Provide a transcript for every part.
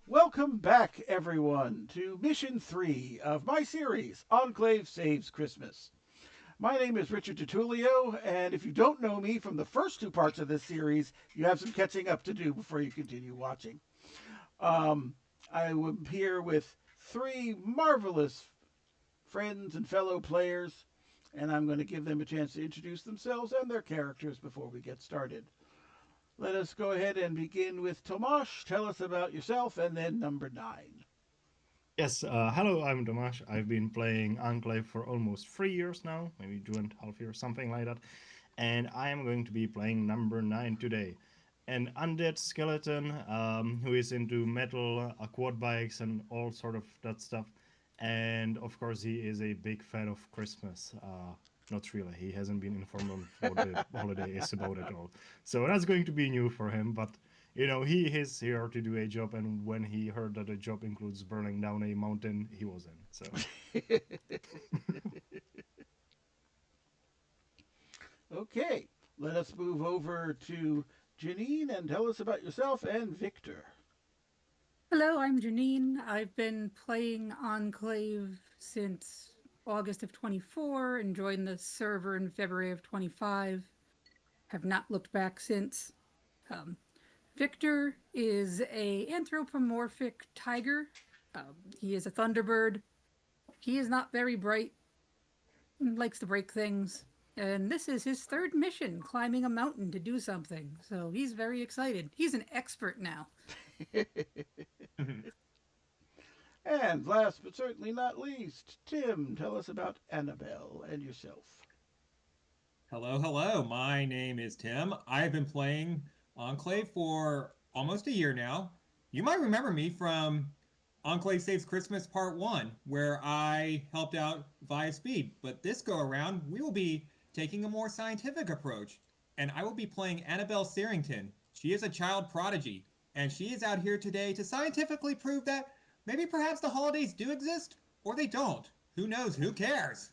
Welcome back, everyone, to Mission 3 of my series, Enclave Saves Christmas. My name is Richard Tertulio, and if you don't know me from the first two parts of this series, you have some catching up to do before you continue watching. Um, I am here with three marvelous friends and fellow players, and I'm going to give them a chance to introduce themselves and their characters before we get started. Let us go ahead and begin with Tomáš. Tell us about yourself, and then number 9. Yes, hello, I'm Tomáš. I've been playing Enclave for almost 3 years now, maybe 2.5 years, something like that. And I am going to be playing number 9 today. An undead skeleton who is into metal, quad bikes, and all sort of that stuff. And of course, he is a big fan of Christmas. Not really. He hasn't been informed on what the holiday is about at all. So that's going to be new for him. But he is here to do a job, and when he heard that a job includes burning down a mountain, he was in. So Okay, let us move over to Jennine and tell us about yourself and Viktor. Hello, I'm Jennine. I've been playing Enclave since August of 24 and joined the server in February of 25. Have not looked back since. Um, Viktor is a anthropomorphic tiger. He is a thunderbird. He is not very bright, likes to break things. And this is his third mission, climbing a mountain to do something. So he's very excited. He's an expert now. And last but certainly not least, Tim, tell us about Annabelle and yourself. Hello, hello. My name is Tim. I've been playing Enclave for almost a year now. You might remember me from Enclave Saves Christmas Part 1, where I helped out via speed. But this go around, we will be taking a more scientific approach, and I will be playing Annabelle Searington. She is a child prodigy, and she is out here today to scientifically prove that maybe perhaps the holidays do exist, or they don't. Who knows? Who cares?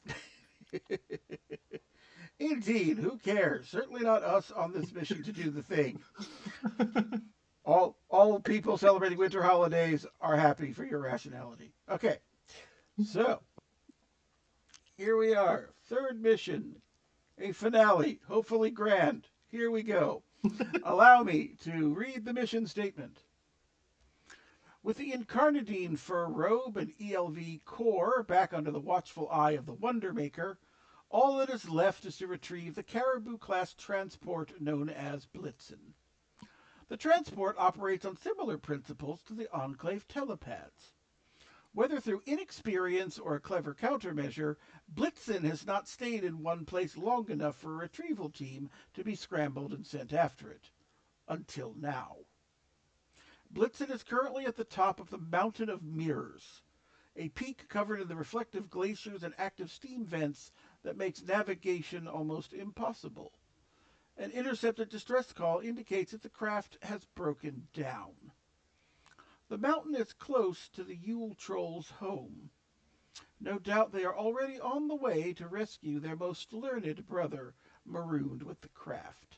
Indeed, who cares? Certainly not us on this mission to do the thing. All people celebrating winter holidays are happy for your rationality. Okay, so here we are. Third mission, a finale, hopefully grand. Here we go. Allow me to read the mission statement. With the Incarnadine fur robe and ELV core back under the watchful eye of the Wonder Maker, all that is left is to retrieve the Caribou class transport known as Blitzen. The transport operates on similar principles to the Enclave telepads. Whether through inexperience or a clever countermeasure, Blitzen has not stayed in one place long enough for a retrieval team to be scrambled and sent after it. Until now. Blitzen is currently at the top of the Mountain of Mirrors, a peak covered in the reflective glaciers and active steam vents that makes navigation almost impossible. An intercepted distress call indicates that the craft has broken down. The mountain is close to the Yule Troll's home. No doubt they are already on the way to rescue their most learned brother, marooned with the craft.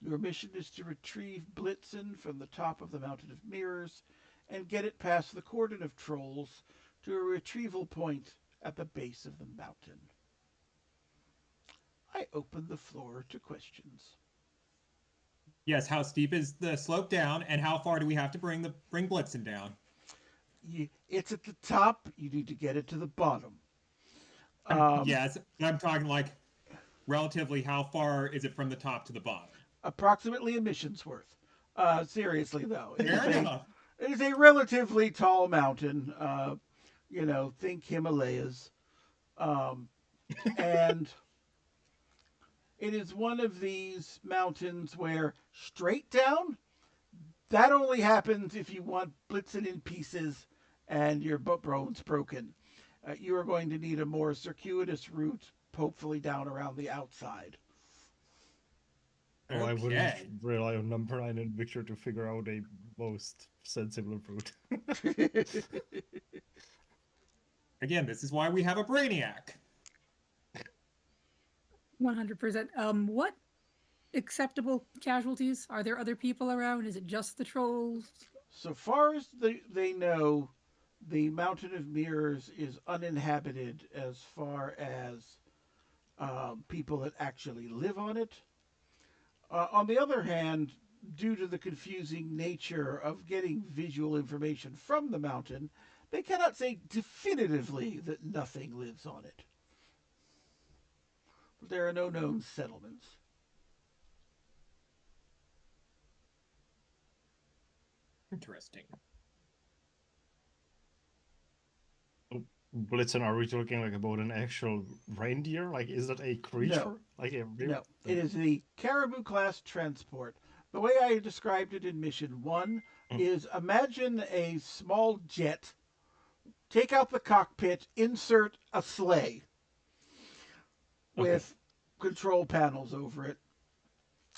Your mission is to retrieve Blitzen from the top of the Mountain of Mirrors and get it past the cordon of trolls to a retrieval point at the base of the mountain. I open the floor to questions. Yes, how steep is the slope down, and how far do we have to bring Blitzen down? It's at the top. You need to get it to the bottom. Yes, I'm talking like relatively how far is it from the top to the bottom? Approximately a mission's worth. Seriously, though, Fair enough. it is a relatively tall mountain. Think Himalayas. And it is one of these mountains where straight down, that only happens if you want Blitzen in pieces and your bone's broken. You are going to need a more circuitous route, hopefully down around the outside. I wouldn't Okay. rely on number 9 and Victor to figure out a most sensible route. Again, this is why we have a brainiac. 100%. What acceptable casualties? Are there other people around? Is it just the trolls? so far as they know, the Mountain of Mirrors is uninhabited as far as people that actually live on it. On the other hand, due to the confusing nature of getting visual information from the mountain, they cannot say definitively that nothing lives on it. There are no known settlements. Interesting. Blitzen, are we talking like about an actual reindeer? Like, is that a creature? No. Like a real... No, it is the Caribou class transport. The way I described it in Mission 1 is imagine a small jet, take out the cockpit, insert a sleigh with control panels over it.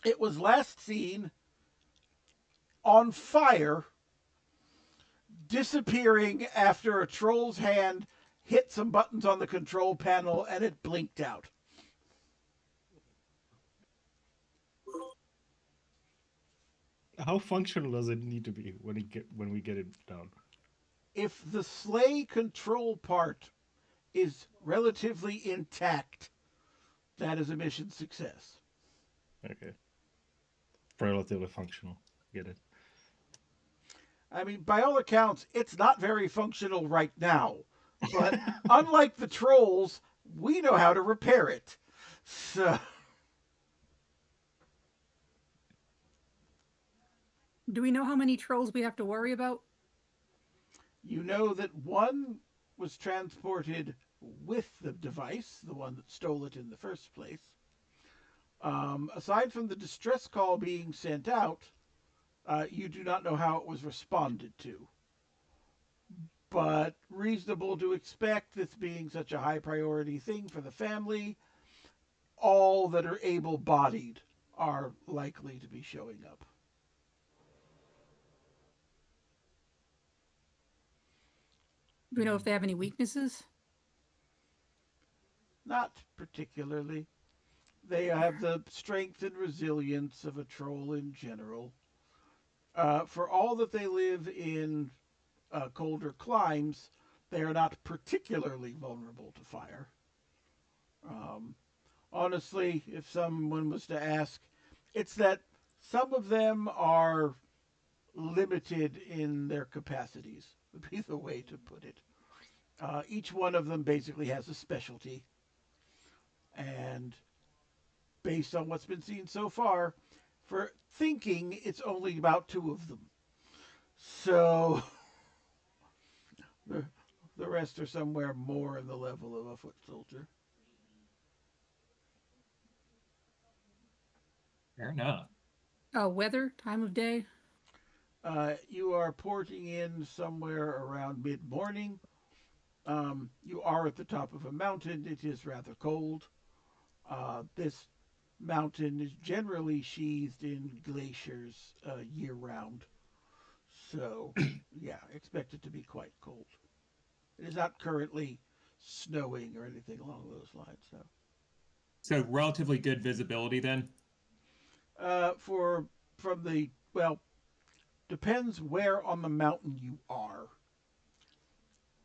It was last seen on fire, disappearing after a troll's hand hit some buttons on the control panel and it blinked out. How functional does it need to be when we get it down? If the sleigh control part is relatively intact, that is a mission success. Okay. Relatively functional. Get it. I mean, by all accounts, it's not very functional right now. But unlike the trolls, we know how to repair it. So... Do we know how many trolls we have to worry about? You know that one was transported with the device, the one that stole it in the first place. Aside from the distress call being sent out, you do not know how it was responded to. But reasonable to expect, this being such a high priority thing for the family, all that are able-bodied are likely to be showing up. Do we know if they have any weaknesses? Not particularly. They have the strength and resilience of a troll in general. For all that they live in colder climes, they are not particularly vulnerable to fire. Honestly, if someone was to ask, it's that some of them are limited in their capacities, would be the way to put it. Each one of them basically has a specialty. And based on what's been seen so far, for thinking, it's only about 2 of them. So the rest are somewhere more in the level of a foot soldier. Fair enough. Weather, time of day? You are porting in somewhere around mid-morning. You are at the top of a mountain. It is rather cold. This mountain is generally sheathed in glaciers year-round. So, yeah, expect it to be quite cold. It is not currently snowing or anything along those lines. So relatively good visibility then? Depends where on the mountain you are.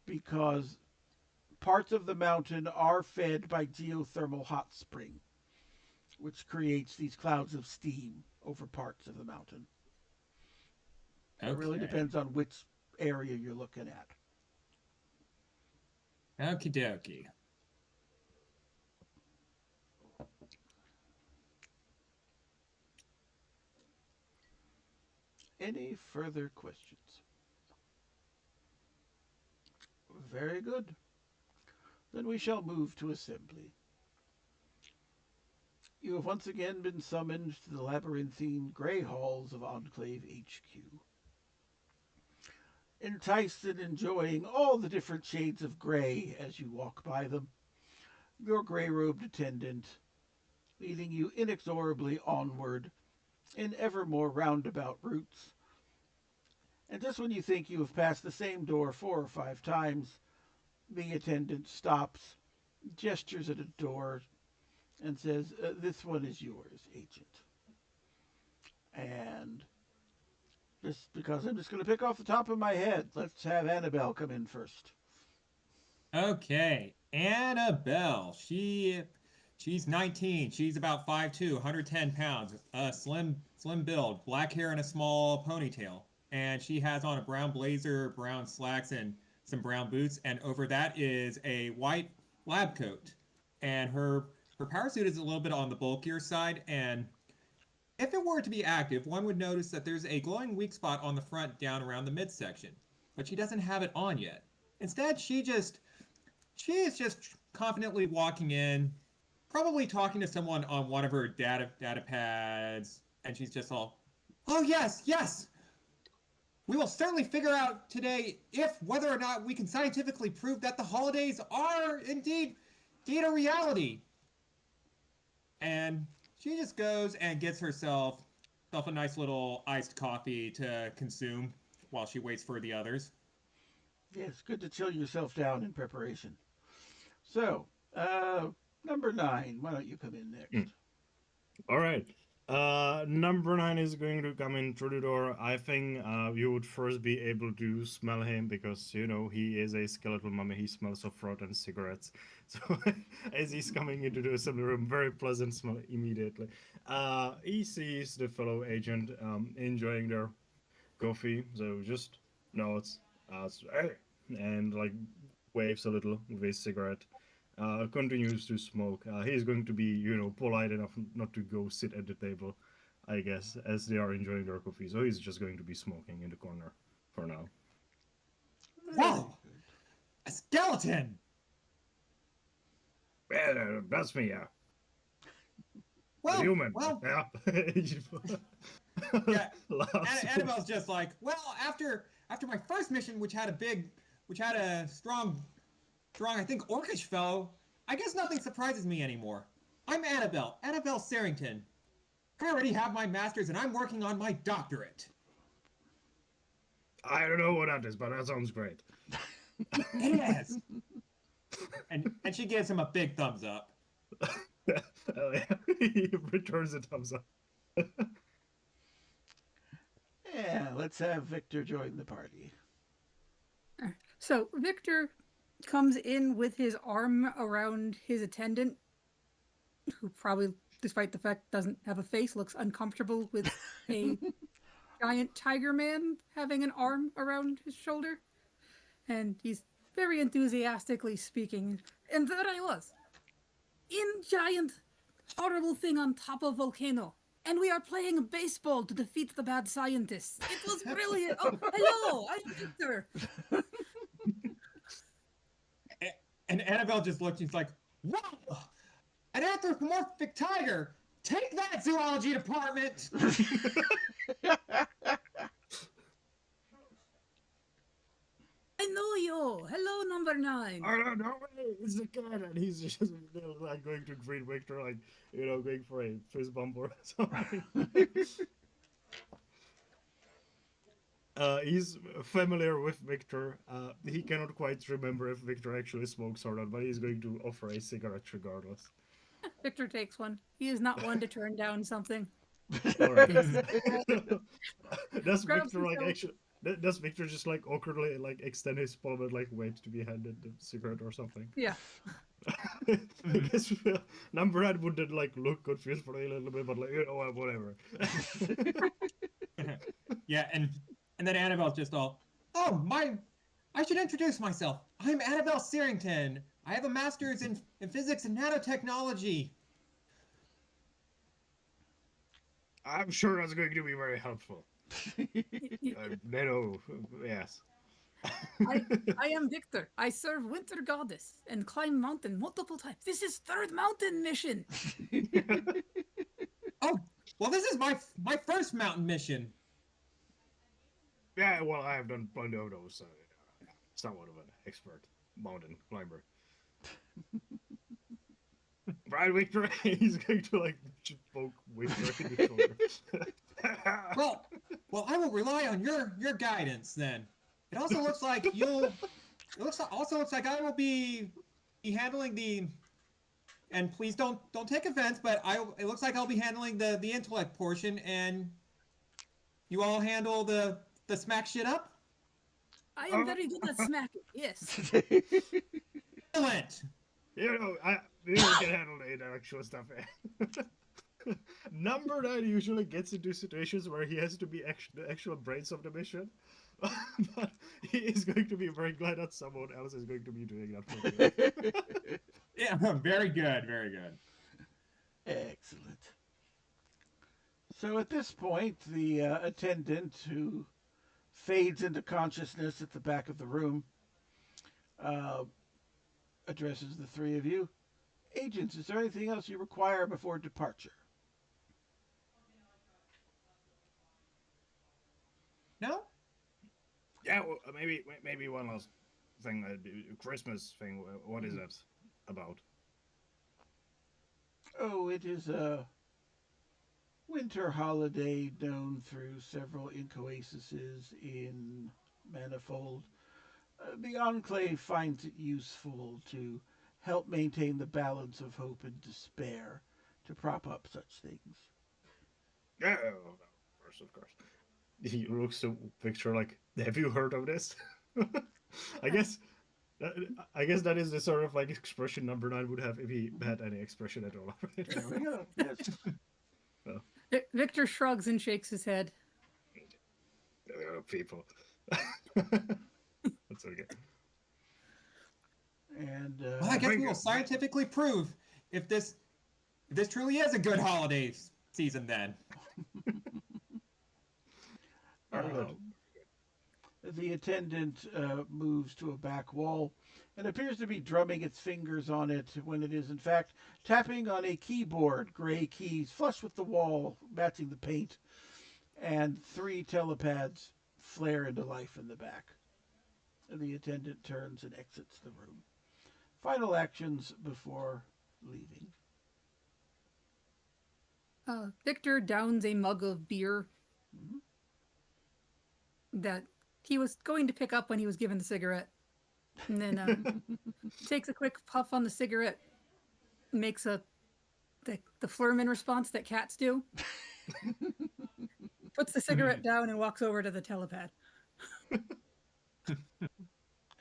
Because parts of the mountain are fed by geothermal hot spring, which creates these clouds of steam over parts of the mountain. Okay. It really depends on which area you're looking at. Okie dokie. Any further questions? Very good. Then we shall move to assembly. You have once again been summoned to the labyrinthine grey halls of Enclave HQ. Enticed and enjoying all the different shades of grey as you walk by them, your grey-robed attendant leading you inexorably onward in ever more roundabout routes. And just when you think you have passed the same door 4 or 5 times, the attendant stops, gestures at a door, and says, "This one is yours, agent." And Just because I'm just going to pick off the top of my head. Let's have Annabelle come in first. Okay, Annabelle. She's 19. She's about 5'2", 110 pounds. Slim build, black hair and a small ponytail. And she has on a brown blazer, brown slacks, and some brown boots. And over that is a white lab coat. And her power suit is a little bit on the bulkier side. And if it were to be active, one would notice that there's a glowing weak spot on the front down around the midsection. But she doesn't have it on yet. Instead, she is just confidently walking in, probably talking to someone on one of her data pads, and she's just all, "Oh yes, yes. We will certainly figure out today if whether or not we can scientifically prove that the holidays are indeed a reality." And she just goes and gets herself a nice little iced coffee to consume while she waits for the others. Yes, good to chill yourself down in preparation. So, number 9, why don't you come in next? All right. Number 9 is going to come in through the door. I think you would first be able to smell him because, you know, he is a skeletal mummy. He smells of fruit and cigarettes. So as he's coming into the assembly room, very pleasant smell immediately. He sees the fellow agent enjoying their coffee. So just nods, hey, and like waves a little with his cigarette. Continues to smoke. He's going to be, you know, polite enough not to go sit at the table, I guess, as they are enjoying their coffee. So he's just going to be smoking in the corner for now. Wow! A skeleton! Yeah, that's me, yeah. Well, Human. well, Yeah. yeah. Annabelle's just like, well, after my first mission, which had a strong, I think, orcish fellow, I guess nothing surprises me anymore. I'm Annabelle Sarrington. I already have my master's and I'm working on my doctorate. I don't know what that is, but that sounds great. It is. And she gives him a big thumbs up. He returns a thumbs up. Yeah, let's have Viktor join the party. So Viktor comes in with his arm around his attendant, who probably, despite the fact doesn't have a face, looks uncomfortable with a giant tiger man having an arm around his shoulder. And he's very enthusiastically speaking. And there I was, in giant, horrible thing on top of volcano. And we are playing baseball to defeat the bad scientists. It was brilliant. Oh, hello, I'm Viktor. And Annabelle just looked and she's like, wow, an anthropomorphic tiger. Take that, zoology department. I know you. Hello, number 9. I don't know. It's the cat, and he's just like going to greet Viktor, like, you know, going for a fist bump or something. He's familiar with Viktor. He cannot quite remember if Viktor actually smokes or not, but he's going to offer a cigarette regardless. Viktor takes one. He is not one to turn down something. All right. Does Grabs Viktor like himself. actually? Does Viktor just like awkwardly like extend his palm and like wait to be handed the cigarette or something? Yeah. I guess number 9 would then like look confused for a little bit, but like, you know what, whatever. Yeah, and then Annabelle's just all, I should introduce myself. I'm Annabelle Sarrington. I have a master's in physics and nanotechnology. I'm sure that's going to be very helpful. Nano, yes. I am Viktor. I serve Winter Goddess and climb mountain multiple times. This is 3rd mountain mission. Oh, well, this is my first mountain mission. Yeah, well, I have done plenty of those, so somewhat of an expert mountain climber. Right, Viktor? He's going to like poke Viktor in the shoulder. Well, I will rely on your guidance then. It also looks like It looks like I will be handling the. And please don't take offense, but it looks like I'll be handling the intellect portion, and You all handle the smack shit up? I am very good at smacking. Yes. Excellent. We can handle the intellectual stuff. Number 9 usually gets into situations where he has to be the actual brains of the mission. But he is going to be very glad that someone else is going to be doing that for him. Yeah, very good, very good. Excellent. So at this point, the attendant who fades into consciousness at the back of the room uh, addresses the three of you. Agents, is there anything else you require before departure? No? Yeah, well, maybe one last thing. Christmas thing. What is that about? Oh, it is a winter holiday known through several incoases in Manifold. The Enclave finds it useful to help maintain the balance of hope and despair, to prop up such things. Yeah, of course. He looks to Victor like, have you heard of this? I guess. I guess that is the sort of like expression number 9 would have if he had any expression at all. There we go. Yes. Well, Victor shrugs and shakes his head. people. That's okay. And Well, I guess we will scientifically prove if this truly is a good holiday season then. the attendant moves to a back wall and appears to be drumming its fingers on it when it is in fact tapping on a keyboard, gray keys flush with the wall, matching the paint, and 3 telepads flare into life in the back. And the attendant turns and exits the room. Final actions before leaving. Victor downs a mug of beer that he was going to pick up when he was given the cigarette. And then takes a quick puff on the cigarette, makes the Flurman response that cats do, puts the cigarette down and walks over to the telepad.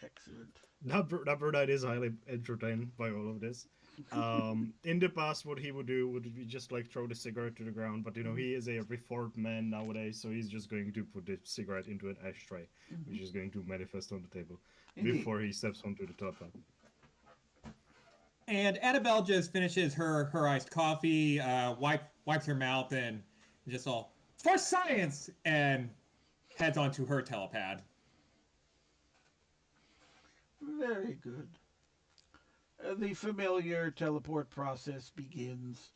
Excellent. Number 9 is highly entertained by all of this. In the past, what he would do would be just like throw the cigarette to the ground, but he is a reformed man nowadays, so he's just going to put the cigarette into an ashtray, which is going to manifest on the table before he steps onto the telepad. And Annabelle just finishes her iced coffee, wipes her mouth, and just all for science, and heads onto her telepad. Very good. The familiar teleport process begins.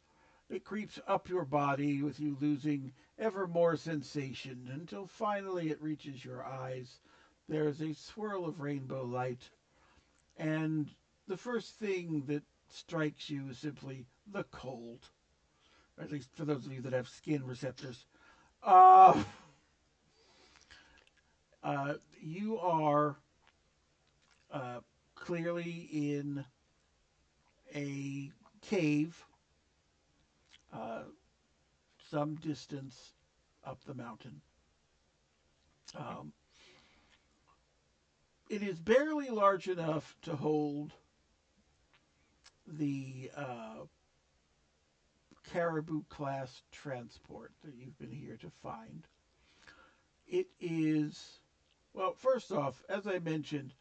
It creeps up your body with you losing ever more sensation until finally it reaches your eyes. There is a swirl of rainbow light, and the first thing that strikes you is simply the cold. Or at least for those of you that have skin receptors. You are clearly in a cave some distance up the mountain. It is barely large enough to hold the Caribou class transport that you've been here to find. It is, well, first off, as I mentioned,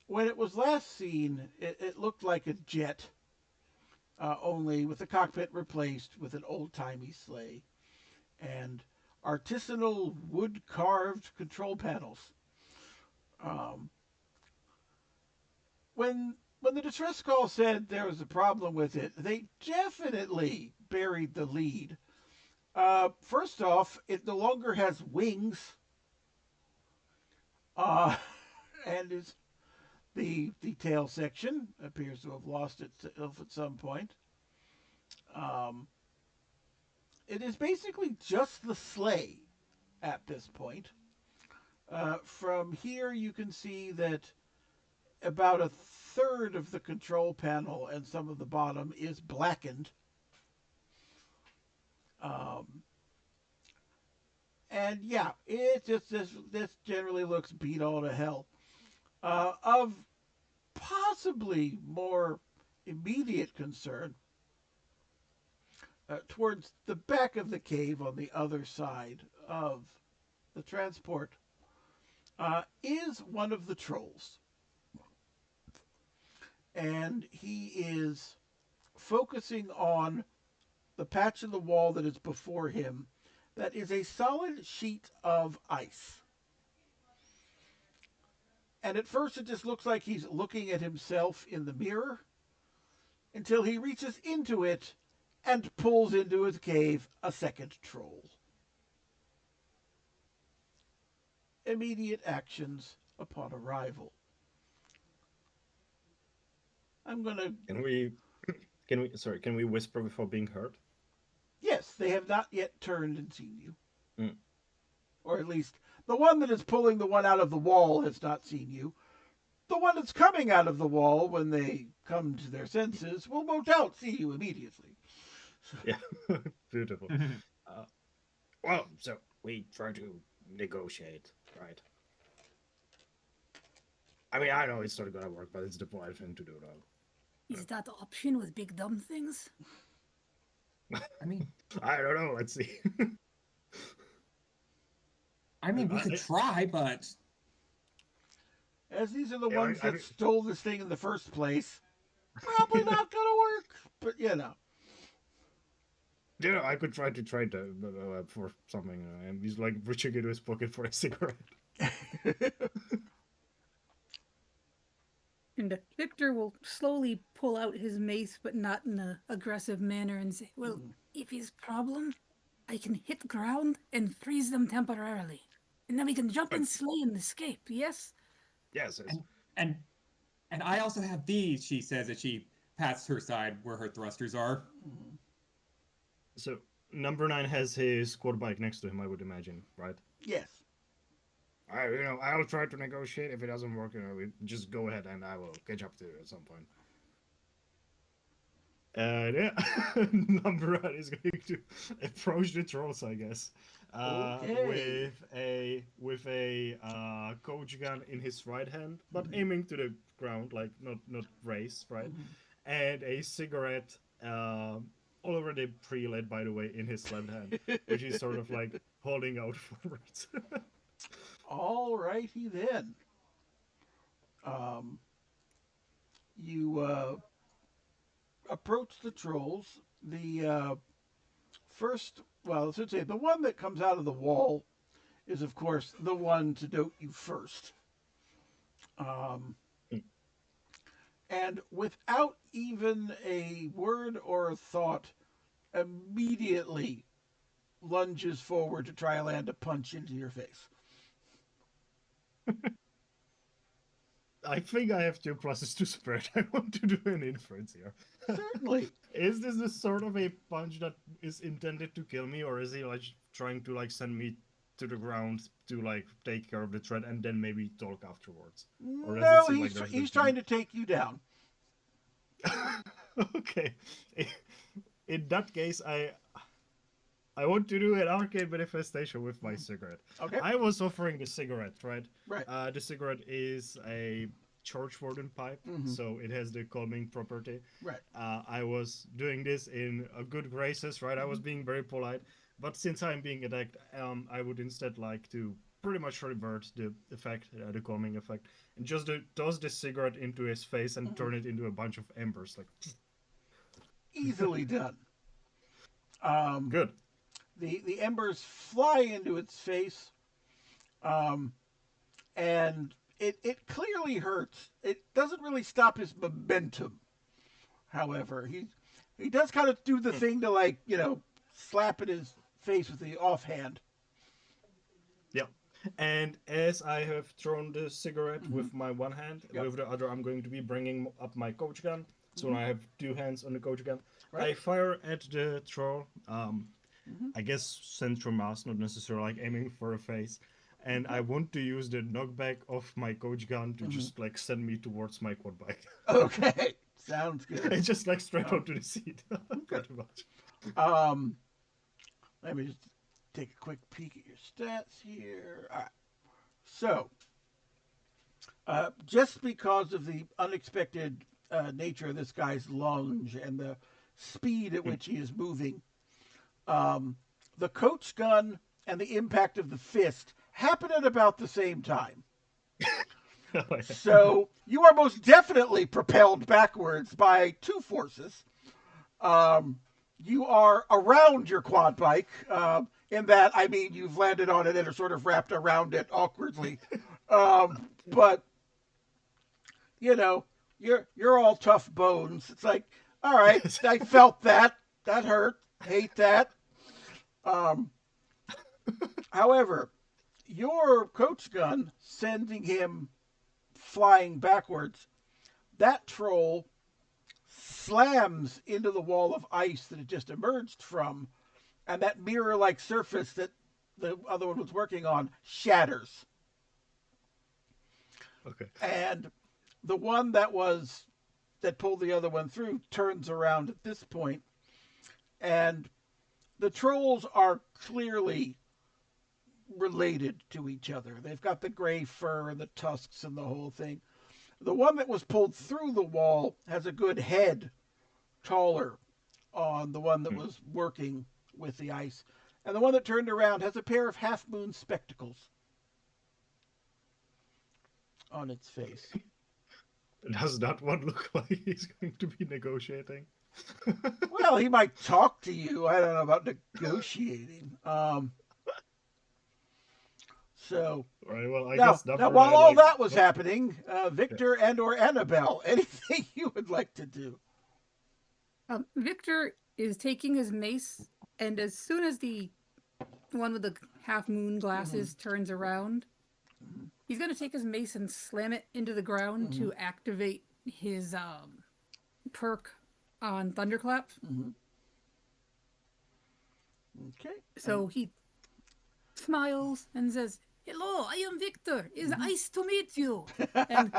when it was last seen, it looked like a jet, only with the cockpit replaced with an old-timey sleigh and artisanal wood-carved control panels. When the distress call said there was a problem with it, they definitely buried the lead. First off, it no longer has wings, and is the tail section appears to have lost itself at some point. It is basically just the sleigh at this point. From here, you can see that about a third of the control panel and some of the bottom is blackened. And yeah, it just this generally looks beat all to hell. Of possibly more immediate concern, towards the back of the cave on the other side of the transport, is one of the trolls. And he is focusing on the patch of the wall that is before him that is a solid sheet of ice. And at first it just looks like he's looking at himself in the mirror until he reaches into it and pulls into his cave a second troll. Immediate actions upon arrival. I'm gonna. Can we whisper before being heard? Yes, they have not yet turned and seen you. Mm. Or at least the one that is pulling the one out of the wall has not seen you. The one that's coming out of the wall when they come to their senses will no doubt see you immediately. Yeah, beautiful. Well, so we try to negotiate, right? I mean, I know it's not gonna work, but it's the polite thing to do, though. Is that option with big dumb things? I mean, I don't know. Let's see. we could try, but As these are the Yeah, ones I that stole this thing in the first place, probably not gonna work. But you know. You know, I could try to trade for something, and he's like reaching into his pocket for a cigarette. And Victor will slowly pull out his mace, but not in an aggressive manner, and say, well, if his problem, I can hit ground and freeze them temporarily. And then we can jump and slay and escape, yes? Yes. and I also have these, she says as she pats her side where her thrusters are. So number 9 has his quad bike next to him, I would imagine, right? Yes. I'll try to negotiate. If it doesn't work, we just go ahead and I will catch up to you at some point. Yeah, number 9 is going to approach the trolls, I guess, Okay. with a coach gun in his right hand, but aiming to the ground, like not raise, right? And a cigarette, already pre-lit, by the way, in his left hand, which is sort of like holding out forwards. All righty then. You approach the trolls. The first, well, I should say, the one that comes out of the wall is, of course, the one to note you first. And without even a word or a thought, immediately lunges forward to try to land a punch into your face. I think I have 2 pluses to spread. I want to do an inference here. Certainly. Is this the sort of a punch that is intended to kill me, or is he like trying to like send me to the ground to like take care of the threat and then maybe talk afterwards? Or does No, it seem he's, like he's trying to take you down. Okay. In that case, I want to do an arcade manifestation with my cigarette. Okay. I was offering the cigarette, right? Right. The cigarette is a church warden pipe, so it has the calming property. Right. I was doing this in a good graces, right? I was being very polite, but since I'm being attacked, I would instead like to pretty much revert the effect, the calming effect, and just toss the cigarette into his face and turn it into a bunch of embers, like. Easily done. Good. The embers fly into its face, and it clearly hurts. It doesn't really stop his momentum. However, he does kind of do the thing to slap at his face with the offhand. Yeah. And as I have thrown the cigarette with my one hand, with the other I'm going to be bringing up my coach gun. So I have 2 hands on the coach gun. Right. I fire at the troll. I guess central mass, not necessarily like aiming for a face. And I want to use the knockback of my coach gun to just like send me towards my quad bike. Okay, sounds good. It's just like straight onto the seat. Okay. Pretty much. Let me just take a quick peek at your stats here. All right. So, just because of the unexpected nature of this guy's lunge and the speed at which he is moving, the coach gun and the impact of the fist happen at about the same time. So you are most definitely propelled backwards by two forces. You are around your quad bike, in that, I mean, you've landed on it and are sort of wrapped around it awkwardly. But, you know, you're all tough bones. It's like, all right, I felt that. That hurt. Hate that. However, your coach gun sending him flying backwards, that troll slams into the wall of ice that it just emerged from, and that mirror-like surface that the other one was working on shatters. Okay. And the one that pulled the other one through turns around at this point, and the trolls are clearly related to each other. They've got the gray fur and the tusks and the whole thing. The one that was pulled through the wall has a good head taller on the one that was working with the ice. And the one that turned around has a pair of half-moon spectacles on its face. Does that one look like he's going to be negotiating? Well, he might talk to you. I don't know about negotiating. So, Right, well, I now, guess now while all that was happening, Viktor and or Annabelle, anything you would like to do? Viktor is taking his mace, and as soon as the one with the half-moon glasses turns around, he's going to take his mace and slam it into the ground to activate his perk on Thunderclap. Okay. So he smiles and says, "Hello, I am Viktor. It's nice to meet you." And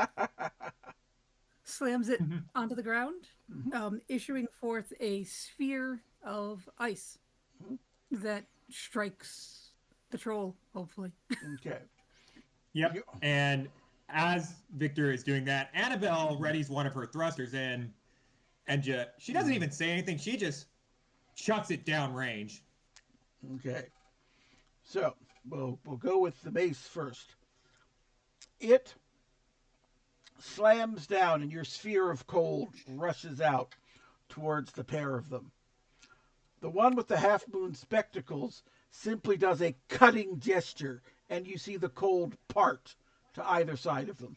slams it onto the ground, issuing forth a sphere of ice that strikes the troll, hopefully. Okay. Yep. And as Viktor is doing that, Annabelle readies one of her thrusters in, and she doesn't even say anything. She just chucks it downrange. Okay. So, we'll go with the mace first. It slams down, and your sphere of cold rushes out towards the pair of them. The one with the half-moon spectacles simply does a cutting gesture, and you see the cold part to either side of them.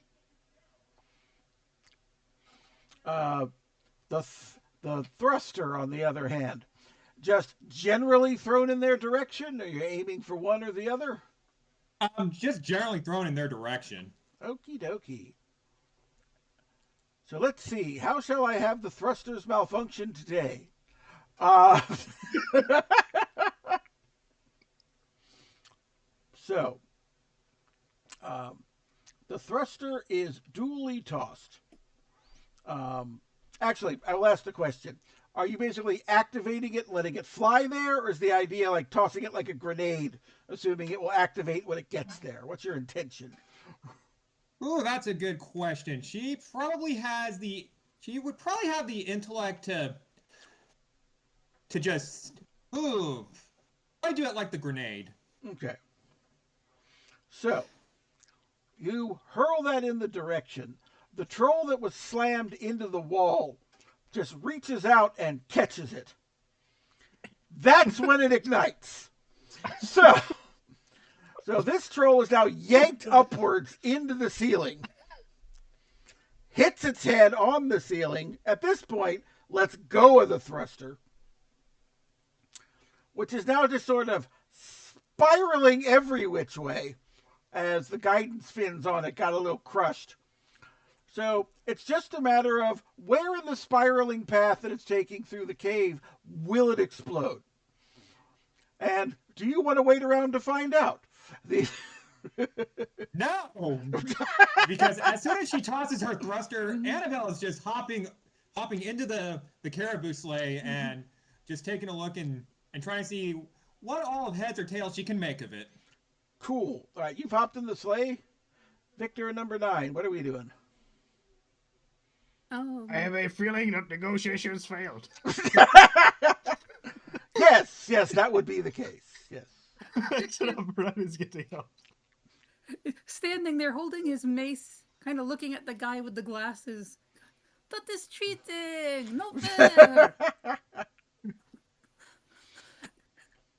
The thruster, on the other hand, just generally thrown in their direction? Are you aiming for one or the other? Just generally thrown in their direction. Okie dokie. So let's see. How shall I have the thrusters malfunction today? So, the thruster is duly tossed. Actually, I will ask the question. Are you basically activating it, letting it fly there, or is the idea like tossing it like a grenade, assuming it will activate when it gets there? What's your intention? Ooh, that's a good question. She would probably have the intellect to just move. I do it like the grenade. Okay. So, you hurl that in the direction. The troll that was slammed into the wall just reaches out and catches it. That's when it ignites. So this troll is now yanked upwards into the ceiling, hits its head on the ceiling. At this point, lets go of the thruster, which is now just sort of spiraling every which way as the guidance fins on it got a little crushed. So it's just a matter of where in the spiraling path that it's taking through the cave will it explode? And do you want to wait around to find out? No, because as soon as she tosses her thruster, Annabelle is just hopping into the caribou sleigh and just taking a look and trying to see what all of heads or tails she can make of it. Cool. All right, you've hopped in the sleigh. Victor and number 9, what are we doing? Oh, I have a feeling that negotiations failed. Yes, that would be the case. Yes. So number 9 is getting up. standing there holding his mace, kind of looking at the guy with the glasses. That is cheating! No fair!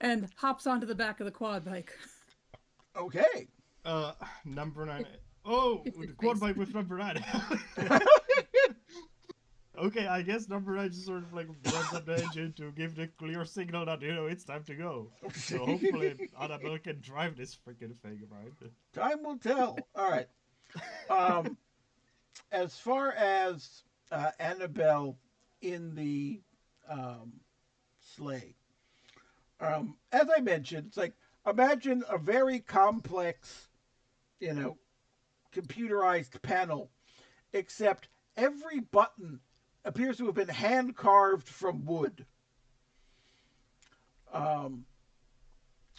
And hops onto the back of the quad bike. Okay. Number 9. Oh, the quad bike with number 9. Okay, I guess number 9 just sort of like runs up the engine to give the clear signal that, it's time to go. So hopefully Annabelle can drive this freaking thing, right? Time will tell. All right. As far as Annabelle in the sleigh, as I mentioned, it's like imagine a very complex, computerized panel, except every button appears to have been hand carved from wood,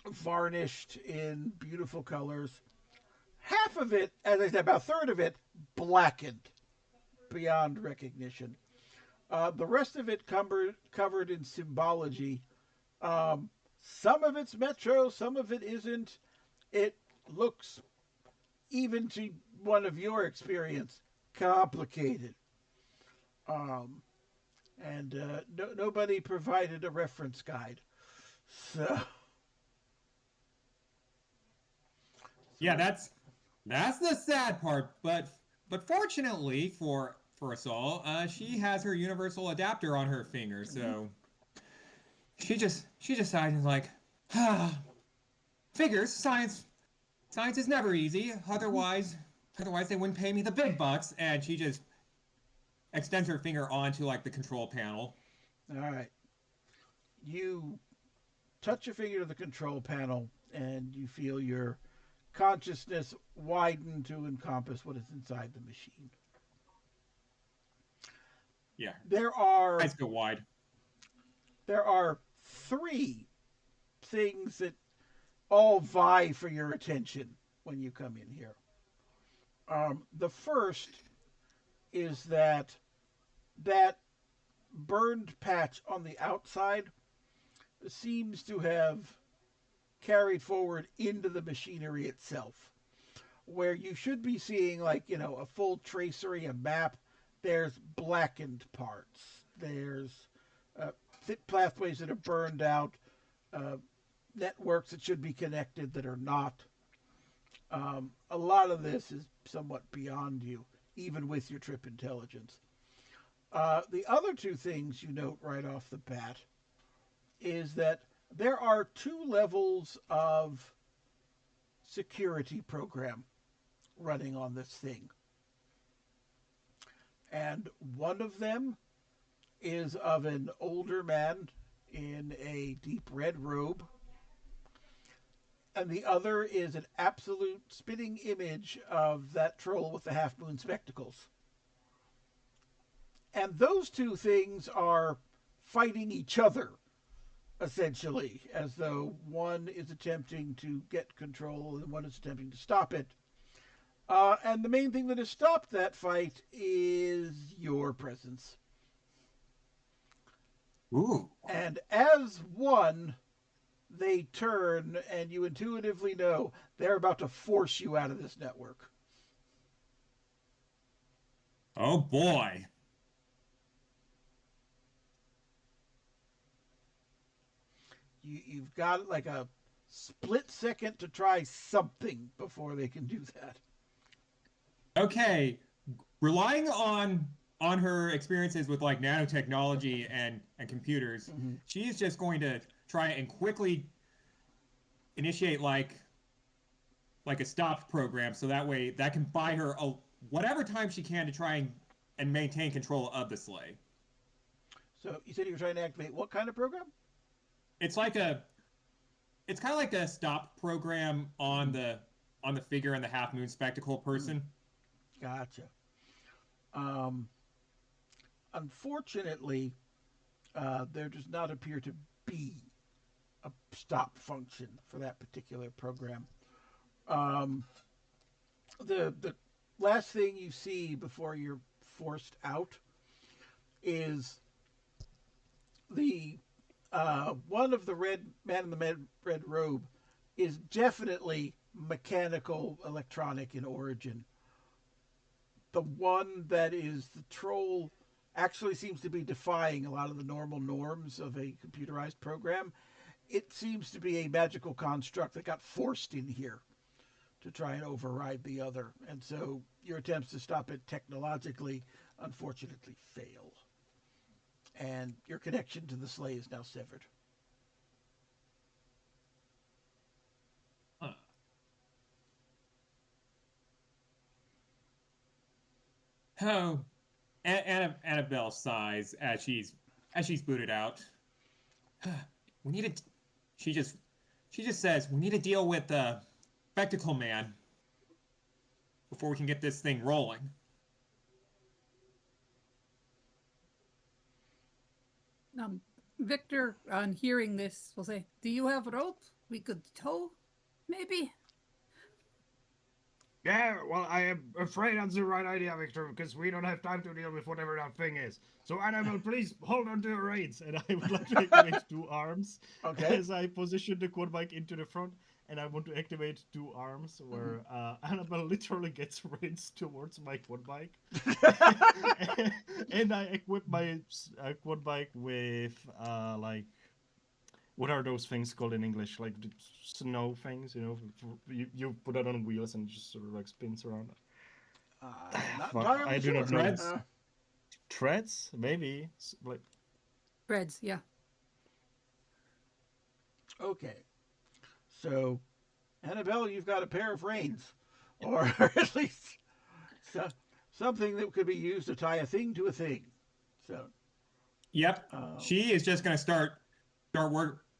varnished in beautiful colors. Half of it, as I said, about a third of it, blackened beyond recognition. The rest of it covered in symbology. Some of it's Metro, some of it isn't. It looks, even to one of your experience, complicated. And nobody provided a reference guide. So Yeah, that's the sad part. But fortunately for us all, she has her universal adapter on her finger, so she decided like, figures science is never easy. Otherwise they wouldn't pay me the big bucks. And she just extends her finger onto like the control panel. all right, you touch your finger to the control panel, and you feel your consciousness widen to encompass what is inside the machine. Yeah, There are eyes go wide. 3 things that all vie for your attention when you come in here. The first is that burned patch on the outside seems to have carried forward into the machinery itself, where you should be seeing like a full tracery, a map. There's blackened parts. There's thick pathways that are burned out, networks that should be connected that are not. A lot of this is somewhat beyond you, even with your trip intelligence. The other 2 things you note right off the bat is that there are 2 levels of security program running on this thing. And one of them is of an older man in a deep red robe. And the other is an absolute spitting image of that troll with the half moon spectacles. And those 2 things are fighting each other, essentially, as though one is attempting to get control and one is attempting to stop it. And the main thing that has stopped that fight is your presence. Ooh. And as one, they turn, and you intuitively know they're about to force you out of this network. Oh boy. You've got like a split second to try something before they can do that. Okay, relying on her experiences with like nanotechnology and computers, she's just going to try and quickly initiate like a stopped program, so that way that can buy her whatever time she can to try and maintain control of the sleigh. So you said you were trying to activate what kind of program? It's kind of like a stop program on the figure and the half moon spectacle person. Gotcha. Unfortunately, there does not appear to be a stop function for that particular program. Um, the last thing you see before you're forced out is the one of the red man in the red robe is definitely mechanical electronic in origin. The one that is the troll actually seems to be defying a lot of the normal norms of a computerized program. It seems to be a magical construct that got forced in here to try and override the other. And so your attempts to stop it technologically, unfortunately, fail. And your connection to the sleigh is now severed. Huh. Oh, Annabelle sighs as she's booted out. We need to. She just says we need to deal with the spectacle man before we can get this thing rolling. Victor, on hearing this, will say, "Do you have rope? We could tow, maybe." Yeah, well, I am afraid that's the right idea, Victor, because we don't have time to deal with whatever that thing is. So, Annabelle, please hold on to your reins, and I would like to activate 2 arms as I position the quad bike into the front, and I want to activate 2 arms where Annabelle literally gets reins towards my quad bike, and I equip my quad bike with like. What are those things called in English? Like the snow things, you know? You put it on wheels and it just sort of like spins around. Not Fuck, entirely I do sure. not know. Treads? Treads? Maybe. Like Threads, yeah. Okay. So, Annabelle, you've got a pair of reins. Or at least something that could be used to tie a thing to a thing. So. Yep. She is just going to start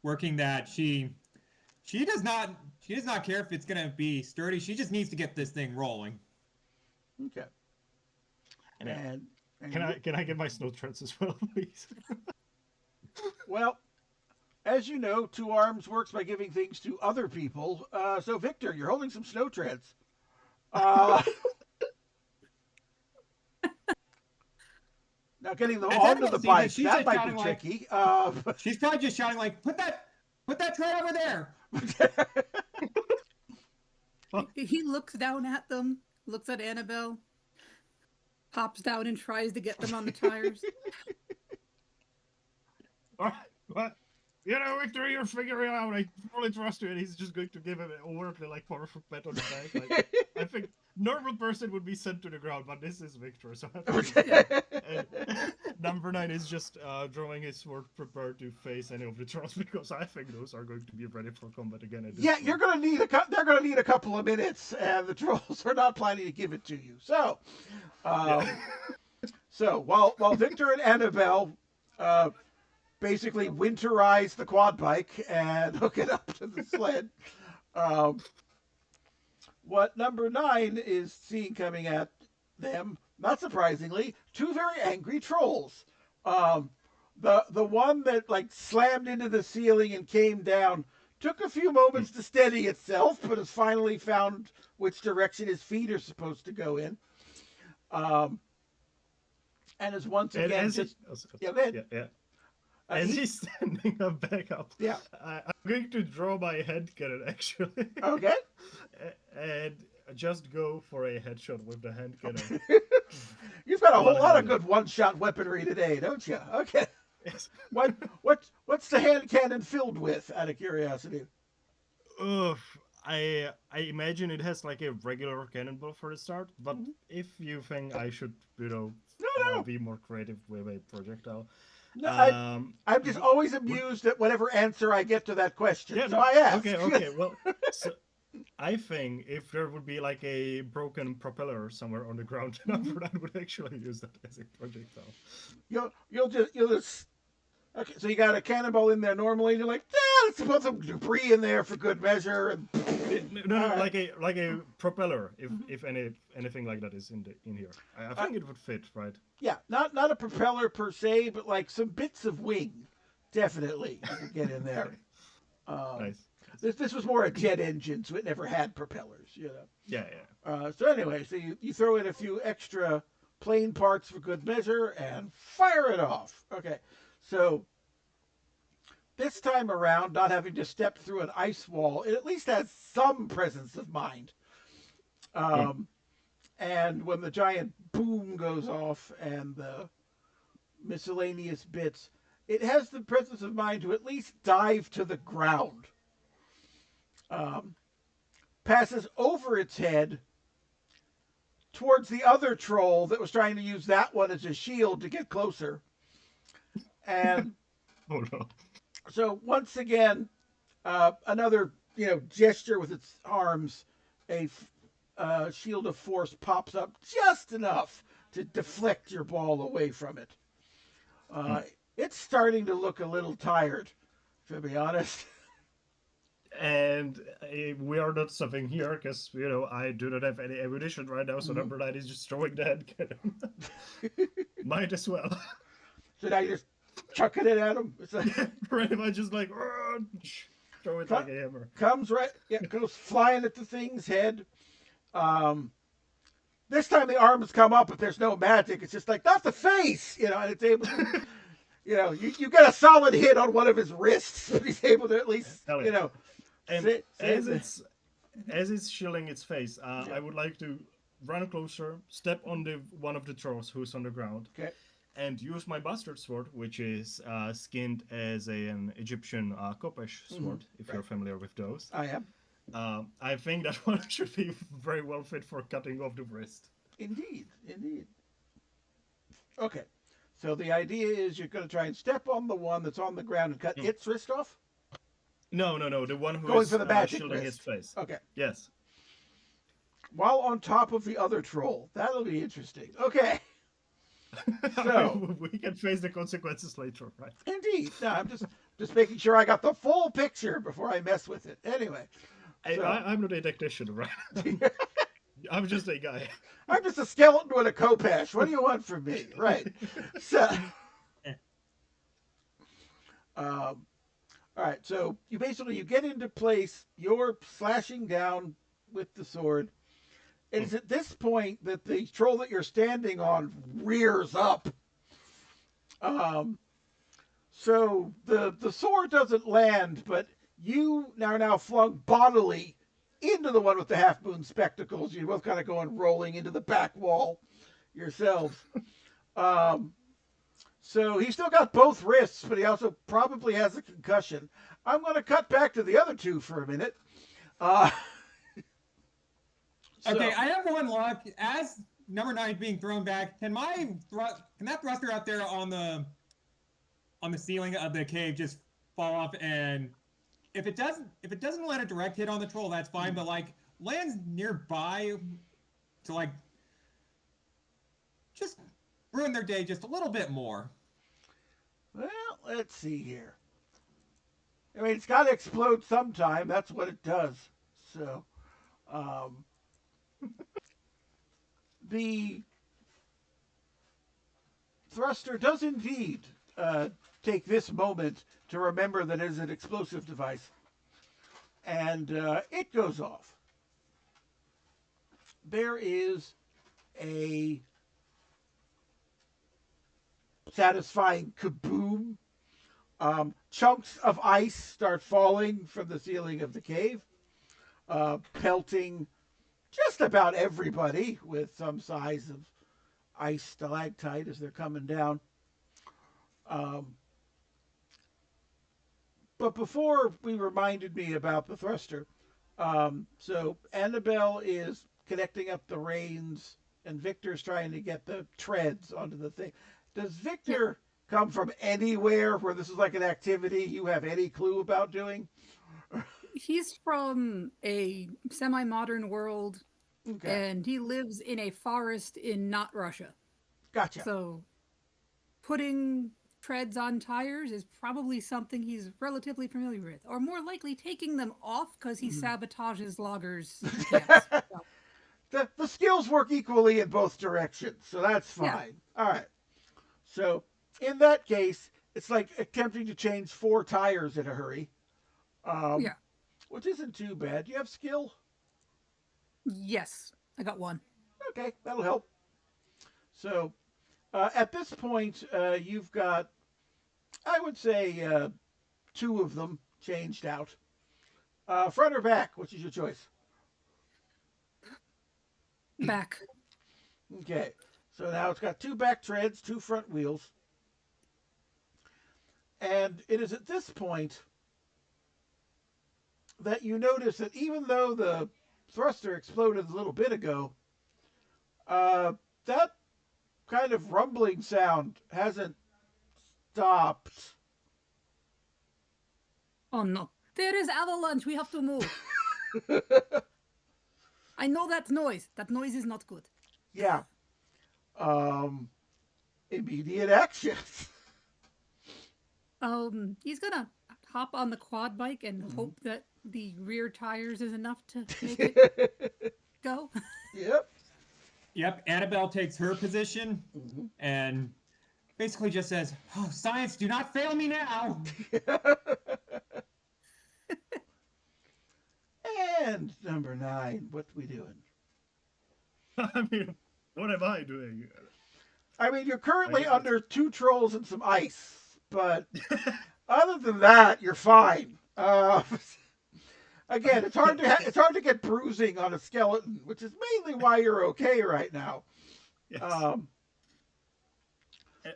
working that. She does not care if it's going to be sturdy. She just needs to get this thing rolling. Okay. And can I get my snow treads as well, please? Well, as you know, 2 arms works by giving things to other people. So, Victor, you're holding some snow treads. Now, getting them onto the bike, that might be tricky. She's probably just shouting like, put that tread over there. He looks down at them, looks at Annabelle, hops down and tries to get them on the tires. What? You know, Victor, you're figuring it out. I fully trust you. And he's just going to give him an overtly like powerful pat on the back. Like, I think normal person would be sent to the ground, but this is Victor. So number 9 is just drawing his sword, prepared to face any of the trolls, because I think those are going to be ready for combat again. At this point. You're gonna need they're gonna need a couple of minutes, and the trolls are not planning to give it to you. So, so while Victor and Annabelle basically winterize the quad bike and hook it up to the sled. What number 9 is seeing coming at them, not surprisingly, 2 very angry trolls. The one that like slammed into the ceiling and came down took a few moments to steady itself, but has finally found which direction his feet are supposed to go in. And is once again Yeah. As he's standing up back up, I'm going to draw my hand cannon, actually. Okay. And just go for a headshot with the hand cannon. You've got a whole lot of good one-shot weaponry today, don't you? Okay. Yes. What's the hand cannon filled with, out of curiosity? I imagine it has like a regular cannonball for the start, but if you think I should, be more creative with a projectile. No, I'm just always amused at whatever answer I get to that question. Yeah, so I ask. Okay. Well, so I think if there would be like a broken propeller somewhere on the ground, I would actually use that as a projectile. You'll just. Okay, so you got a cannonball in there normally, and you're like, let's put some debris in there for good measure. And no, like a propeller, if anything like that is in here. I think it would fit, right? Yeah, not a propeller per se, but like some bits of wing, definitely you can get in there. Nice. This was more a jet engine, so it never had propellers, you know. Yeah, yeah. So anyway, so you throw in a few extra plane parts for good measure and fire it off. Okay, so this time around, not having to step through an ice wall, it at least has some presence of mind. Um, and when the giant boom goes off and the miscellaneous bits, it has the presence of mind to at least dive to the ground. Um, Passes over its head towards the other troll that was trying to use that one as a shield to get closer. And Oh no. so once again, another gesture with its arms, a shield of force pops up just enough to deflect your ball away from it. It's starting to look a little tired, to be honest. And we are not stopping here because I do not have any ammunition right now, so number 9 is just throwing the hand cannon. Might as well. So now you're just chucking it at him. It's like, Pretty much just like throw it like a hammer. Goes flying at the thing's head. This time the arms come up, but there's no magic. It's just like, not the face, and it's able to, you get a solid hit on one of his wrists, but he's able to at least, And as it's shielding its face, I would like to run closer, step on one of the trolls who's on the ground, and use my bastard sword, which is skinned as an Egyptian Kopesh sword, if you're familiar with those. I am. I think that one should be very well fit for cutting off the wrist. Indeed. Okay, so the idea is you're going to try and step on the one that's on the ground and cut its wrist off? No, the one who Going is for the magic shielding wrist. his face. Okay. Yes. While on top of the other troll. That'll be interesting. Okay. So we can face the consequences later, right? Indeed. No, I'm just making sure I got the full picture before I mess with it. Anyway. I'm not a tactician, right? I'm just a guy. I'm just a skeleton with a Kopesh. What do you want from me? Right. So, all right. So you get into place. You're slashing down with the sword. And it's at this point that the troll that you're standing on rears up. So the sword doesn't land, but you are now flung bodily into the one with the half moon spectacles. You're both kind of going rolling into the back wall yourselves. So he's still got both wrists, but he also probably has a concussion. I'm going to cut back to the other two for a minute. Okay, I have one luck. As number 9 is being thrown back, can that thruster out there on the ceiling of the cave just fall off? And if it doesn't land a direct hit on the troll, that's fine. But lands nearby to just ruin their day just a little bit more. Well, let's see here. I mean, it's got to explode sometime. That's what it does. So, the thruster does indeed take this moment to remember that it is an explosive device. And it goes off. There is a satisfying kaboom. Chunks of ice start falling from the ceiling of the cave, pelting just about everybody with some size of ice stalactite as they're coming down. But before we reminded me about the thruster, so Annabelle is connecting up the reins and Viktor's trying to get the treads onto the thing. Does Viktor come from anywhere where this is like an activity you have any clue about doing? He's from a semi-modern world, and he lives in a forest in not Russia. Gotcha. So putting treads on tires is probably something he's relatively familiar with, or more likely taking them off because he sabotages loggers' camps. The skills work equally in both directions, so that's fine. Yeah. All right. So in that case, it's like attempting to change 4 tires in a hurry. Um, Yeah. which isn't too bad. Do you have skill? Yes, I got one. Okay, that'll help. So at this point, you've got, I would say, two of them changed out. Front or back? Which is your choice? Back. Okay. So now it's got two back treads, two front wheels. And it is at this point that you notice that even though the thruster exploded a little bit ago, that kind of rumbling sound hasn't stopped. Oh no. There is avalanche. We have to move. I know that noise. That noise is not good. Yeah. Immediate action. He's gonna hop on the quad bike and hope that the rear tires is enough to make it go. Yep. Yep, Annabelle takes her position and basically just says, "Oh, science, do not fail me now." And number 9, what we doing? I mean, what am I doing? I mean, you're currently under 2 trolls and some ice, but other than that, you're fine. Again, it's hard to get bruising on a skeleton, which is mainly why you're okay right now. Yes.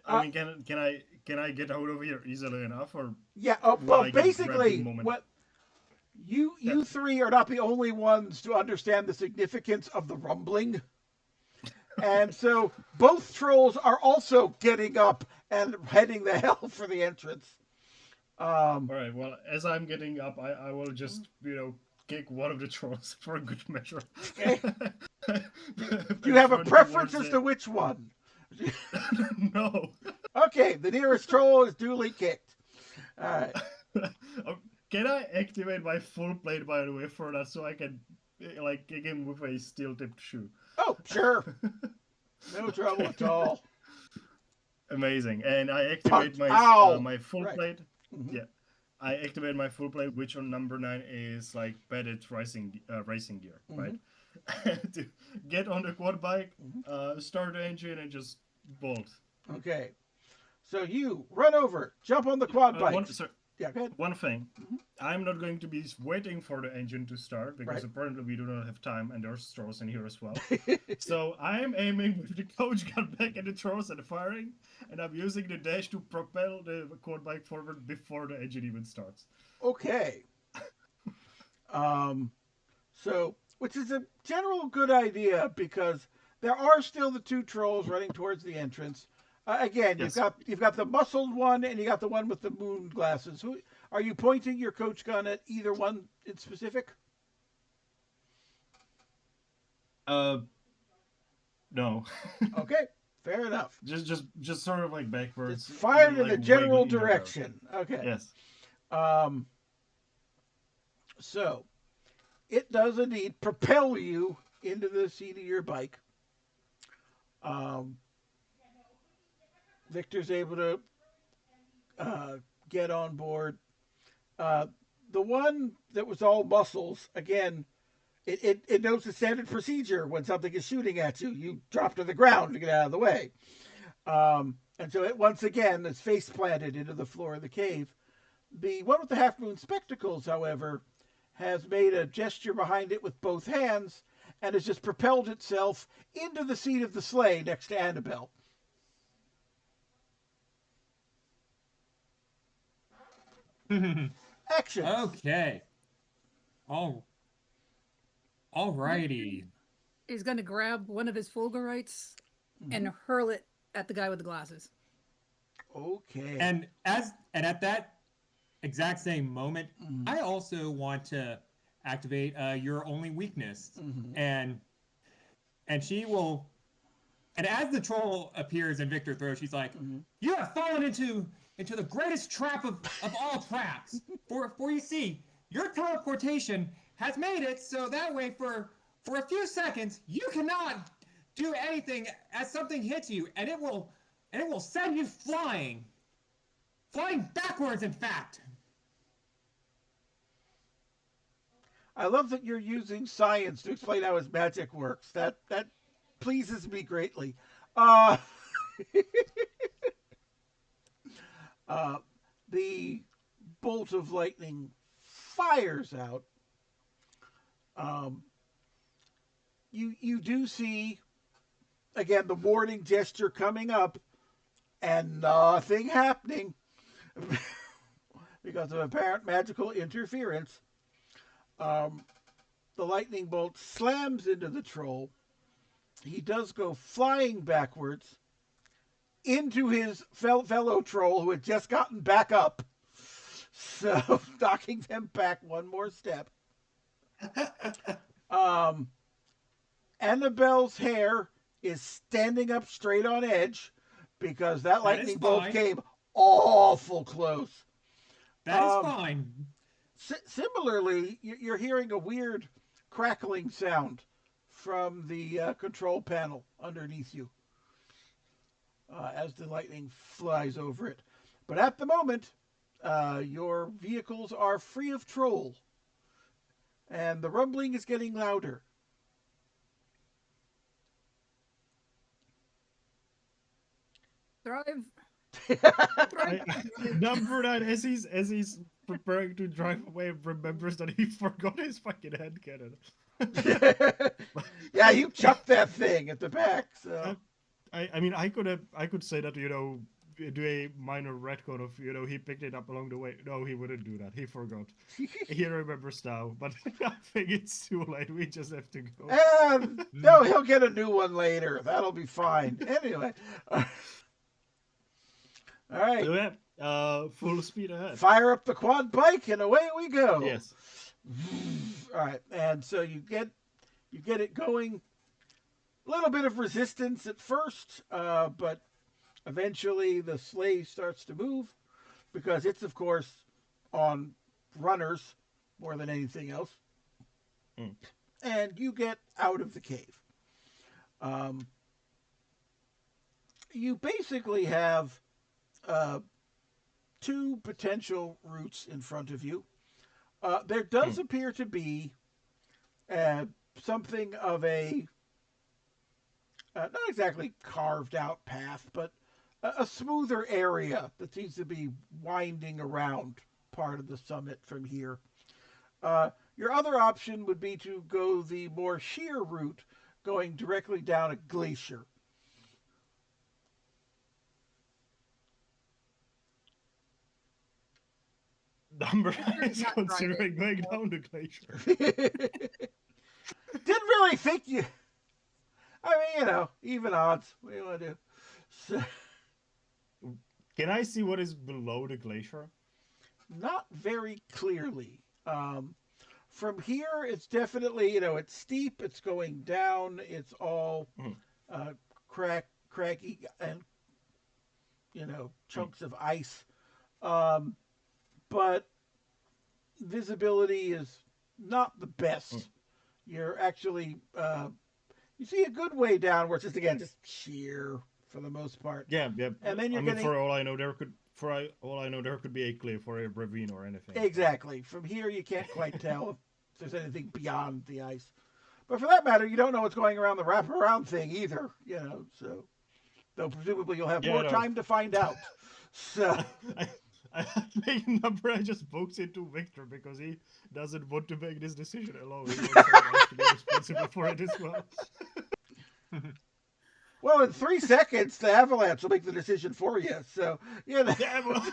I mean, can I get out of here easily enough, or yeah? will Well, I get grabbed basically, the moment? what you three are not the only ones to understand the significance of the rumbling. And so both trolls are also getting up and heading the hell for the entrance. All right. Well, as I'm getting up, I will just kick one of the trolls for a good measure. Okay. Do you have a preference as to which one? No. Okay, the nearest troll is duly kicked. All right. Can I activate my full plate, by the way, for that, so I can kick him with a steel-tipped shoe? Oh, sure. No trouble at all. Amazing. And I activate my full plate. Mm-hmm. Yeah. I activate my full plate, which on number 9 is padded racing gear, right? To get on the quad bike, start the engine, and just bolt. Okay. So you run over, jump on the quad bike. Yeah, go ahead. One thing, I'm not going to be waiting for the engine to start, because apparently we do not have time, and there's trolls in here as well. So I'm aiming with the coach gun back at the trolls and firing, and I'm using the dash to propel the quad bike forward before the engine even starts. Okay. So, which is a general good idea, because there are still the 2 trolls running towards the entrance. Again, yes. You've got the muscled one, and you got the one with the moon glasses. Who are you pointing your coach gun at? Either one in specific? No. Okay, fair enough. Just sort of backwards. It's fired in a general direction. Okay. Yes. So it does indeed propel you into the seat of your bike. Viktor's able to get on board. The one that was all muscles, again, it knows the standard procedure when something is shooting at you. You drop to the ground to get out of the way. And so it once again is face planted into the floor of the cave. The one with the half moon spectacles, however, has made a gesture behind it with both hands and has just propelled itself into the seat of the sleigh next to Annabelle. Action. Okay. Alrighty. He's gonna grab one of his fulgurites and hurl it at the guy with the glasses. Okay. And at that exact same moment, I also want to activate your only weakness, and she will. And as the troll appears and Viktor throws, she's like, "You have fallen into the greatest trap of all traps. For you see, your teleportation has made it so that way for a few seconds you cannot do anything as something hits you, and it will send you flying backwards, in fact." I love that you're using science to explain how his magic works. That pleases me greatly. Uh, uh, the bolt of lightning fires out. Um, you do see again the warning gesture coming up, and nothing happening because of apparent magical interference. Um, the lightning bolt slams into the troll. He does go flying backwards into his fellow troll who had just gotten back up. So, knocking them back one more step. Annabelle's hair is standing up straight on edge because that lightning bolt came awful close. That is fine. Similarly, you're hearing a weird crackling sound from the control panel underneath you as the lightning flies over it. But at the moment, your vehicles are free of troll, and the rumbling is getting louder. Drive. Number 9, as he's preparing to drive away, remembers that he forgot his fucking hand cannon. Yeah, you chucked that thing at the back. So I mean, I could say that, do a minor retcon of, he picked it up along the way. No, he wouldn't do that. He forgot. He remembers now, but I think it's too late. We just have to go. And no, he'll get a new one later. That'll be fine. Anyway. All right. So yeah, full speed ahead. Fire up the quad bike and away we go. Yes. All right. And so you get it going. A little bit of resistance at first, but eventually the sleigh starts to move because it's, of course, on runners more than anything else. And you get out of the cave. You basically have two potential routes in front of you. There does appear to be something of a not exactly carved out path, but a smoother area that seems to be winding around part of the summit from here. Your other option would be to go the more sheer route, going directly down a glacier. Number 9 is considering going down the glacier. Didn't really think you... I mean, even odds. What do you want to do? So... Can I see what is below the glacier? Not very clearly. From here, it's definitely, it's steep, it's going down, it's all craggy and, chunks of ice. But visibility is not the best. You're actually, you see a good way down where it's just sheer for the most part. Yeah. And then you're for all I know, there could be a cliff or a ravine or anything. Exactly. From here, you can't quite tell if there's anything beyond the ice. But for that matter, you don't know what's going around the wraparound thing either, so... Though presumably you'll have more time to find out. So... I think Number I just books into Viktor because he doesn't want to make this decision alone. He wants someone else to be responsible for it as well. Well, in 3 seconds, the avalanche will make the decision for you. So, Yeah, well,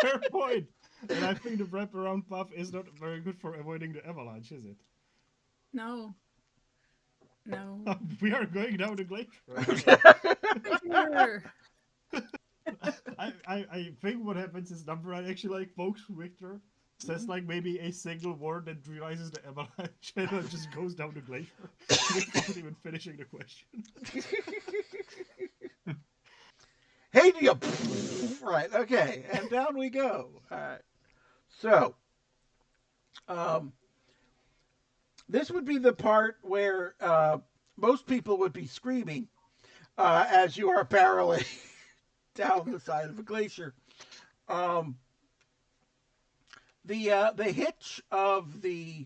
fair point. And I think the wraparound path is not very good for avoiding the avalanche, is it? No. We are going down the glacier. I think what happens is Number actually pokes Viktor, says maybe a single word, and realizes the avalanche, and then just goes down the glacier without even finishing the question. Hey, do you... Right, okay, and down we go. All right. So, this would be the part where most people would be screaming as you are barreling down the side of a glacier. The hitch of the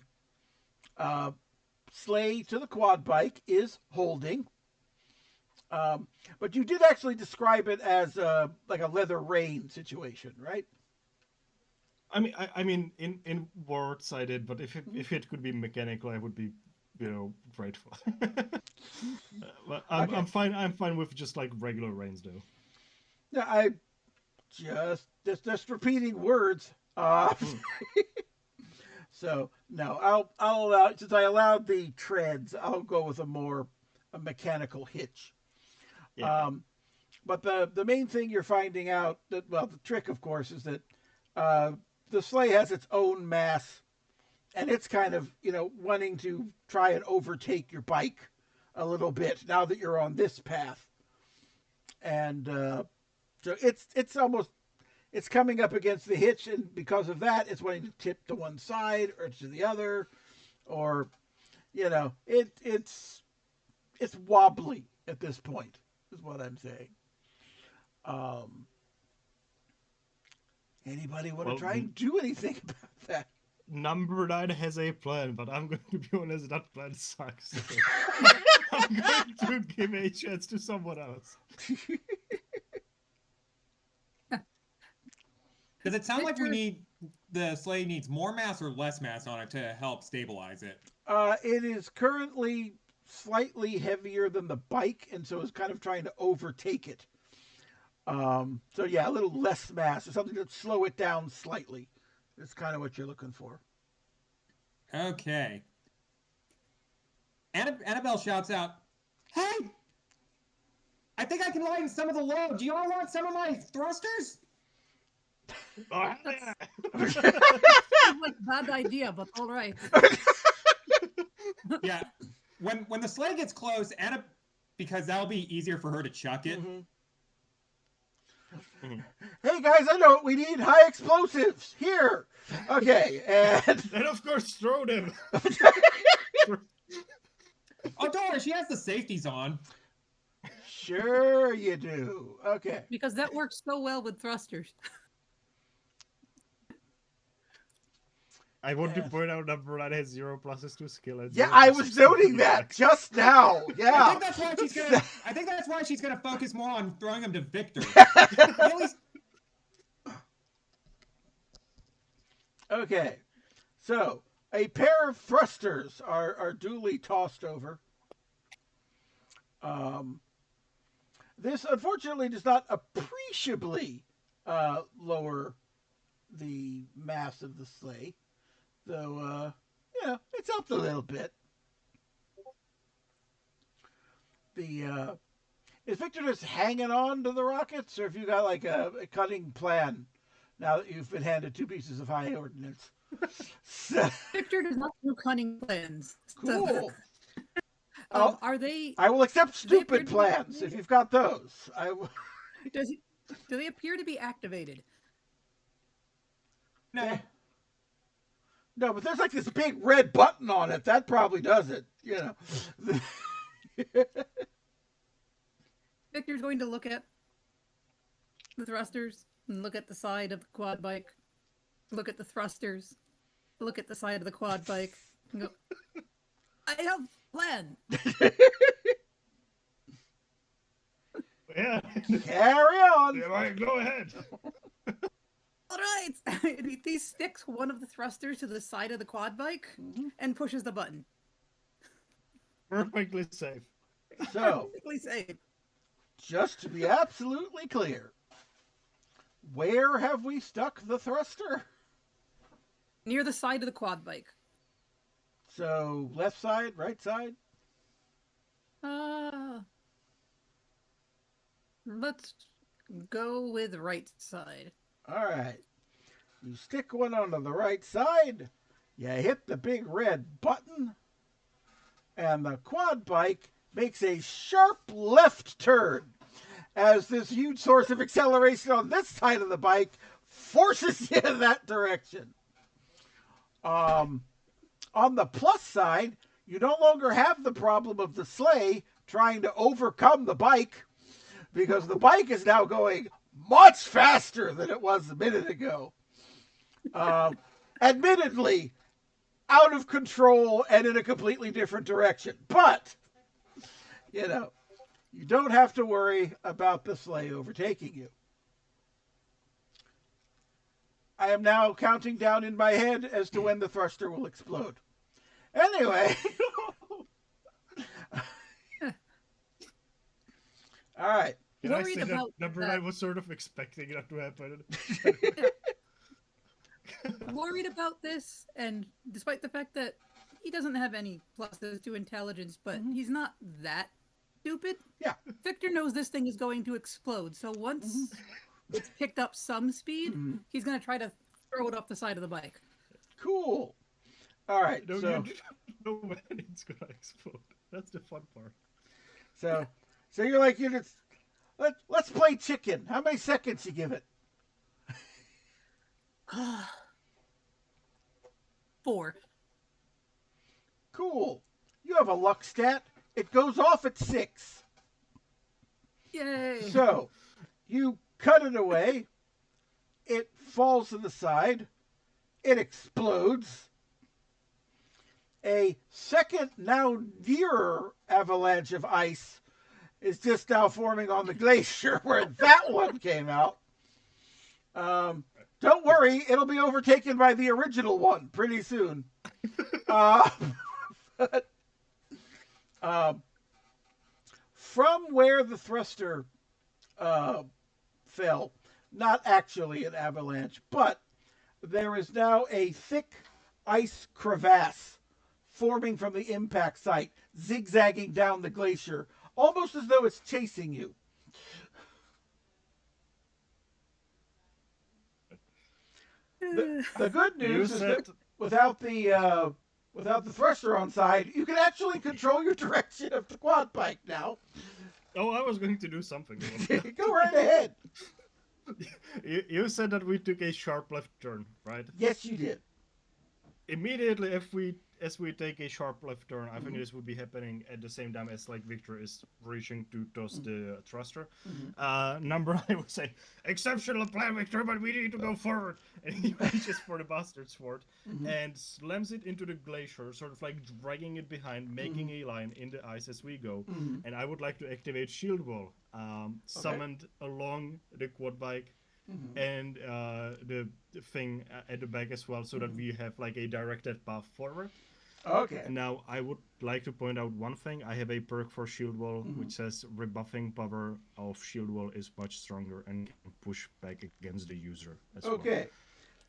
sleigh to the quad bike is holding. But you did actually describe it as like a leather rein situation, right? I mean, in words I did, but if it could be mechanical, I would be, grateful. But Okay. I'm fine. I'm fine with just like regular reins, though. No, I just repeating words. So no, I'll allow, since I allowed the treads, I'll go with a mechanical hitch. Yeah. But the main thing you're finding out that, well, the trick of course is that uh, the sleigh has its own mass, and it's kind of wanting to try and overtake your bike a little bit now that you're on this path, and so it's coming up against the hitch, and because of that, it's wanting to tip to one side or to the other, or it's wobbly at this point, is what I'm saying. Um, Anybody want to Well, try and do anything about that? number 9 has a plan, but I'm going to be honest, that plan sucks. So I'm going to give a chance to someone else. Does it sound like Victor- the sleigh needs more mass or less mass on it to help stabilize it? It is currently slightly heavier than the bike, and so it's kind of trying to overtake it. So yeah, a little less mass, or something to slow it down slightly. Is kind of what you're looking for. Okay. Annabelle shouts out, "Hey! I think I can lighten some of the load. Do you all want some of my thrusters?" Oh, yeah. Sounds like a bad idea, but all right. Yeah. When the sleigh gets close, because that'll be easier for her to chuck it. Mm-hmm. Hey guys, I know what we need: high explosives here. Okay, and And of course, throw them. Oh, don't worry, she has the safeties on. sure you do. Okay. Because that works so well with thrusters. I want to point out number 9 has 0 pluses to skill. And Yeah, 0 I pluses was to noting that reflex. just now. I Yeah. think that's why she's gonna focus more on throwing them to Viktor. At least Okay, so a pair of thrusters are duly tossed over. This unfortunately does not appreciably lower the mass of the sleigh, though it's helped a little bit. The is Victor just hanging on to the rockets, or have you got like a cutting plan now that you've been handed 2 pieces of high ordnance? So, Victor does not do cunning plans. cool. Are they? I will accept stupid appear to be- plans if you've got those. Do they appear to be activated? no. No, but there's like this big red button on it. That probably does it. Victor's going to look at the thrusters and look at the side of the quad bike. Look at the thrusters. Look at the side of the quad bike. And go, I have a plan. Yeah. Carry on. Yeah, right, go ahead. All right. He sticks one of the thrusters to the side of the quad bike and pushes the button. Perfectly safe. So, Perfectly safe. just to be absolutely clear, where have we stuck the thruster? Near the side of the quad bike. So, left side, right side? Let's go with right side. All right. You stick one onto the right side, you hit the big red button, and the quad bike makes a sharp left turn as this huge source of acceleration on this side of the bike forces you in that direction. On the plus side, you no longer have the problem of the sleigh trying to overcome the bike, because the bike is now going much faster than it was a minute ago. Admittedly, out of control and in a completely different direction. But, you know, you don't have to worry about the sleigh overtaking you. I am now counting down in my head as to when the thruster will explode. Anyway. All right. Can I say that number I was sort of expecting that to happen? Worried about this, and despite the fact that he doesn't have any pluses to intelligence, but he's not that stupid. Yeah. Viktor knows this thing is going to explode, so once it's picked up some speed, he's going to try to throw it off the side of the bike. Cool. All right. No, so you don't know when it's going to explode. That's the fun part. So you're like, let's play chicken. How many seconds you give it? 4. Cool. You have a luck stat. It goes off at 6. Yay. So you cut it away. It falls to the side. It explodes. A second, now nearer avalanche of ice is just now forming on the glacier where that one came out. Don't worry, it'll be overtaken by the original one pretty soon. But, from where the thruster fell, not actually an avalanche, but there is now a thick ice crevasse forming from the impact site, zigzagging down the glacier, almost as though it's chasing you. The good news is that without the thruster on side, you can actually control your direction of the quad bike now. Oh, I was going to do something. Go right ahead. You said that we took a sharp left turn, right? Yes, you did. Immediately, as we take a sharp left turn, I think this would be happening at the same time as like Viktor is reaching to toss the thruster. Number I would say, exceptional plan, Viktor, but we need to go forward. And he reaches for the bastard sword and slams it into the glacier, sort of like dragging it behind, making a line in the ice as we go. And I would like to activate Shield Wall, summoned along the quad bike. And the thing at the back as well, so that we have like a directed path forward. Okay. And now I would like to point out one thing. I have a perk for Shield Wall, which says rebuffing power of Shield Wall is much stronger and can push back against the user as well. Okay.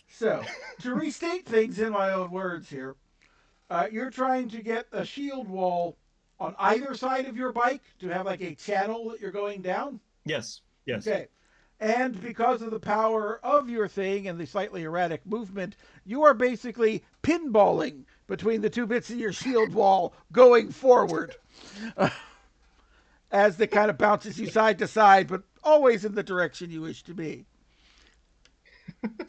So, to restate things in my own words here, you're trying to get a shield wall on either side of your bike to have like a channel that you're going down? Yes. Okay. And because of the power of your thing and the slightly erratic movement, you are basically pinballing between the two bits of your shield wall going forward as it kind of bounces you side to side, but always in the direction you wish to be.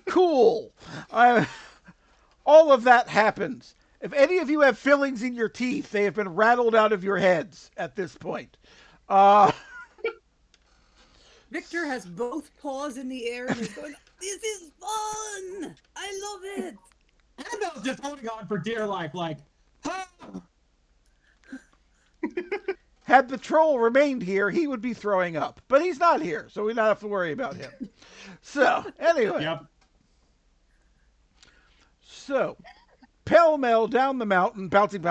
Cool. All of that happens. If any of you have fillings in your teeth, they have been rattled out of your heads at this point. Viktor has both paws in the air and is going, "This is fun! I love it!" Annabelle's just holding on for dear life, like, ha! Had the troll remained here, he would be throwing up. But he's not here, so we don't have to worry about him. So, anyway. Yep. So, pell-mell down the mountain, bouncing.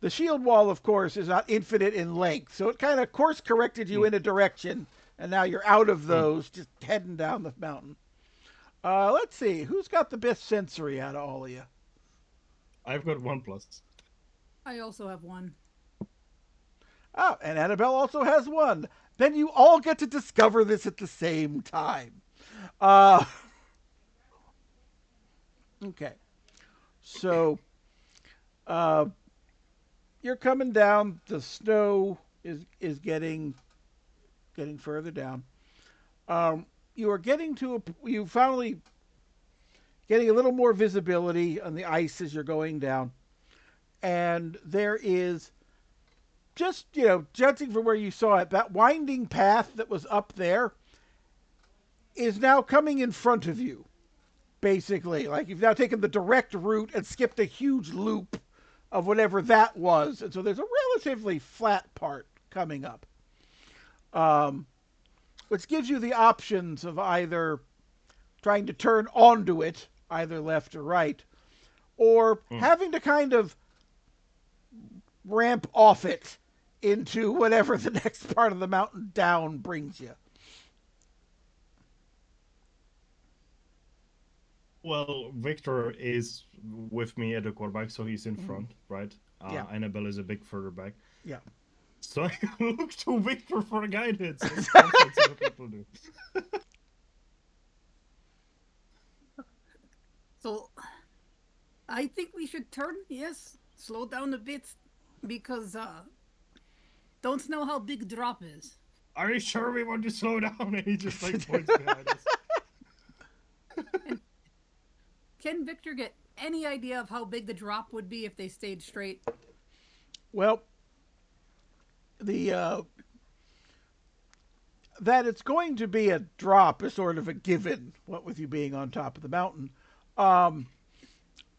The shield wall, of course, is not infinite in length, so it kind of course-corrected you in a direction, and now you're out of those, just heading down the mountain. Let's see, who's got the best sensory out of all of you? I've got 1+. I also have 1. Oh, and Annabelle also has 1. Then you all get to discover this at the same time. Okay. So, you're coming down. The snow is getting further down. You are you finally getting a little more visibility on the ice as you're going down. And there is just, judging from where you saw it, that winding path that was up there is now coming in front of you. basically. Like you've now taken the direct route and skipped a huge loop of whatever that was. And so there's a relatively flat part coming up. Which gives you the options of either trying to turn onto it, either left or right, or having to kind of ramp off it into whatever the next part of the mountain down brings you. Well, Victor is with me at the quad bike, so he's in front, right? Yeah. Annabelle is a bit further back. Yeah. So I look to Victor for guidance. That's what people do. So, I think we should turn, yes, slow down a bit, because, don't know how big drop is. Are you sure we want to slow down? And he just like points behind us. And can Victor get any idea of how big the drop would be if they stayed straight? Well, that it's going to be a drop is sort of a given, what with you being on top of the mountain.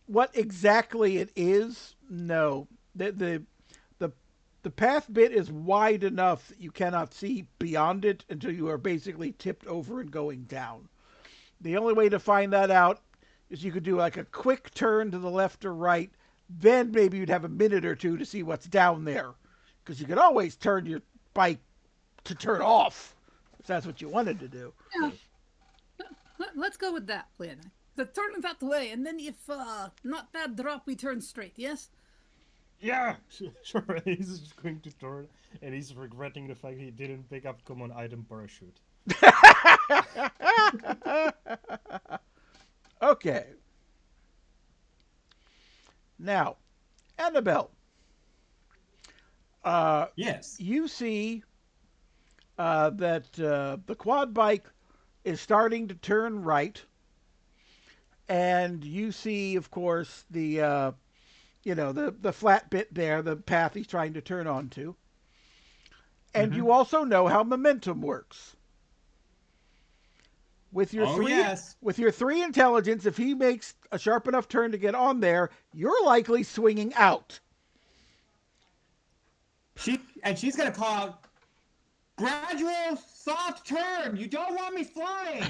What exactly it is, no. The path bit is wide enough that you cannot see beyond it until you are basically tipped over and going down. The only way to find that out is you could do like a quick turn to the left or right, then maybe you'd have a minute or two to see what's down there. Because you could always turn your bike to turn off, if that's what you wanted to do. Yeah. Let's go with that plan. So turn that way, and then if not that drop, we turn straight, yes? Yeah, sure. He's just going to turn, and he's regretting the fact he didn't pick up common item parachute. Okay. Now, Annabelle. Yes. You see that the quad bike is starting to turn right, and you see, of course, the flat bit there, the path he's trying to turn onto, and you also know how momentum works. With your with your 3 intelligence, if he makes a sharp enough turn to get on there, you're likely swinging out. She's gonna call out, gradual soft turn. You don't want me flying.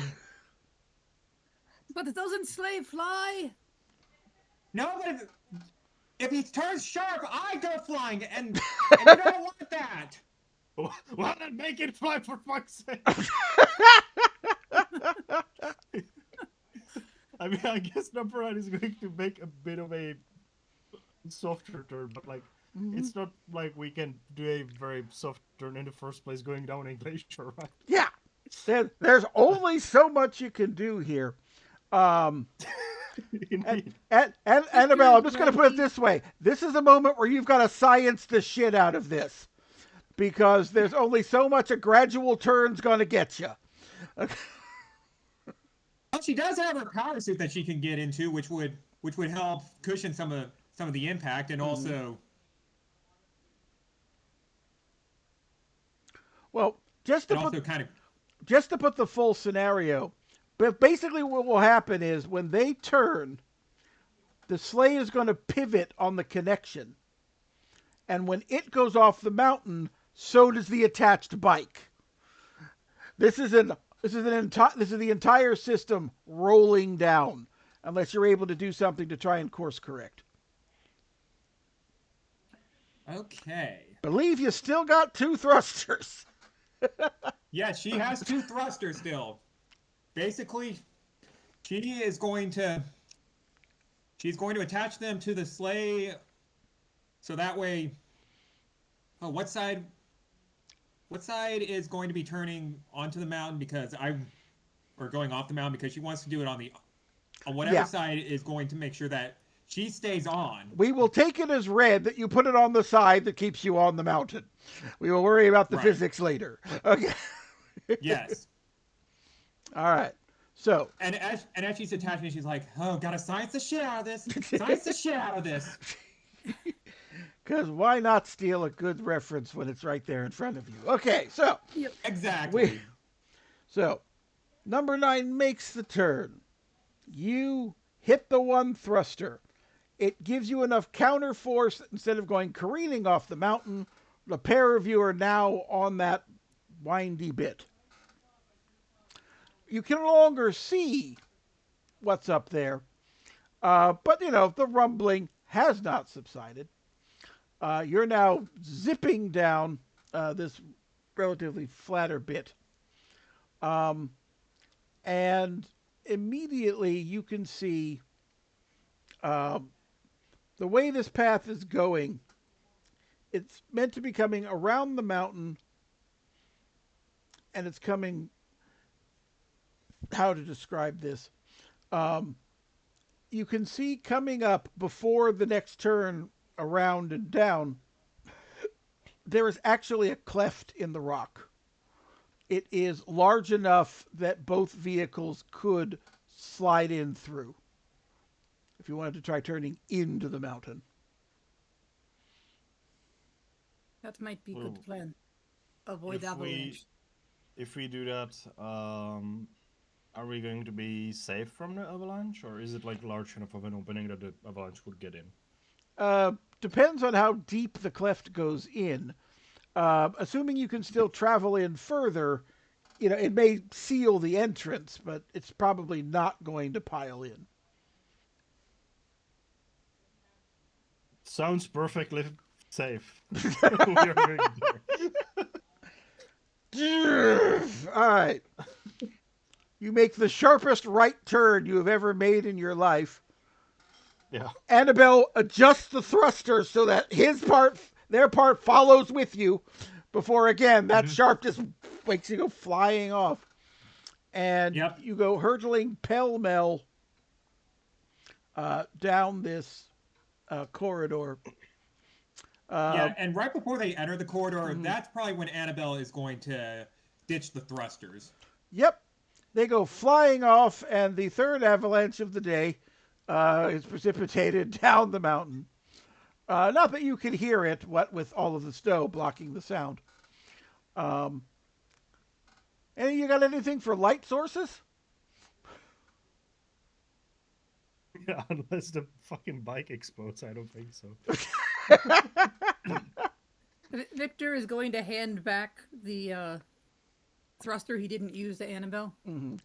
But doesn't Slave fly? No, but if he turns sharp, I go flying, and you don't want that. Well, then make it fly for fuck's sake. I mean, I guess number 9 is going to make a bit of a softer turn, but like, it's not like we can do a very soft turn in the first place going down a glacier, right? Yeah. There's only so much you can do here. And Annabelle, I'm just going to put it this way. This is a moment where you've got to science the shit out of this. Because there's only so much a gradual turn's going to get you. Okay. Well, she does have her power suit that she can get into, which would help cushion some of the impact, and also. Well, just to put the full scenario, but basically what will happen is when they turn, the sleigh is going to pivot on the connection, and when it goes off the mountain, so does the attached bike. This is the entire system rolling down, unless you're able to do something to try and course correct. Okay. Believe you still got 2 thrusters. Yes, she has 2 thrusters still. Basically, she's going to attach them to the sleigh, so that way. Oh, what side is going to be turning onto the mountain or going off the mountain, because she wants to do it on whatever side is going to make sure that she stays on. We will take it as read that you put it on the side that keeps you on the mountain. We will worry about the physics later. Okay. Yes. All right. So. And as she's attaching it, she's like, "Oh, gotta science the shit out of this. Science the shit out of this." Because why not steal a good reference when it's right there in front of you? Okay, so. Exactly. So, number 9 makes the turn. You hit the one thruster. It gives you enough counter force that instead of going careening off the mountain, the pair of you are now on that windy bit. You can no longer see what's up there, but the rumbling has not subsided. You're now zipping down this relatively flatter bit. And immediately you can see the way this path is going. It's meant to be coming around the mountain, and it's coming. How to describe this? You can see coming up before the next turn around and down, there is actually a cleft in the rock. It is large enough that both vehicles could slide in through if you wanted to try turning into the mountain. That might be a good plan. Avoid avalanche. If we do that, are we going to be safe from the avalanche, or is it like large enough of an opening that the avalanche would get in? Depends on how deep the cleft goes in. Assuming you can still travel in further, it may seal the entrance, but it's probably not going to pile in. Sounds perfectly safe. We are going there. All right. You make the sharpest right turn you have ever made in your life. Yeah. Annabelle adjusts the thruster so that their part follows with you before, again, that sharp just makes you go flying off. And you go hurtling pell-mell down this corridor. And right before they enter the corridor, that's probably when Annabelle is going to ditch the thrusters. Yep. They go flying off, and the third avalanche of the day is precipitated down the mountain. Not that you can hear it, what with all of the snow blocking the sound. And you got anything for light sources? Yeah, unless the fucking bike explodes, I don't think so. Viktor is going to hand back the thruster he didn't use to Annabelle. Mm-hmm.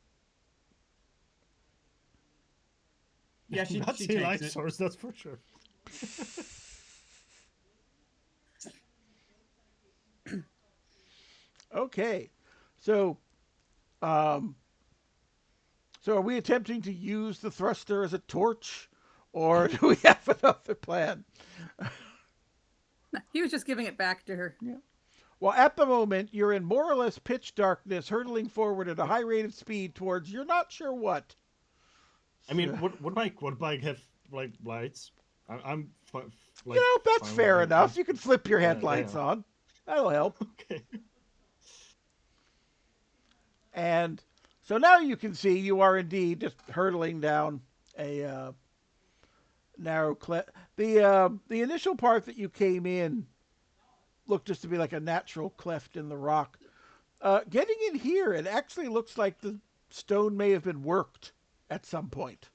Yeah, she That's takes the light it. source, that's for sure. Okay, so are we attempting to use the thruster as a torch, or do we have another plan? He was just giving it back to her. Yeah. Well, at the moment, you're in more or less pitch darkness, hurtling forward at a high rate of speed towards you're not sure what. I mean, would bike have like lights? I'm like, that's fair enough. You can flip your headlights on. That'll help. Okay. And so now you can see you are indeed just hurtling down a narrow cleft. The initial part that you came in looked just to be like a natural cleft in the rock. Getting in here, it actually looks like the stone may have been worked at some point.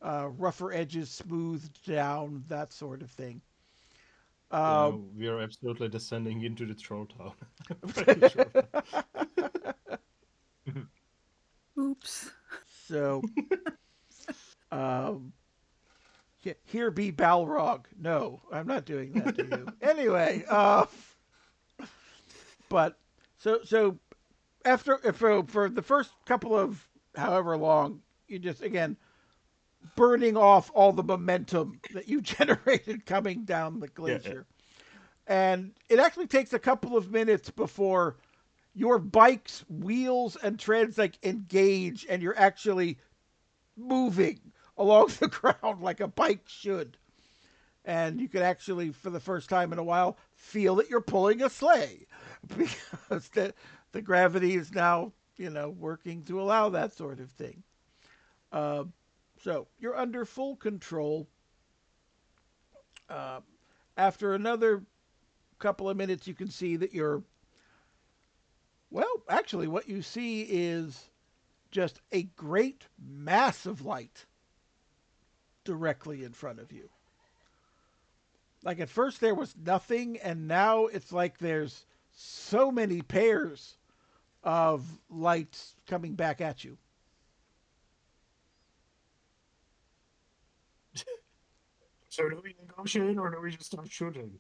Rougher edges smoothed down, that sort of thing. We are absolutely descending into the troll town. I'm pretty sure. Oops. So, here be Balrog. No, I'm not doing that to you. Anyway, but so after for the first couple of however long, you just again burning off all the momentum that you generated coming down the glacier, and it actually takes a couple of minutes before your bike's wheels and treads like engage and you're actually moving along the ground like a bike should. And you can actually, for the first time in a while, feel that you're pulling a sleigh because the gravity is now, working to allow that sort of thing. So you're under full control. After another couple of minutes, you can see that you're, well, actually, what you see is just a great mass of light directly in front of you. Like at first there was nothing, and now it's like there's so many pairs of lights coming back at you. So do we negotiate or do we just start shooting?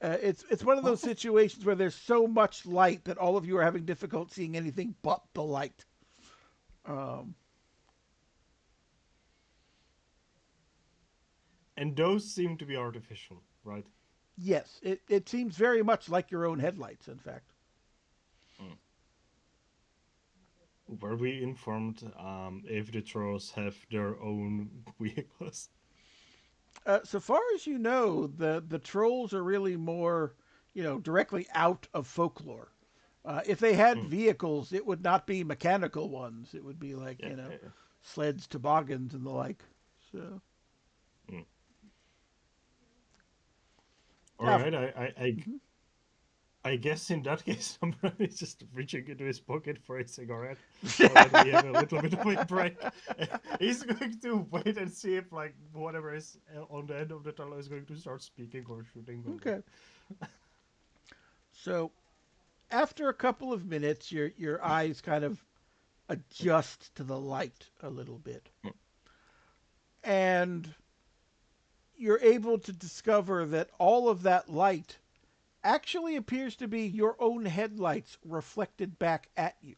It's one of those situations where there's so much light that all of you are having difficulty seeing anything but the light. And those seem to be artificial, right? Yes, it seems very much like your own headlights, in fact. Were we informed if the trolls have their own vehicles? So far as you know, the trolls are really more, directly out of folklore. If they had vehicles, it would not be mechanical ones. It would be like, sleds, toboggans, and the like. So. All right, I guess in that case, somebody is just reaching into his pocket for a cigarette. So that we have a little bit of a break. He's going to wait and see if, like, whatever is on the end of the tunnel is going to start speaking or shooting. Okay. So, after a couple of minutes, your eyes kind of adjust to the light a little bit, and you're able to discover that all of that light actually appears to be your own headlights reflected back at you.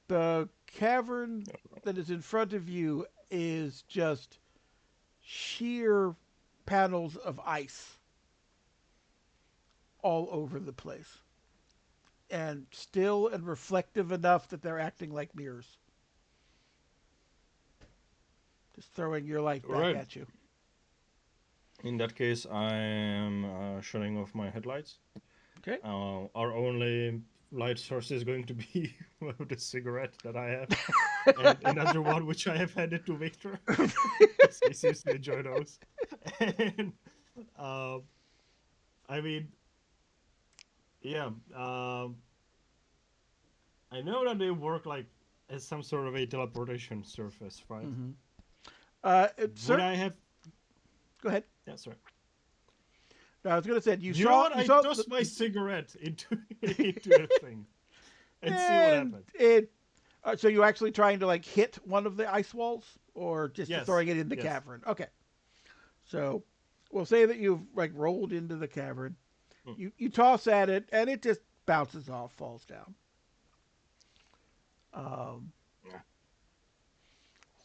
The cavern that is in front of you is just sheer panels of ice all over the place. And still and reflective enough that they're acting like mirrors. Just throwing your light back at you. In that case, I am shutting off my headlights. Okay. Our only light source is going to be the cigarette that I have, and another one which I have handed to Viktor. He seems to enjoy those. And, I mean, yeah, I know that they work like as some sort of a teleportation surface, right? Mm-hmm. Would I have? Go ahead. Yeah, sorry. No, I was going to say, you saw what? I tossed my cigarette into the thing and see what happened. So you actually trying to like hit one of the ice walls, or just throwing it in the cavern? Okay. So we'll say that you've like rolled into the cavern. You toss at it, and it just bounces off, falls down.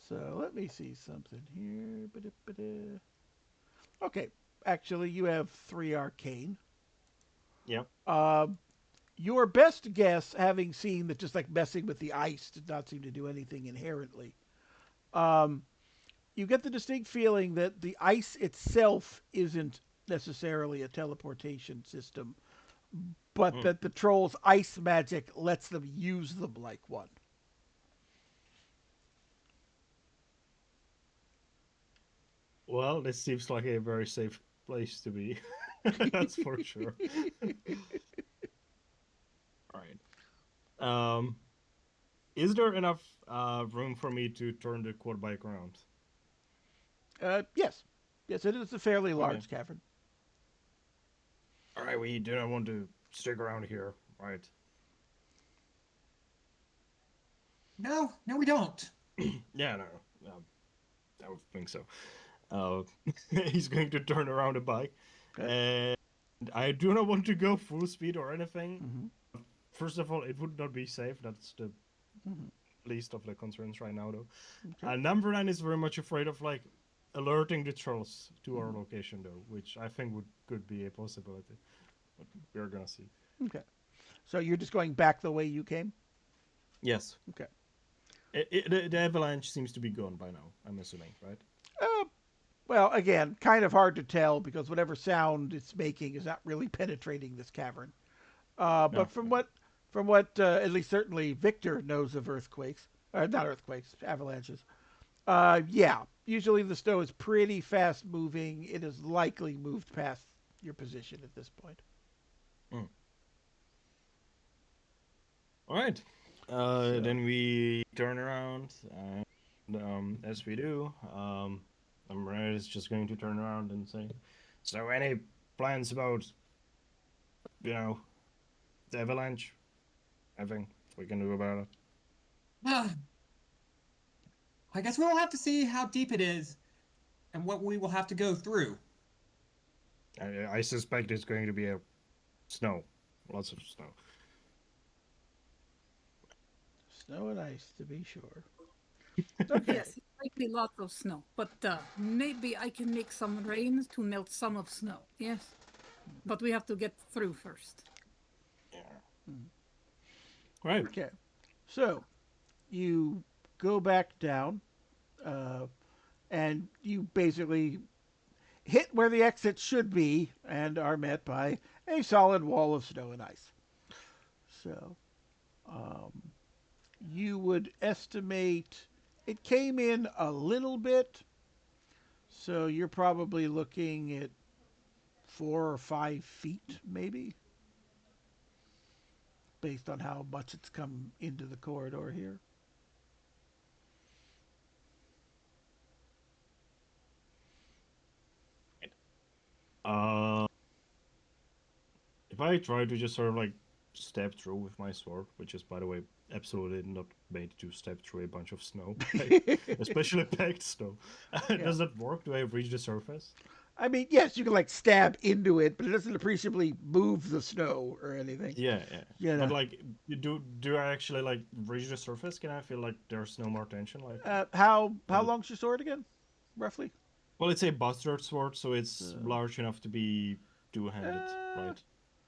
So let me see something here. Okay, actually, you have 3 arcane. Yep. Your best guess, having seen that just like messing with the ice did not seem to do anything inherently, you get the distinct feeling that the ice itself isn't necessarily a teleportation system, but that the trolls' ice magic lets them use them like one. Well, this seems like a very safe place to be. That's for sure. All right. Is there enough room for me to turn the quad bike around? Yes. Yes, it is a fairly large cavern. All right, we do not want to stick around here, right? No, we don't. Yeah, no. I would think so. He's going to turn around the bike. Okay. And I do not want to go full speed or anything. Mm-hmm. First of all, it would not be safe. That's the least of the concerns right now, though. Okay. Number 9 is very much afraid of like alerting the trolls to our location, though, which I think could be a possibility. But we're gonna see. Okay. So you're just going back the way you came? Yes. Okay. The avalanche seems to be gone by now, I'm assuming, right? Well, again, kind of hard to tell because whatever sound it's making is not really penetrating this cavern. But from what at least certainly Viktor knows of earthquakes, not earthquakes, avalanches. Yeah, usually the snow is pretty fast moving. It has likely moved past your position at this point. All right. Then we turn around, and as we do, Umbrella is just going to turn around and say, "So, any plans about, you know, the avalanche? Anything we can do about it?" Ah, I guess we'll have to see how deep it is and what we will have to go through. I suspect it's going to be a snow, lots of snow. Snow and ice, to be sure. Okay. Yes, it might be lots of snow, but maybe I can make some rain to melt some of snow. Yes, but we have to get through first. Yeah. Right. Okay. So you go back down, uh, and you basically hit where the exit should be and are met by a solid wall of snow and ice. So um, you would estimate it came in a little bit. So you're probably looking at 4 or 5 feet, maybe, based on how much it's come into the corridor here. Uh, if I try to just sort of like step through with my sword, which is by the way absolutely not made to step through a bunch of snow, like, especially packed snow. Yeah. Does that work? Do I reach the surface? I mean, yes, you can like stab into it, but it doesn't appreciably move the snow or anything. Yeah, yeah. You know. But like, do I actually like reach the surface? Can I feel like there's no more tension? Like, How long's your sword again, roughly? well, it's a bastard sword, so it's So, large enough to be two-handed, uh, right?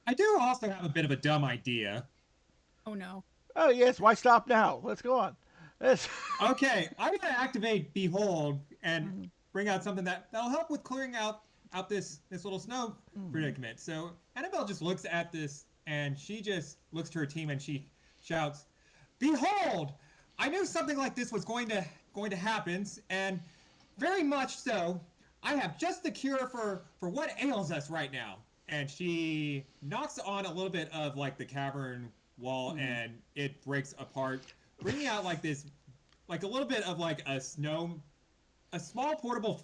I do also have a bit of a dumb idea. Oh no. oh yes, why stop now? Let's go on. Let's... Okay, I'm gonna activate Behold and bring out something that'll help with clearing out this little snow predicament. So Annabelle just looks at this and she just looks to her team and she shouts, "Behold! I knew something like this was going to happen, and very much so. I have just the cure for what ails us right now." And she knocks on a little bit of like the cavern wall and it breaks apart, bringing out like this, like a little bit of like a small portable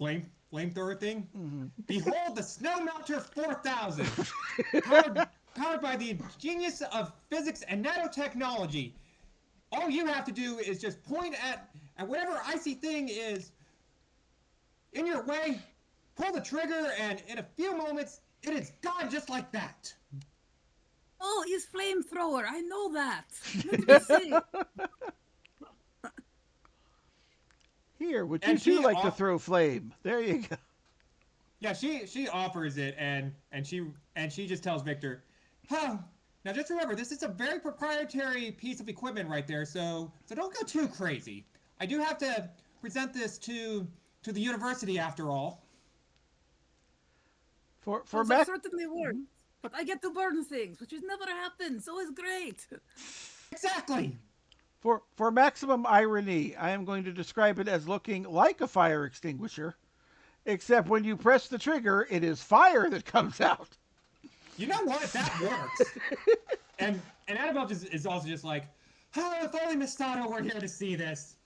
flamethrower thing. Behold the Snow Melter 4000, powered by the genius of physics and nanotechnology. All you have to do is just point at whatever icy thing is in your way, pull the trigger, and in a few moments, it is gone just like that. Oh, his flamethrower. I know that. Let me see. Here, would you And two she like to off- throw flame? There you go. Yeah, she offers it, and she just tells Victor, "Huh. Now just remember, this is a very proprietary piece of equipment right there, so don't go too crazy. I do have to present this to the university after all." For Well, Mac, that certainly works. But I get to burn things, which has never happened, so it's great. Exactly. for maximum irony, I am going to describe it as looking like a fire extinguisher, except when you press the trigger, it is fire that comes out. You know what? That works. and Annabelle is also just like, "Oh, if only Mistato were here to see this."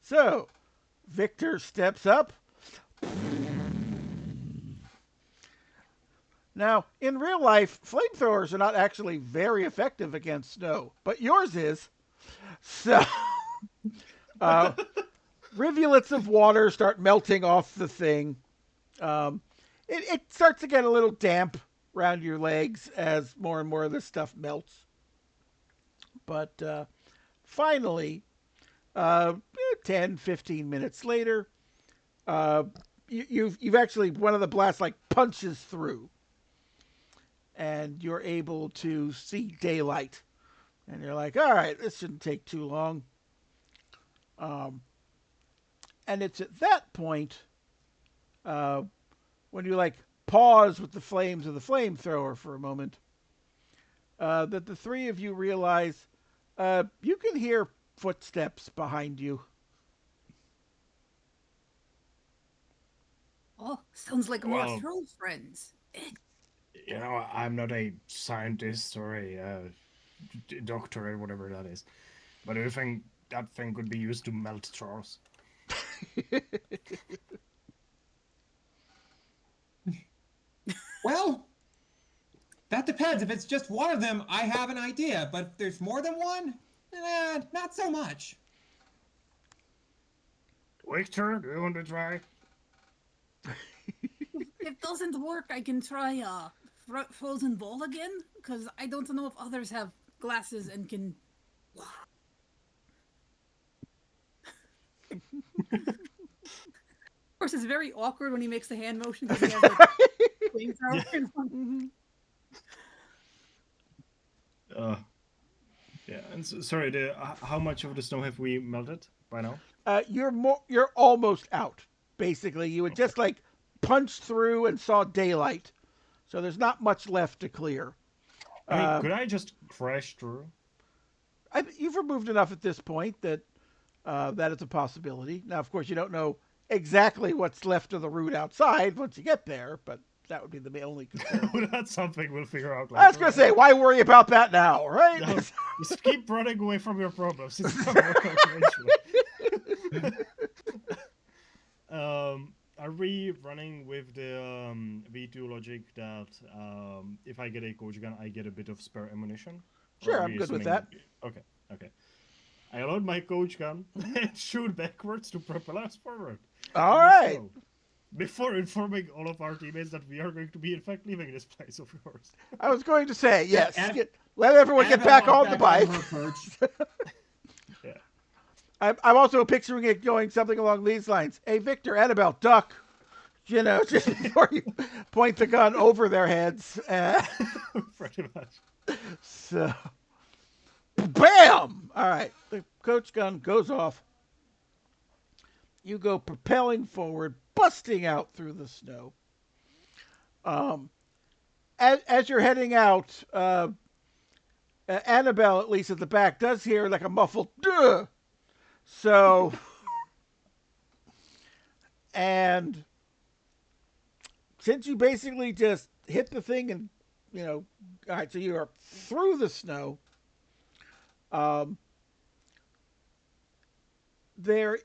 So, Victor steps up. Now, in real life, flamethrowers are not actually very effective against snow, but yours is. So, uh, rivulets of water start melting off the thing. It starts to get a little damp around your legs as more and more of this stuff melts. But finally, uh, 10, 15 minutes later, uh, you've actually, one of the blasts like punches through and you're able to see daylight. And you're like, all right, this shouldn't take too long. Um, and it's at that point uh, when you like pause with the flames of the flamethrower for a moment that the three of you realize you can hear footsteps behind you. Oh, sounds like more Well, troll friends. yeah, You know, I'm not a scientist or a doctor or whatever that is, but I think that thing could be used to melt straws. Well, that depends. If it's just one of them, I have an idea. But if there's more than one, not so much. Victor, do you want to try? If it doesn't work, I can try frozen ball again, because I don't know if others have glasses and can. Of course, it's very awkward when he makes the hand motion because he has like flamethrower. Yeah, and sorry, how much of the snow have we melted by now? You're almost out. Basically, you had just like punched through and saw daylight, so there's not much left to clear. I mean, could I just crash through? You've removed enough at this point that that is a possibility. Now, of course, you don't know exactly what's left of the route outside once you get there, but that would be the only concern. That's something we'll figure out later. I was going to say, why worry about that now, right? No, just keep running away from your problems. It's going to work out eventually. Are we running with the V2 logic that if I get a coach gun, I get a bit of spare ammunition? Sure, I'm good with that. Okay. I load my coach gun and shoot backwards to propel us forward. All right. Before informing all of our teammates that we are going to be, in fact, leaving this place of yours. I was going to say, yes. Let everyone get back on the bike. Yeah. I'm also picturing it going something along these lines. Hey, Victor, Annabelle, duck. You know, just before you point the gun over their heads. Pretty much. So, bam! All right, the coach gun goes off. You go propelling forward, busting out through the snow. As you're heading out, Annabelle, at least at the back, does hear like a muffled "duh." So, and since you basically just hit the thing and, you know, all right, so you are through the snow. There,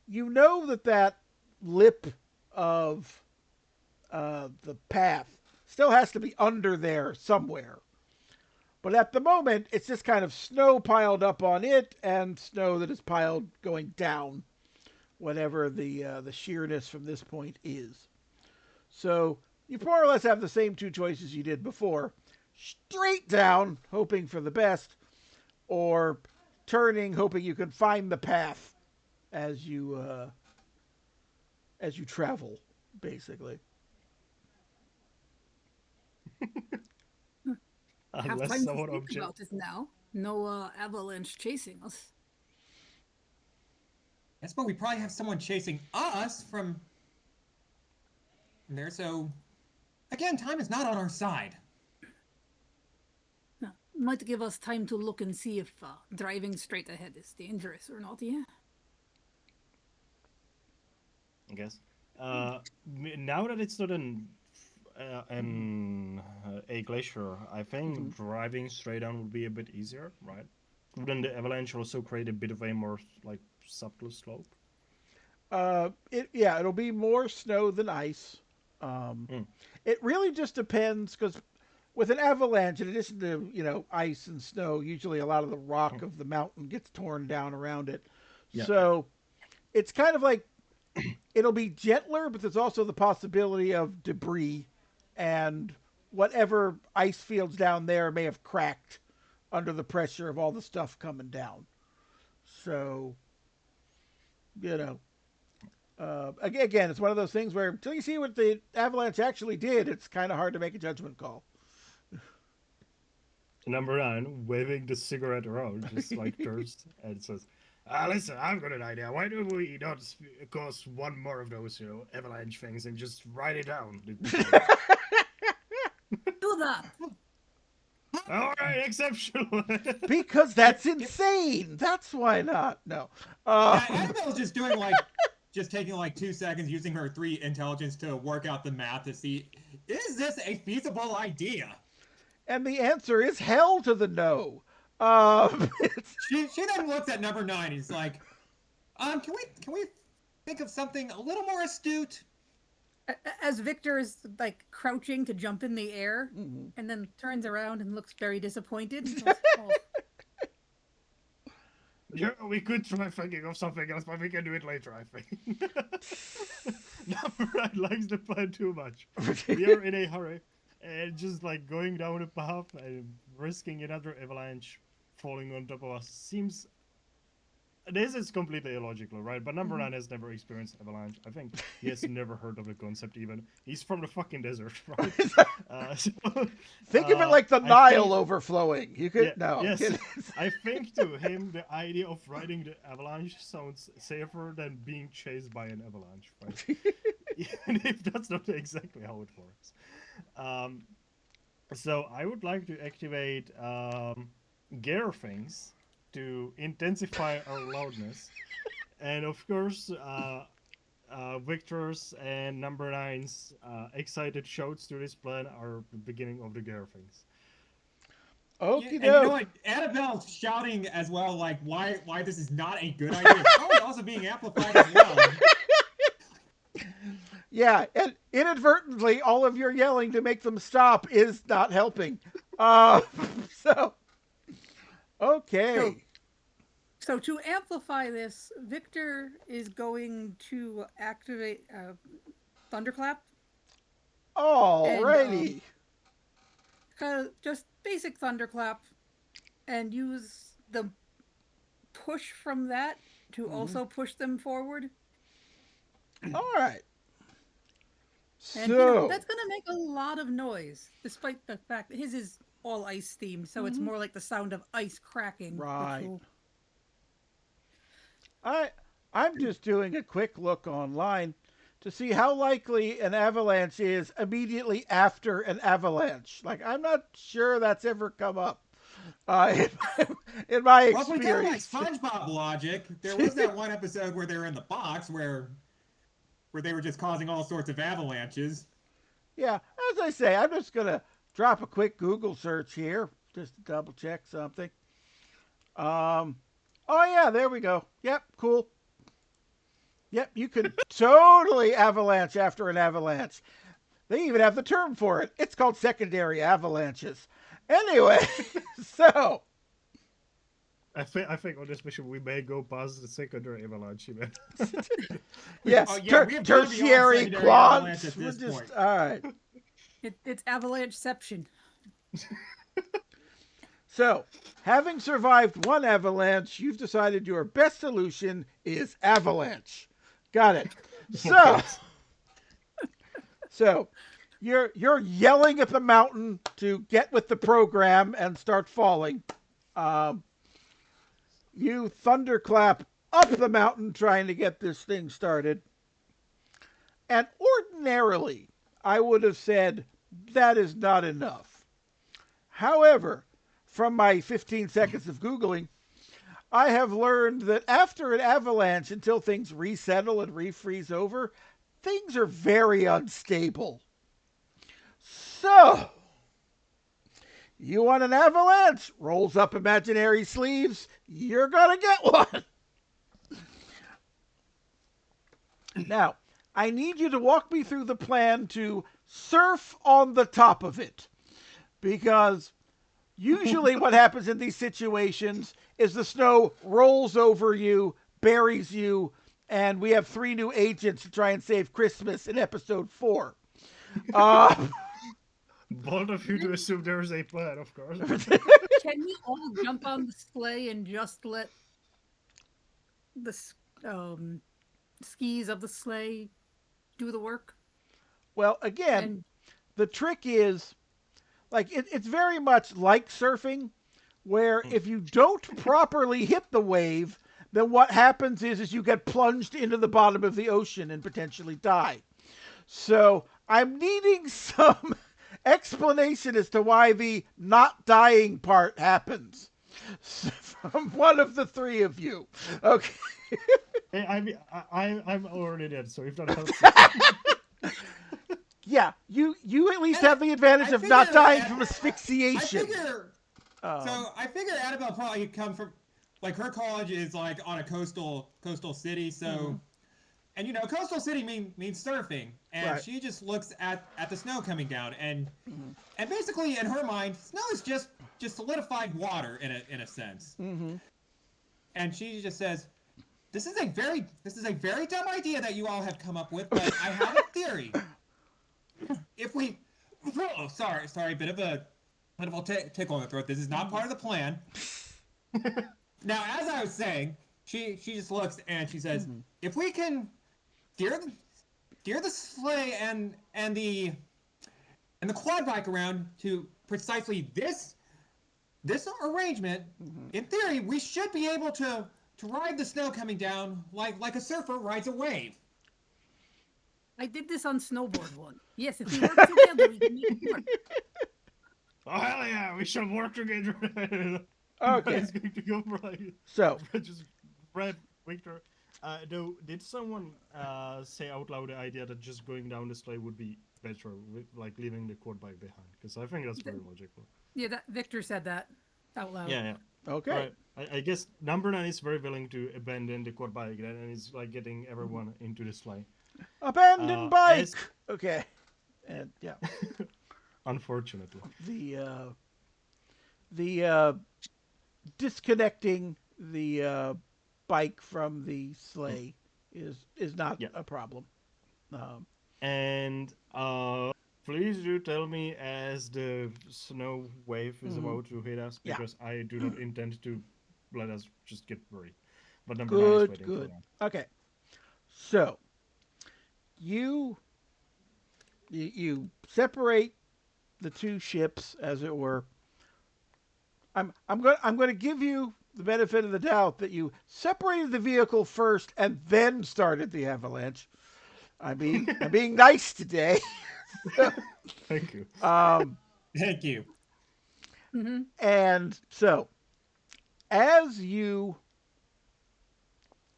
you know that lip of the path still has to be under there somewhere. But at the moment, it's just kind of snow piled up on it and snow that is piled going down, whatever the sheerness from this point is. So you more or less have the same two choices you did before. Straight down, hoping for the best, or turning, hoping you can find the path as you travel, basically. Have time to think about this now. No avalanche chasing us. Yes, but we probably have someone chasing us from there, so again, time is not on our side. Might give us time to look and see if driving straight ahead is dangerous or not, yeah? I guess. Now that it's not a glacier, I think driving straight down would be a bit easier, right? Wouldn't the avalanche also create a bit of a more like subtle slope? It'll be more snow than ice. It really just depends, because with an avalanche, in addition to ice and snow, usually a lot of the rock of the mountain gets torn down around it. Yeah. So it's kind of like it'll be gentler, but there's also the possibility of debris, and whatever ice fields down there may have cracked under the pressure of all the stuff coming down. So, again, it's one of those things where until you see what the avalanche actually did, it's kind of hard to make a judgment call. Number 9, waving the cigarette around, just like turns and says, listen, I've got an idea. Why do we not cause one more of those, avalanche things and just write it down? Do that. All right, exceptional. Because that's insane. That's why not. No. Annabelle's just doing just taking like 2 seconds, using her 3 intelligence to work out the math to see, is this a feasible idea? And the answer is hell to the no. She then looks at number 9. He's like, can we think of something a little more astute? As Viktor is like crouching to jump in the air, and then turns around and looks very disappointed. Oh. Yeah, we could try thinking of something else, but we can do it later, I think. Number 9 likes the plan too much. We are in a hurry, and just like going down a path and risking another avalanche falling on top of us seems... This is completely illogical, right? But number 9 has never experienced avalanche. I think he has never heard of the concept even. He's from the fucking desert, right? Think of it like the Nile overflowing. You could Yes, I think to him the idea of riding the avalanche sounds safer than being chased by an avalanche, right? Even if that's not exactly how it works. So I would like to activate gear things to intensify our loudness, and of course Viktor's and number 9's excited shouts to this plan are the beginning of the gear things. Okay, and you know what? Annabelle's shouting as well, like why this is not a good idea. It's probably also being amplified as well. Yeah, and inadvertently all of your yelling to make them stop is not helping. So okay. So to amplify this, Viktor is going to activate Thunderclap. Alrighty. Just basic Thunderclap, and use the push from that to also push them forward. All right. And that's going to make a lot of noise, despite the fact that his is all ice themed, so it's more like the sound of ice cracking. Right. I'm just doing a quick look online to see how likely an avalanche is immediately after an avalanche. Like, I'm not sure that's ever come up in my experience. Well, if we go by SpongeBob logic, there was that one episode where they were in the box where they were just causing all sorts of avalanches. Yeah, as I say, I'm just going to drop a quick Google search here just to double check something. Oh, yeah, there we go. Yep, cool. Yep, you can totally avalanche after an avalanche. They even have the term for it. It's called secondary avalanches. Anyway, so... I think on this mission we may go past the secondary avalanche event. Yes, tertiary quads. We're just, all right. It's avalancheception. So, having survived one avalanche, you've decided your best solution is avalanche. Got it. So you're yelling at the mountain to get with the program and start falling. You thunderclap up the mountain trying to get this thing started. And ordinarily, I would have said that is not enough. However, from my 15 seconds of Googling, I have learned that after an avalanche, until things resettle and refreeze over, things are very unstable. So, you want an avalanche? Rolls up imaginary sleeves. You're going to get one. Now, I need you to walk me through the plan to surf on the top of it. Because usually what happens in these situations is the snow rolls over you, buries you, and we have 3 new agents to try and save Christmas in episode 4. Bold of you to assume there's a plan, of course. Can we all jump on the sleigh and just let the skis of the sleigh do the work? Well, again, the trick is, like, it's very much like surfing, where if you don't properly hit the wave, then what happens is you get plunged into the bottom of the ocean and potentially die. So I'm needing some explanation as to why the not dying part happens from one of the 3 of you. Okay. I'm already dead, so if that helps. Yeah, you at least And have the advantage I of not figure dying An- from I asphyxiation. figure so. I figure Annabelle probably come from like her college is like on a coastal city. So and coastal city means surfing, and Right. she just looks at the snow coming down, and basically in her mind, snow is just solidified water in a sense. And she just says, this is a very dumb idea that you all have come up with, but I have a theory. If we, oh, sorry, bit of a tickle in the throat. This is not part of the plan. Now, as I was saying, she just looks and she says, if we can steer the sleigh and the quad bike around to precisely this arrangement, in theory, we should be able to ride the snow coming down like a surfer rides a wave. I did this on snowboard once. Yes, if we work together, we can make it work. Oh hell yeah, we should work together. Okay. It's going to go for like So just Brad Victor. Though, did someone say out loud the idea that just going down the sleigh would be better, like leaving the quad bike behind? Because I think that's very logical. Yeah, Victor said that out loud. Yeah. okay. Right. I guess number 9 is very willing to abandon the quad bike, and it's like getting everyone into the sleigh. Abandoned bike. as- Okay. And yeah, Unfortunately. the disconnecting the bike from the sleigh is not a problem. And please do tell me as the snow wave is about to hit us, Yeah. because I do not intend to let us just get worried. But number 9 is waiting for that. Okay. So you separate the two ships, as it were. I'm going to give you the benefit of the doubt that you separated the vehicle first and then started the avalanche. I'm being nice today. Thank you. Thank you. And so, as you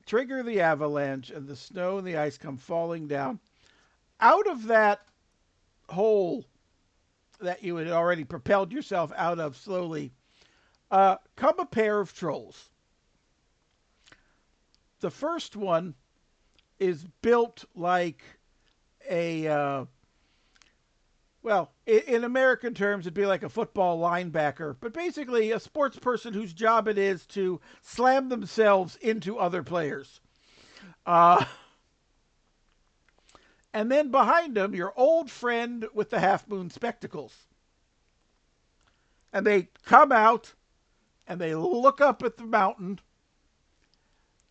trigger the avalanche and the snow and the ice come falling down, out of that hole that you had already propelled yourself out of slowly, come a pair of trolls. The first one is built like a, well, in American terms, it'd be like a football linebacker, but basically a sports person whose job it is to slam themselves into other players. And then behind him, your old friend with the half-moon spectacles. And they come out and they look up at the mountain,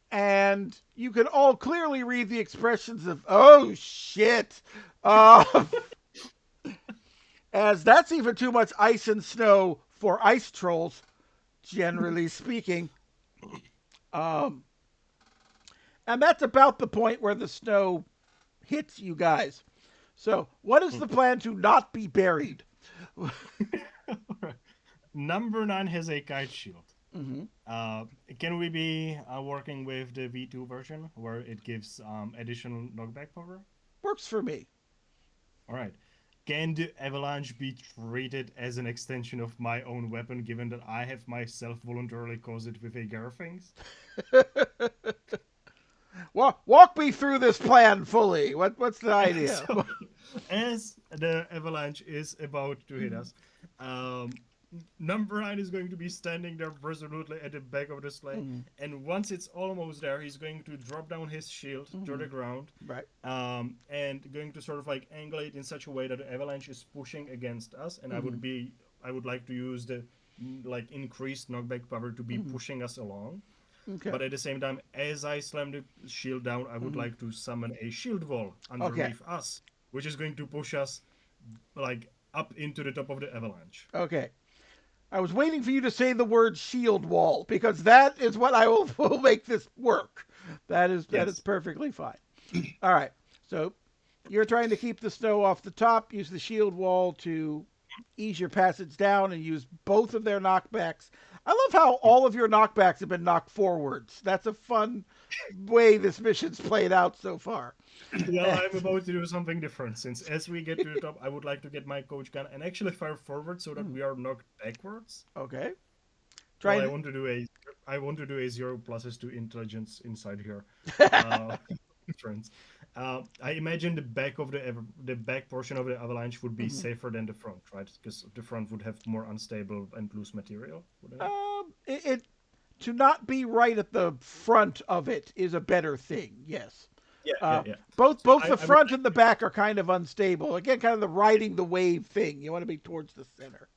and you can all clearly read the expressions of, oh shit, as that's even too much ice and snow for ice trolls, generally speaking. And that's about the point where the snow hits you guys. So what is the plan to not be buried? Number 9 has a kite shield. Can we be working with the V2 version where it gives additional knockback power? Works for me. All right. Can the avalanche be treated as an extension of my own weapon, given that I have myself voluntarily caused it with a Garfings? Walk me through this plan fully. What's the idea? So, as the avalanche is about to hit us, number 9 is going to be standing there resolutely at the back of the sleigh, and once it's almost there, he's going to drop down his shield to the ground, Right. and going to sort of like angle it in such a way that the avalanche is pushing against us, and I would like to use the like increased knockback power to be pushing us along. Okay. But at the same time, as I slam the shield down, I would like to summon a shield wall underneath us, which is going to push us like up into the top of the avalanche. Okay. I was waiting for you to say the word shield wall, because that is what I will make this work. That is perfectly fine. All right. So you're trying to keep the snow off the top, use the shield wall to ease your passage down, and use both of their knockbacks. I love how all of your knockbacks have been knocked forwards. That's a fun way this mission's played out so far. Well, I'm about to do something different. Since as we get to the top, I would like to get my coach gun and actually fire forward so that we are knocked backwards. Okay. Well, I want to do a 0 pluses to intelligence inside here. Friends. I imagine the back portion of the avalanche would be safer than the front, right? Because the front would have more unstable and loose material. To not be right at the front of it is a better thing. Yes. Yeah. Both the front and the back are kind of unstable. Again, kind of the riding the wave thing. You want to be towards the center.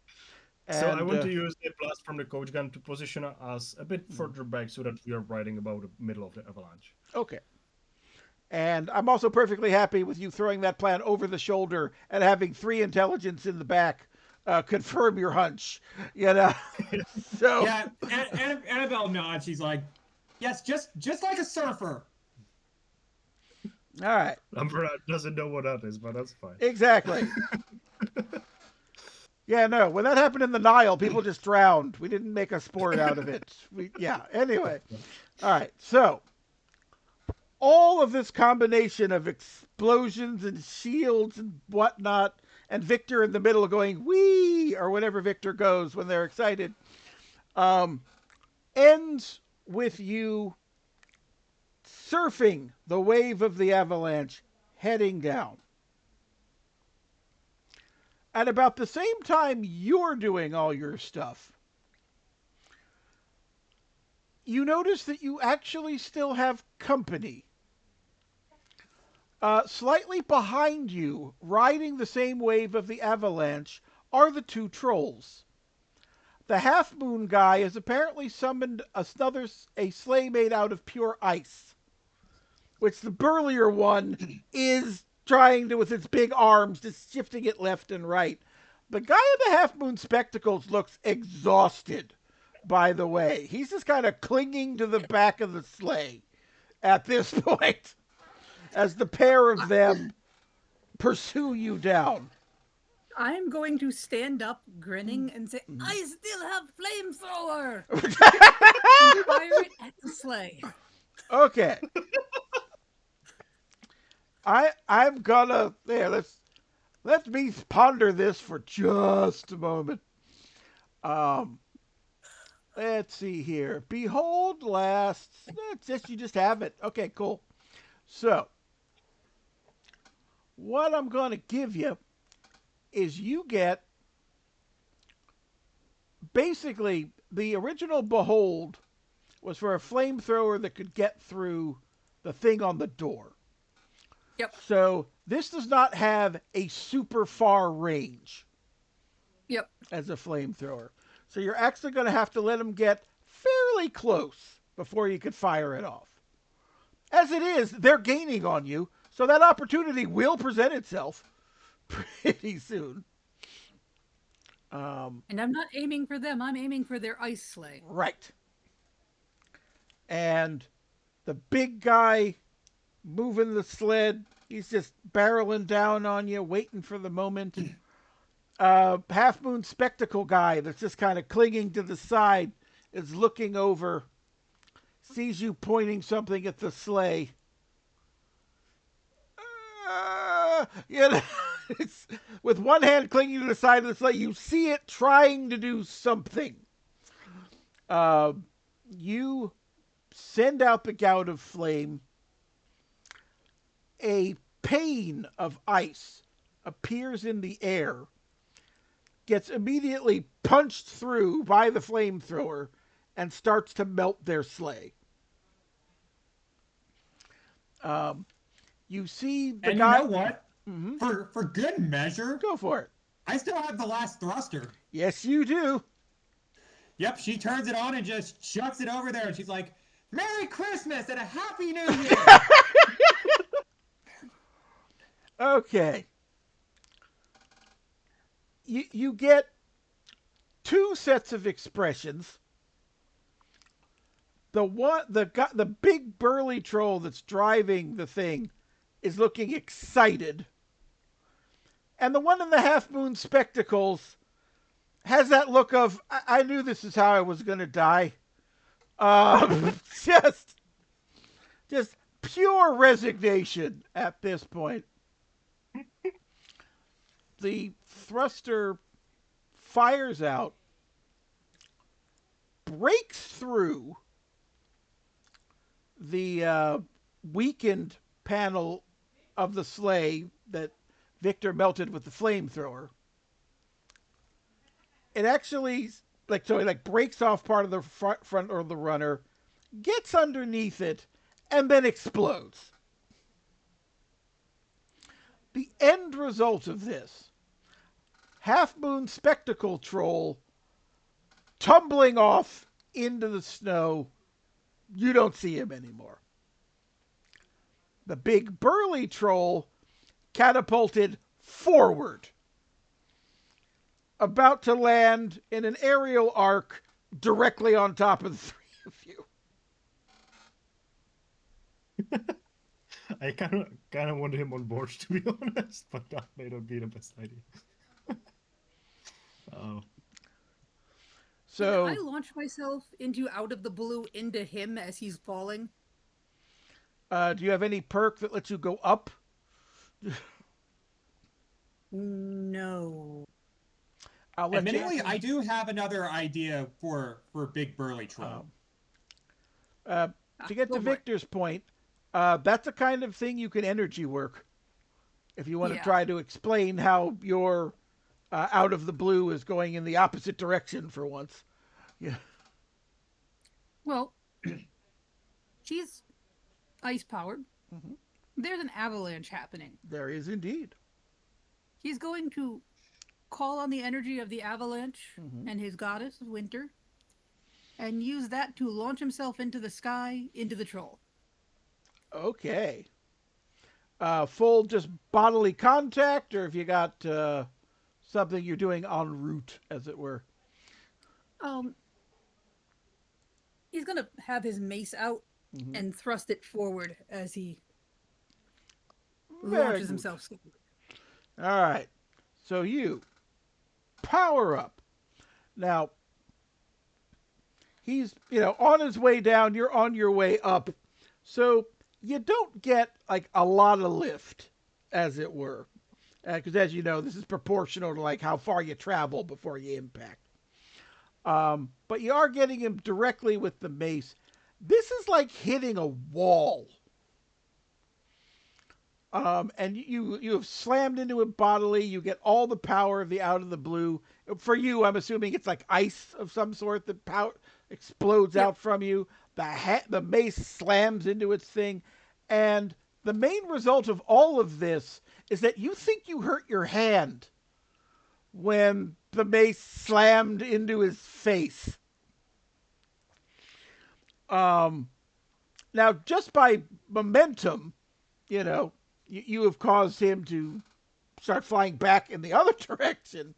So I want to use the blast from the coach gun to position us a bit further back so that we are riding about the middle of the avalanche. Okay. And I'm also perfectly happy with you throwing that plan over the shoulder and having 3 intelligence in the back confirm your hunch. You know. So yeah, Annabelle nods. She's like, "Yes, just like a surfer." All right. Umbrella doesn't know what that is, but that's fine. Exactly. Yeah, no. When that happened in the Nile, people just drowned. We didn't make a sport out of it. Anyway. All right. So, all of this combination of explosions and shields and whatnot, and Viktor in the middle going, wee, or whatever Viktor goes when they're excited, ends with you surfing the wave of the avalanche, heading down. At about the same time you're doing all your stuff, you notice that you actually still have company. Slightly behind you, riding the same wave of the avalanche, are the 2 trolls. The Half Moon guy has apparently summoned a sleigh made out of pure ice, which the burlier one is trying to, with its big arms, just shifting it left and right. The guy in the Half Moon spectacles looks exhausted, by the way. He's just kind of clinging to the back of the sleigh at this point as the pair of them pursue you down. I'm going to stand up grinning and say, I still have flamethrower! And fire it at the sleigh. Okay. I'm gonna let me ponder this for just a moment. Let's see here. Behold lasts. You just have it. Okay, cool. So, what I'm gonna give you is you get basically the original Behold was for a flamethrower that could get through the thing on the door. Yep. So this does not have a super far range. Yep. As a flamethrower. So you're actually going to have to let them get fairly close before you could fire it off. As it is, they're gaining on you, so that opportunity will present itself pretty soon. And I'm not aiming for them. I'm aiming for their ice sleigh. Right. And the big guy moving the sled, he's just barreling down on you, waiting for the moment. Half Moon spectacle guy that's just kind of clinging to the side is looking over, sees you pointing something at the sleigh. It's, with one hand clinging to the side of the sleigh, you see it trying to do something. You send out the gout of flame. A pane of ice appears in the air, gets immediately punched through by the flamethrower, and starts to melt their sleigh. You see the guy. You know what? Mm-hmm. For good measure, go for it. I still have the last thruster. Yes, you do. Yep, she turns it on and just chucks it over there, and she's like, "Merry Christmas and a Happy New Year." Okay. You get 2 sets of expressions. The big burly troll that's driving the thing is looking excited. And the one in the Half Moon spectacles has that look of, I knew this is how I was going to die. Uh, just, just pure resignation at this point. The thruster fires out, breaks through the weakened panel of the sleigh that Viktor melted with the flamethrower. It actually, it breaks off part of the front of the runner, gets underneath it, and then explodes. The end result of this, Half Moon Spectacle Troll tumbling off into the snow. You don't see him anymore. The big burly troll catapulted forward, about to land in an aerial arc directly on top of the three of you. I kind of want him on board, to be honest, but that may not be the best idea. Oh. So Can I launch myself out of the blue into him as he's falling? do you have any perk that lets you go up? No. Admittedly, I do have another idea for Big Burly Troll. To get to Viktor's point, that's the kind of thing you can energy work. If you want to try to explain how your out of the blue is going in the opposite direction for once. Yeah. Well, she's ice powered. Mm-hmm. There's an avalanche happening. There is indeed. He's going to call on the energy of the avalanche and his goddess of winter and use that to launch himself into the sky, into the troll. Okay. Full just bodily contact, or if you got something you're doing en route, as it were? He's going to have his mace out and thrust it forward as he launches himself. All right. So you power up. Now, he's, on his way down, you're on your way up. So you don't get like a lot of lift, as it were. Because as you know, this is proportional to like how far you travel before you impact. But you are getting him directly with the mace. This is like hitting a wall. And you have slammed into it bodily. You get all the power of the out of the blue. For you, I'm assuming it's like ice of some sort that explodes out from you. The mace slams into its thing. And the main result of all of this is that you think you hurt your hand when the mace slammed into his face. Now, just by momentum, you have caused him to start flying back in the other direction.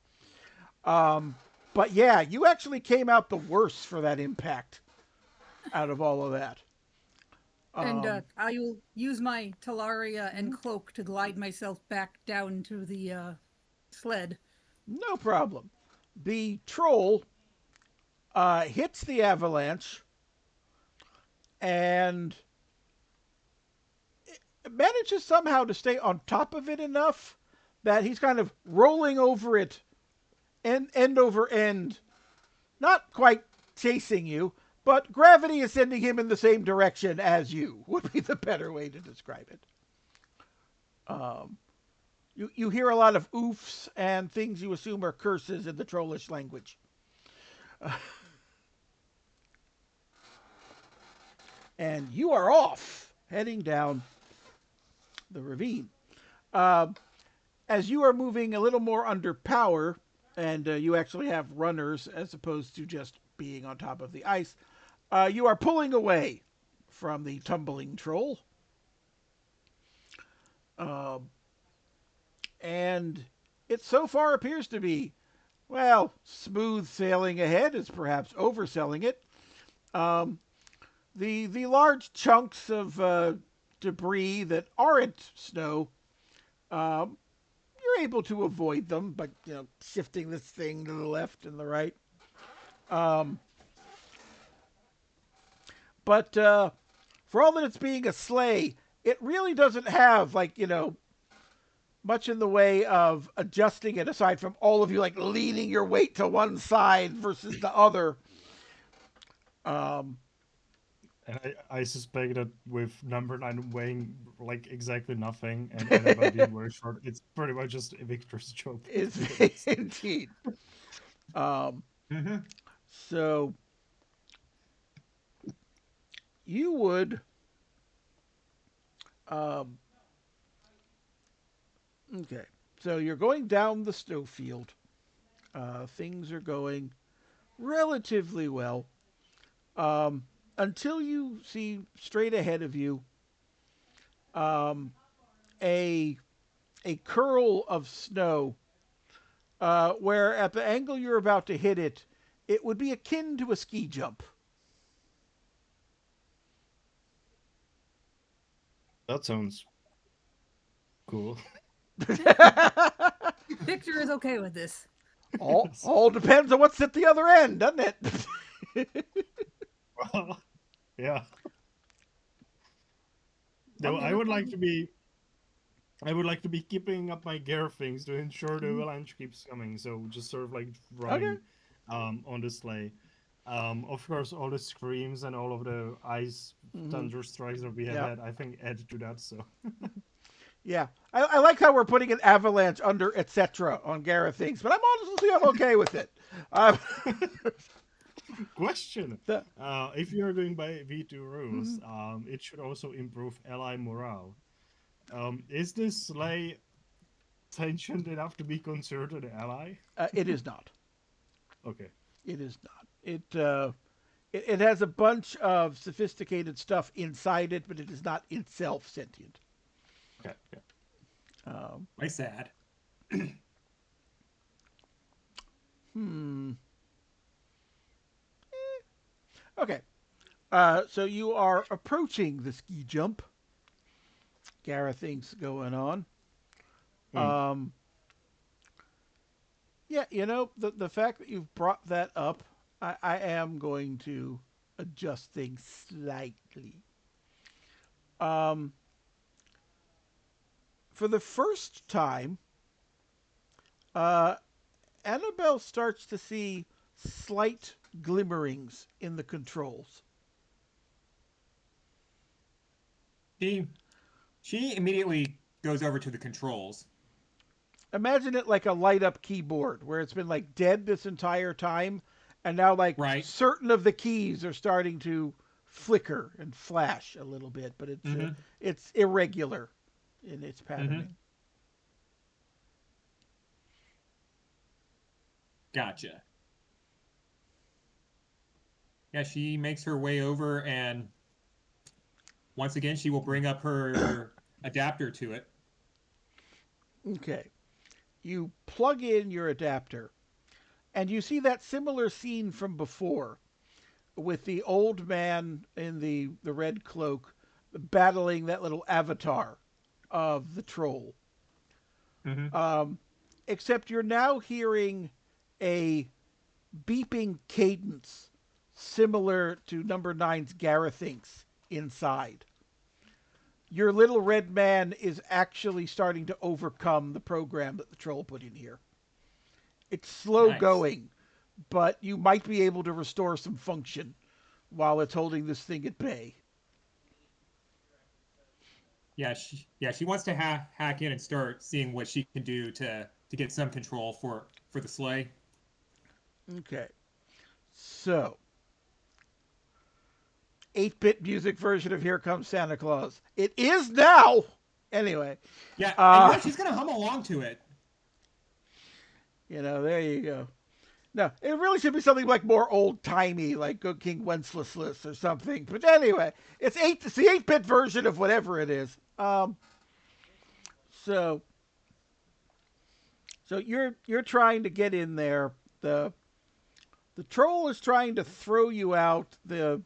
But yeah, you actually came out the worse for that impact out of all of that. And I will use my Talaria and cloak to glide myself back down to the sled. No problem. The troll hits the avalanche and manages somehow to stay on top of it enough that he's kind of rolling over it end over end, not quite chasing you, but gravity is sending him in the same direction as you, would be the better way to describe it. You hear a lot of oofs and things you assume are curses in the trollish language. And you are off, heading down the ravine. As you are moving a little more under power, and you actually have runners as opposed to just being on top of the ice, you are pulling away from the tumbling troll. And it so far appears to be, well, smooth sailing ahead is perhaps overselling it. The large chunks of debris that aren't snow, you're you're able to avoid them by shifting this thing to the left and the right. But for all that it's being a sleigh, it really doesn't have much in the way of adjusting it aside from all of you leaning your weight to one side versus the other. And I suspect that with number 9 weighing exactly nothing and Annabelle being very short, it's pretty much just Victor's job. Is indeed. So you would okay. So you're going down the snowfield. Things are going relatively well. Until you see straight ahead of you a curl of snow where at the angle you're about to hit it, it would be akin to a ski jump. That sounds cool. Victor is okay with this. All depends on what's at the other end, doesn't it? Well, yeah. Though I would like to be keeping up my gear things to ensure the avalanche keeps coming. So just sort of running on the sleigh. Of course, all the screams and all of the ice thunder strikes that we have had, I think, add to that. So. Yeah, I like how we're putting an avalanche under etc. on Gareth things, but I'm okay with it. Question: if you're going by V2 rules, it should also improve ally morale. Is this sleigh tensioned enough to be considered an ally? It is not. Okay. It is not. It has a bunch of sophisticated stuff inside it, but it is not itself sentient. Okay. My sad. Okay. So you are approaching the ski jump. Gareth things going on. Yeah, the fact that you've brought that up, I am going to adjust things slightly. For the first time, Annabelle starts to see slight glimmerings in the controls. She immediately goes over to the controls. Imagine it like a light up keyboard where it's been dead this entire time, and now certain of the keys are starting to flicker and flash a little bit, but it's irregular in its patterning. Gotcha. Yeah, she makes her way over, and once again, she will bring up her adapter to it. Okay. You plug in your adapter, and you see that similar scene from before with the old man in the red cloak battling that little avatar of the troll. Except you're now hearing a beeping cadence similar to number 9's Garathinks inside. Your little red man is actually starting to overcome the program that the troll put in here. It's slow going, but you might be able to restore some function while it's holding this thing at bay. Yeah, she wants to hack in and start seeing what she can do to get some control for the sleigh. Okay. So, 8-bit music version of Here Comes Santa Claus. It is now! Anyway. Yeah, she's going to hum along to it. There you go. No, it really should be something more old-timey, like Good King Wenceslas or something. But anyway, it's the 8-bit version of whatever it is. So you're trying to get in there. The troll is trying to throw you out. The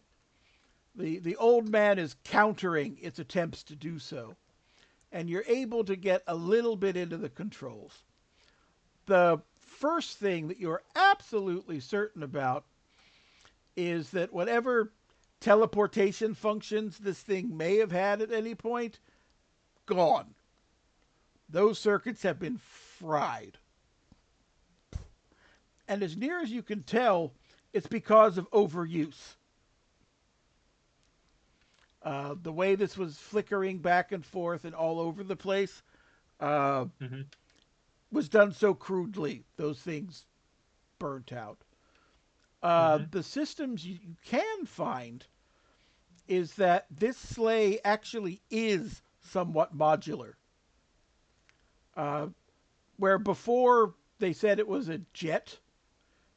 old man is countering its attempts to do so. and you're able to get a little bit into the controls. The first thing that you're absolutely certain about is that whatever teleportation functions this thing may have had at any point, gone. Those circuits have been fried. And as near as you can tell, it's because of overuse. The way this was flickering back and forth and all over the place was done so crudely, those things burnt out. The systems you can find is that this sleigh actually is somewhat modular. Where before they said it was a jet,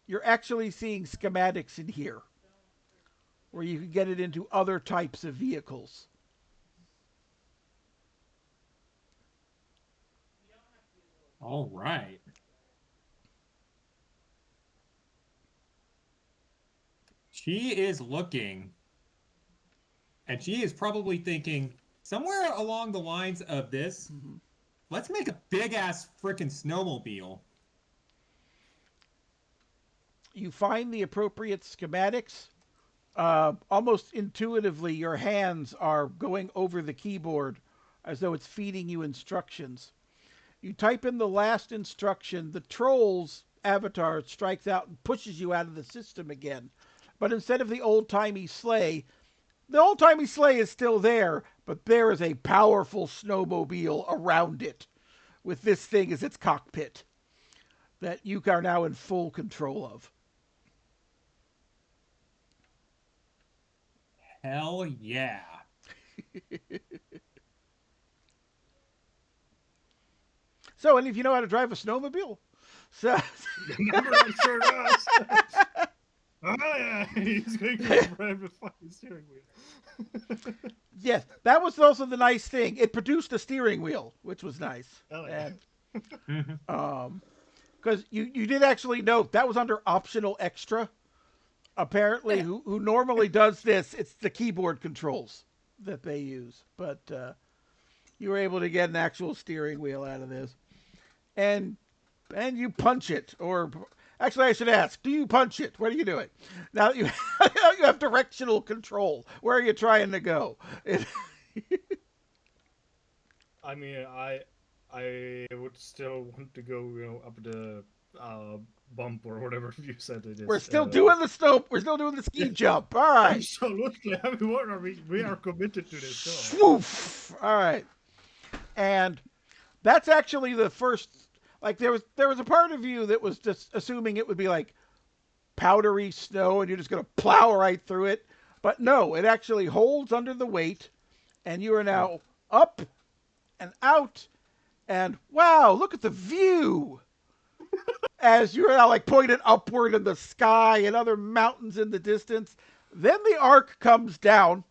you're actually seeing schematics in here where you can get it into other types of vehicles. All right. She is looking, and she is probably thinking somewhere along the lines of this. Let's make a big-ass frickin' snowmobile. You find the appropriate schematics. Almost intuitively, your hands are going over the keyboard as though it's feeding you instructions. You type in the last instruction, the troll's avatar strikes out and pushes you out of the system again. But instead of the old-timey sleigh, the old-timey sleigh is still there, but there is a powerful snowmobile around it with this thing as its cockpit that you are now in full control of. Hell yeah. So, any of you know how to drive a snowmobile? So, Number one sure does. Oh yeah, he's going to drive with fucking steering wheel. yes, that was also the nice thing. It produced a steering wheel, which was nice. Oh, yeah. And, because you did actually note that was under optional extra. Apparently, who normally does this, it's the keyboard controls that they use. But you were able to get an actual steering wheel out of this. And you punch it. Or actually, I should ask, do you punch it? Where do you do it? Now that you have directional control, where are you trying to go? I mean, I would still want to go, up the bump or whatever you said it is. We're still doing the snow. We're still doing the ski jump. All right. Absolutely. I mean, what are we are committed to this. So. Swoof. All right. And that's actually the first. Like there was a part of you that was just assuming it would be like powdery snow and you're just going to plow right through it. But no, it actually holds under the weight, and you are now up and out. And wow, look at the view! As you're now like pointed upward in the sky and other mountains in the distance. Then the arc comes down.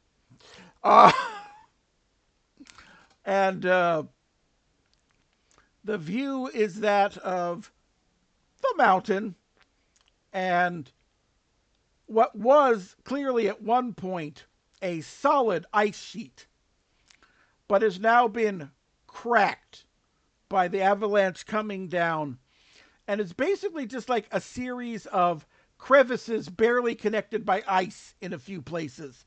And the view is that of the mountain and what was clearly at one point a solid ice sheet, but has now been cracked by the avalanche coming down. And it's basically just like a series of crevices barely connected by ice in a few places,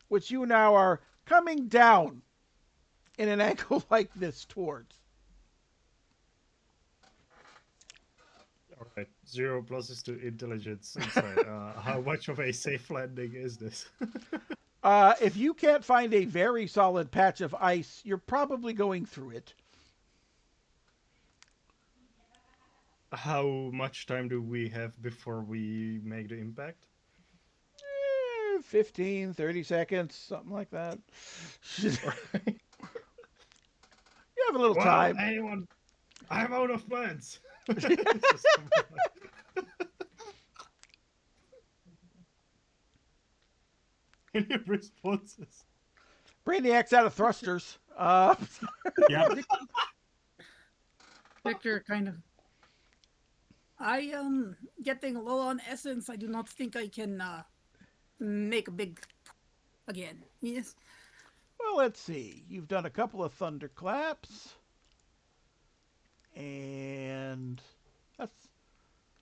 which you now are coming down in an angle like this towards. All right, 0 pluses to intelligence inside. How much of a safe landing is this? If you can't find a very solid patch of ice, you're probably going through it. How much time do we have before we make the impact? 15, 30 seconds, something like that. You have a little time. Anyone? I'm out of plans. Any responses? Brainiac's out of thrusters. Yeah. Victor kind of. I am getting low on essence. I do not think I can make a big again. Yes. Well, let's see. You've done a couple of thunderclaps. And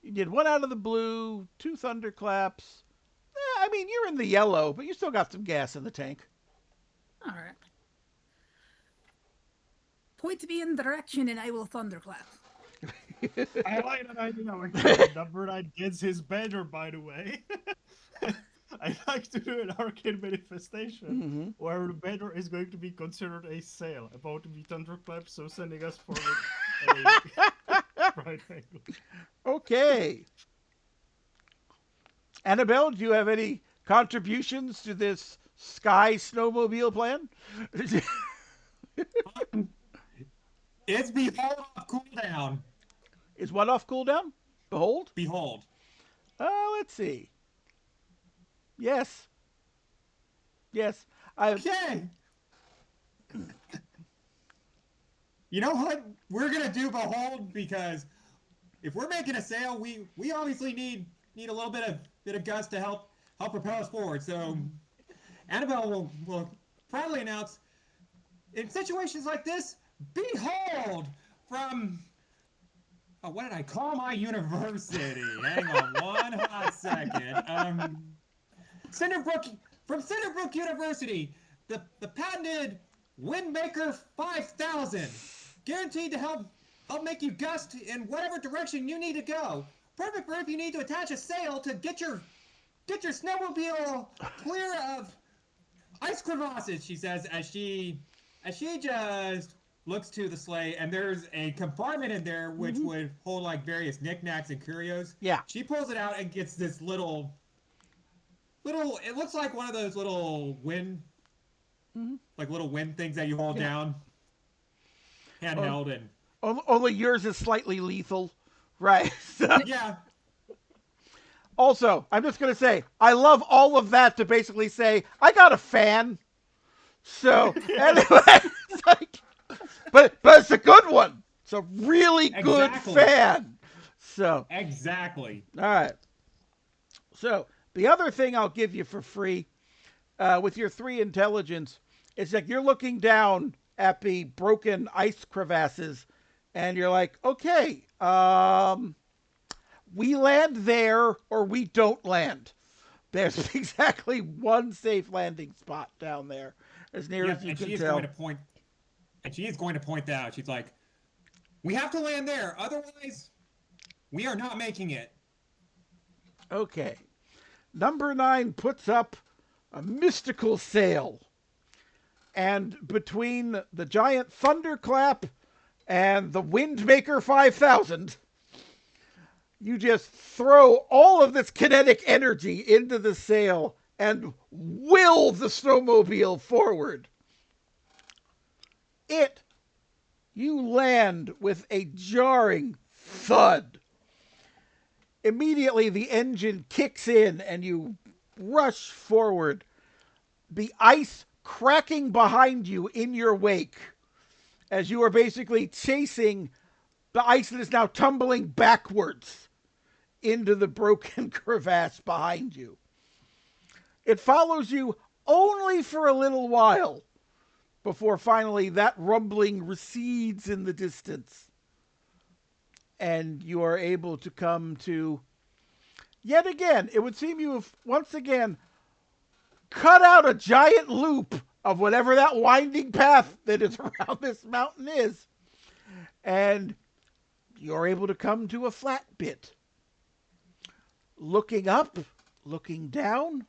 you did one out of the blue, 2 thunderclaps. I mean, you're in the yellow, but you still got some gas in the tank. All right. Point me in the direction and I will thunderclap. I like that idea. Number 9 gets his banner, by the way. I like to do an arcade manifestation where the banner is going to be considered a sail, about to be thunderclap, so sending us forward a right angle. Okay. Annabelle, do you have any contributions to this sky snowmobile plan? It's Behold off cooldown. Is what off cooldown? Behold? Behold. Let's see. Yes. Yes. Okay. You know what? We're gonna do Behold because if we're making a sail, we obviously need a little bit of gust to help propel us forward. So Annabelle will proudly announce, in situations like this, Behold from what did I call my university? Hang on one hot second. From Cinderbrook University, the patented Windmaker 5000, guaranteed to help make you gust in whatever direction you need to go. Perfect for if you need to attach a sail to get your snowmobile clear of ice crevasses. She says as she just looks to the sleigh, and there's a compartment in there which would hold like various knickknacks and curios. Yeah. She pulls it out and gets this little. It looks like one of those little wind, like little wind things that you hold down, handheld, and only yours is slightly lethal, right? yeah. Also, I'm just gonna say I love all of that to basically say I got a fan. So anyway, it's like, but it's a good one. It's a really good fan. So exactly. All right. So the other thing I'll give you for free, with your 3 intelligence, is that you're looking down at the broken ice crevasses, and you're like, okay, we land there or we don't land. There's exactly one safe landing spot down there, as near as you can tell. She is going to point that out. She's like, we have to land there, otherwise we are not making it. Okay. Number 9 puts up a mystical sail. And between the giant thunderclap and the Windmaker 5000, you just throw all of this kinetic energy into the sail and will the snowmobile forward. You land with a jarring thud. Immediately, the engine kicks in and you rush forward, the ice cracking behind you in your wake as you are basically chasing the ice that is now tumbling backwards into the broken crevasse behind you. It follows you only for a little while before finally that rumbling recedes in the distance. And you are able to come to, yet again, it would seem you have once again cut out a giant loop of whatever that winding path that is around this mountain is. And you're able to come to a flat bit. Looking up, looking down,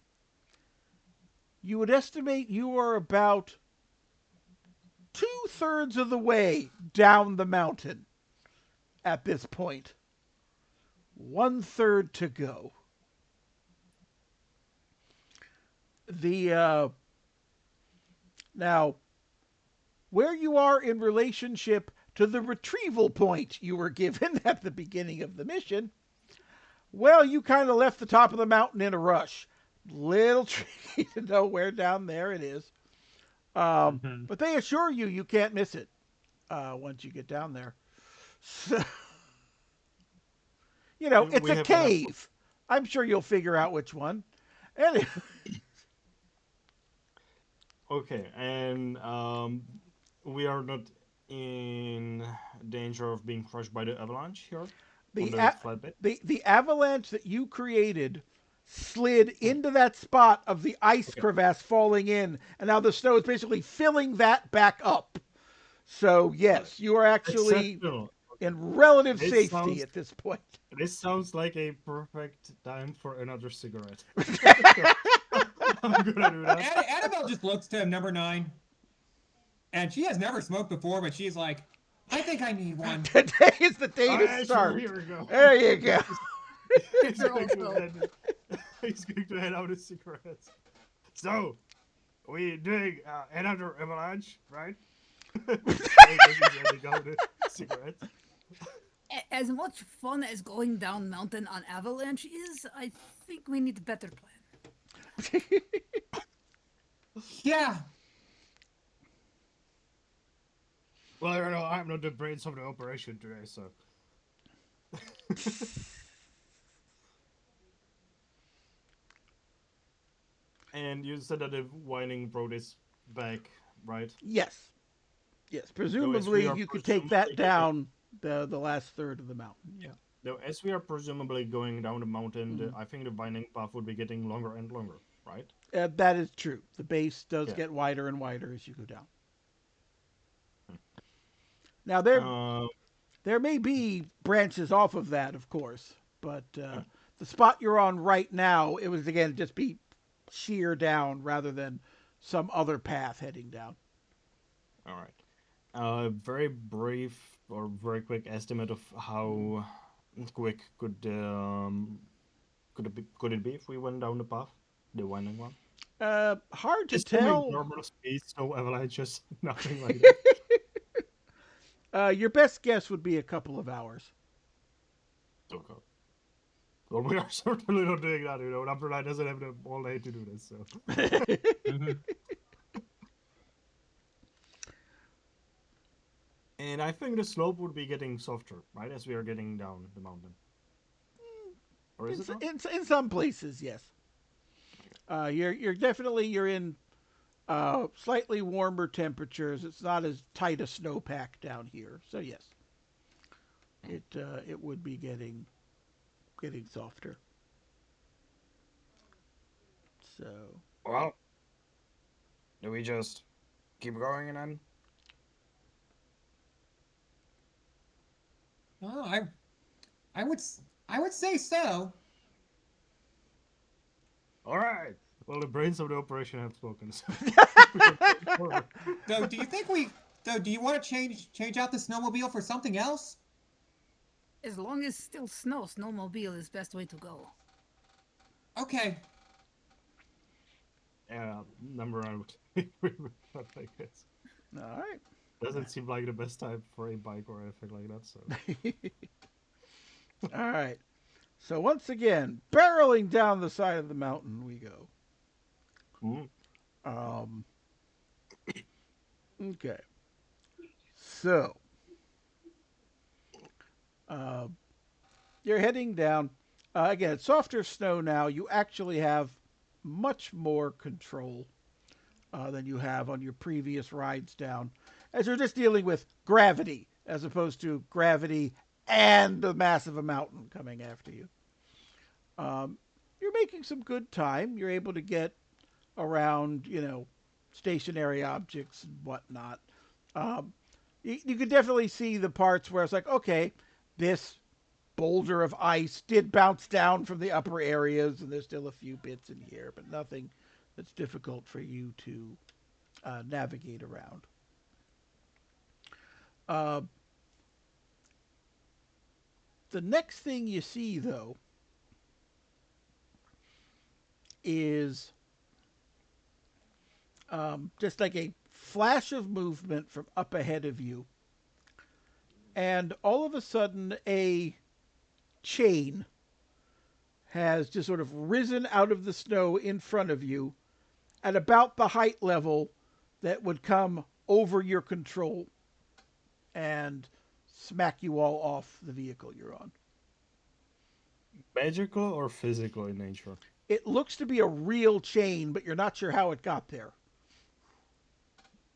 you would estimate you are about 2/3 of the way down the mountain. At this point, 1/3 to go. Now, where you are in relationship to the retrieval point you were given at the beginning of the mission, well, you kind of left the top of the mountain in a rush. Little tricky to know where down there it is. But they assure you you can't miss it once you get down there. So, it's a cave. I'm sure you'll figure out which one. Anyway. Okay, and we are not in danger of being crushed by the avalanche here on The the flatbed. the avalanche that you created slid into that spot of the ice Okay. crevasse falling in, and now the snow is basically filling that back up. So Alright. yes, you are actually Exceptional. Okay. in relative This safety sounds at this point. this sounds like a perfect time for another cigarette. I'm gonna do that. Annabelle just looks to number 9, and she has never smoked before, but she's like, I think I need one. Today is the day to Alright, sure, start. here we go. There you go. He's They're going to also- head, he's going to head out the cigarettes. So, we doing another avalanche, right? I guess he's heading out the cigarettes. As much fun as going down mountain on avalanche is, I think we need a better plan. Yeah. Well, you know, I'm not the brains of the operation today, so. And you said that the winding road is back, right? Yes. Yes. Presumably are you could take that presumably down the last third of the mountain. Yeah. Though, as we are presumably going down the mountain, I think the winding path would be getting longer and longer, right? That is true. The base does Yeah. get wider and wider as you go down. Hmm. Now there may be branches off of that, of course, but the spot you're on right now, it was again just be sheer down rather than some other path heading down. All right. Very brief or very quick estimate of how quick could it be if we went down the path, the winding one? Hard to Assuming tell. normal speed, no avalanches, nothing like that. Your best guess would be a couple of hours. Okay. Well, we are certainly not doing that. You know, Number 9 doesn't have the all day to do this. So. Mhm. And I think the slope would be getting softer, right, as we are getting down the mountain. Or is it not? In some places, yes. You're definitely you're in slightly warmer temperatures. It's not as tight a snowpack down here, so yes, it would be getting softer. So Well, do we just keep going and then? Oh, I would say so. All right. Well, the brains of the operation have spoken. So. So, do you think do you want to change out the snowmobile for something else? As long as still snow, snowmobile is best way to go. Okay. Yeah, Number 9 would I guess. all right. Doesn't seem like the best time for a bike or anything like that. So. All right. So once again, barreling down the side of the mountain we go. Okay. So you're heading down. Again, it's softer snow now. You actually have much more control than you have on your previous rides down, as you're just dealing with gravity as opposed to gravity and the mass of a mountain coming after you. You're making some good time. You're able to get around, stationary objects and whatnot. You could definitely see the parts where it's like, okay, this boulder of ice did bounce down from the upper areas, and there's still a few bits in here, but nothing that's difficult for you to navigate around. The next thing you see, though, is just like a flash of movement from up ahead of you. And all of a sudden, a chain has just sort of risen out of the snow in front of you at about the height level that would come over your control and smack you all off the vehicle you're on. Magical or physical in nature? It looks to be a real chain, but you're not sure how it got there.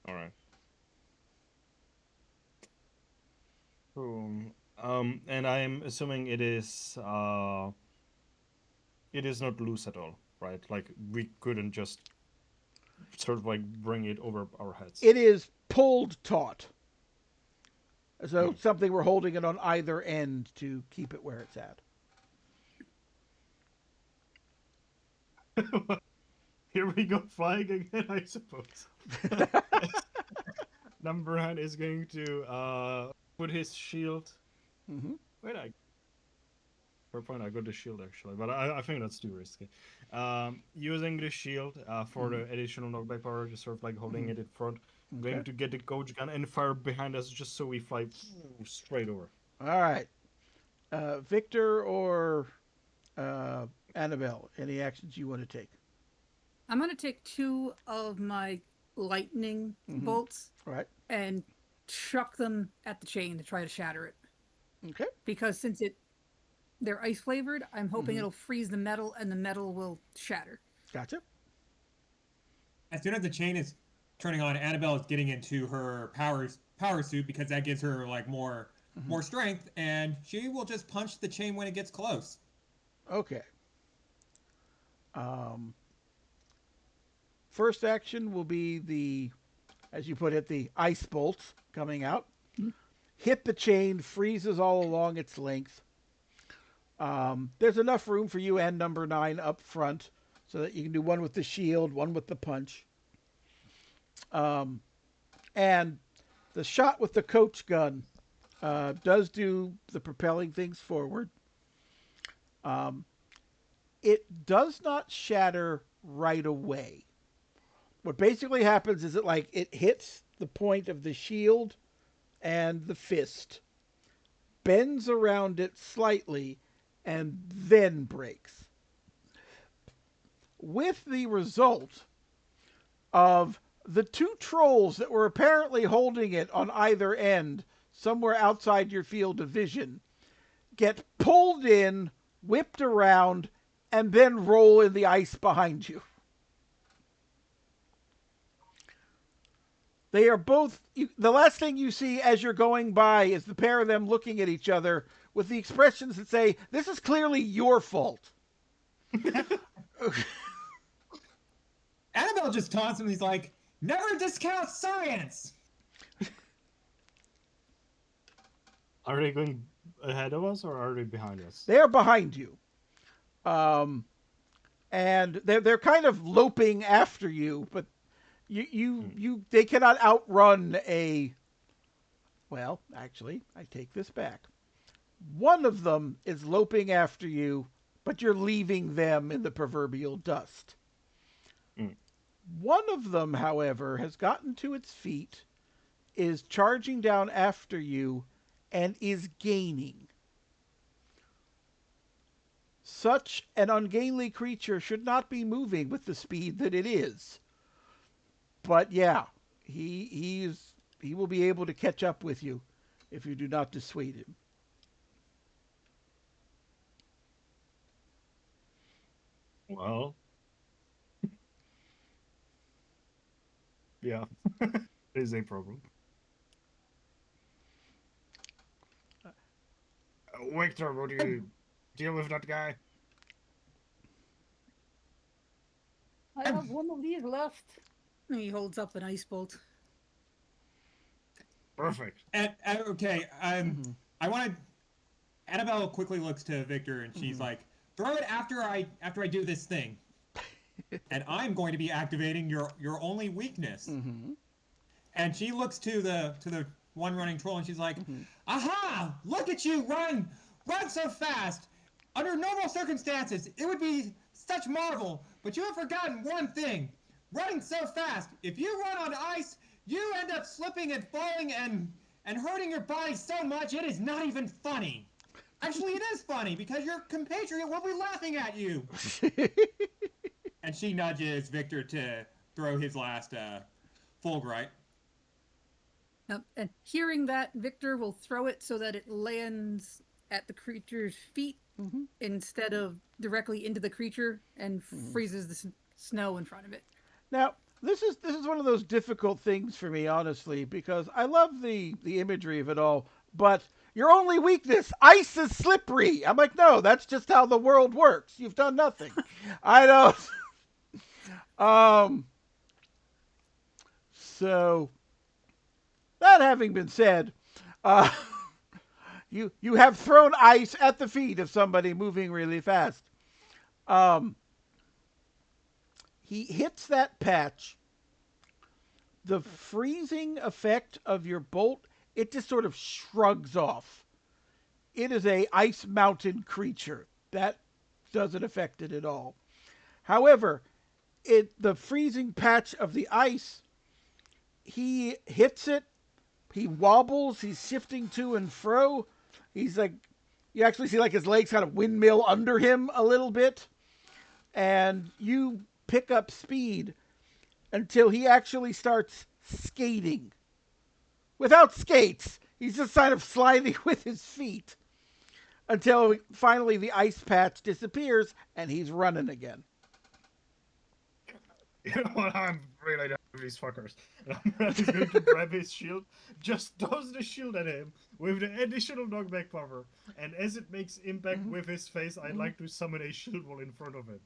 All right. Boom. And I'm assuming it is not loose at all, right? Like we couldn't just sort of like bring it over our heads. It is pulled taut. So Hmm. something we're holding it on either end to keep it where it's at. Here we go flying again, I suppose. Number one is going to put his shield. Mm-hmm. Wait, for a point I got the shield actually, but I think that's too risky. Using the shield for the additional knockback power, just sort of like holding it in front. Okay. Going to get the coach gun and fire behind us just so we fly straight over. All right. Viktor or Annabelle, any actions you want to take? I'm going to take 2 of my lightning bolts All right. and chuck them at the chain to try to shatter it. Okay. Because since they're ice flavored, I'm hoping it'll freeze the metal and the metal will shatter. Gotcha. As soon as the chain is turning on, Annabelle is getting into her power suit because that gives her like more strength, and she will just punch the chain when it gets close. Okay. First action will be the, as you put it, the ice bolts coming out. Hit the chain, freezes all along its length. There's enough room for you and number 9 up front so that you can do one with the shield, one with the punch. And the shot with the coach gun does do the propelling things forward. It does not shatter right away. What basically happens is it hits the point of the shield and the fist, bends around it slightly, and then breaks. With the result of the 2 trolls that were apparently holding it on either end, somewhere outside your field of vision, get pulled in, whipped around, and then roll in the ice behind you. They are both... the last thing you see as you're going by is the pair of them looking at each other with the expressions that say, "This is clearly your fault." Annabelle just taunts him. He's like, "Never discount science." Are they going ahead of us or are they behind us? They are behind you. And they're kind of loping after you, but they cannot outrun a... Well, actually, I take this back. One of them is loping after you, but you're leaving them in the proverbial dust. One of them, however, has gotten to its feet, is charging down after you, and is gaining. Such an ungainly creature should not be moving with the speed that it is. But yeah, he will be able to catch up with you if you do not dissuade him. Well, yeah, it is a problem. Viktor, would you deal with that guy? I have one of these left. And he holds up an ice bolt. Perfect. Okay, I wanted... Annabelle quickly looks to Viktor and she's like, "Throw it after I do this thing, and I'm going to be activating your only weakness." And she looks to the one running troll and she's like, "Aha! Look at you run so fast. Under normal circumstances, it would be such marvel, but you have forgotten one thing. Running so fast. If you run on ice, you end up slipping and falling and hurting your body so much it is not even funny. Actually, it is funny because your compatriot will be laughing at you." And she nudges Viktor to throw his last Fulgurite. And hearing that, Viktor will throw it so that it lands at the creature's feet instead of directly into the creature and freezes the snow in front of it. Now, this is one of those difficult things for me, honestly, because I love the imagery of it all, but your only weakness, ice is slippery. I'm like, no, that's just how the world works. You've done nothing. I don't. So that having been said, uh, you have thrown ice at the feet of somebody moving really fast. He hits that patch. The freezing effect of your bolt, it just sort of shrugs off. It is a ice mountain creature. That doesn't affect it at all. However, the freezing patch of the ice, he hits it, he wobbles, he's shifting to and fro. He's like, you actually see like his legs kind of windmill under him a little bit. And you pick up speed until he actually starts skating. Without skates, he's just kind of sliding with his feet until finally the ice patch disappears and he's running again. You know what? I'm really done with these fuckers. And I'm just going to grab his shield, just toss the shield at him with the additional knockback cover. And as it makes impact with his face, I'd like to summon a shield wall in front of him.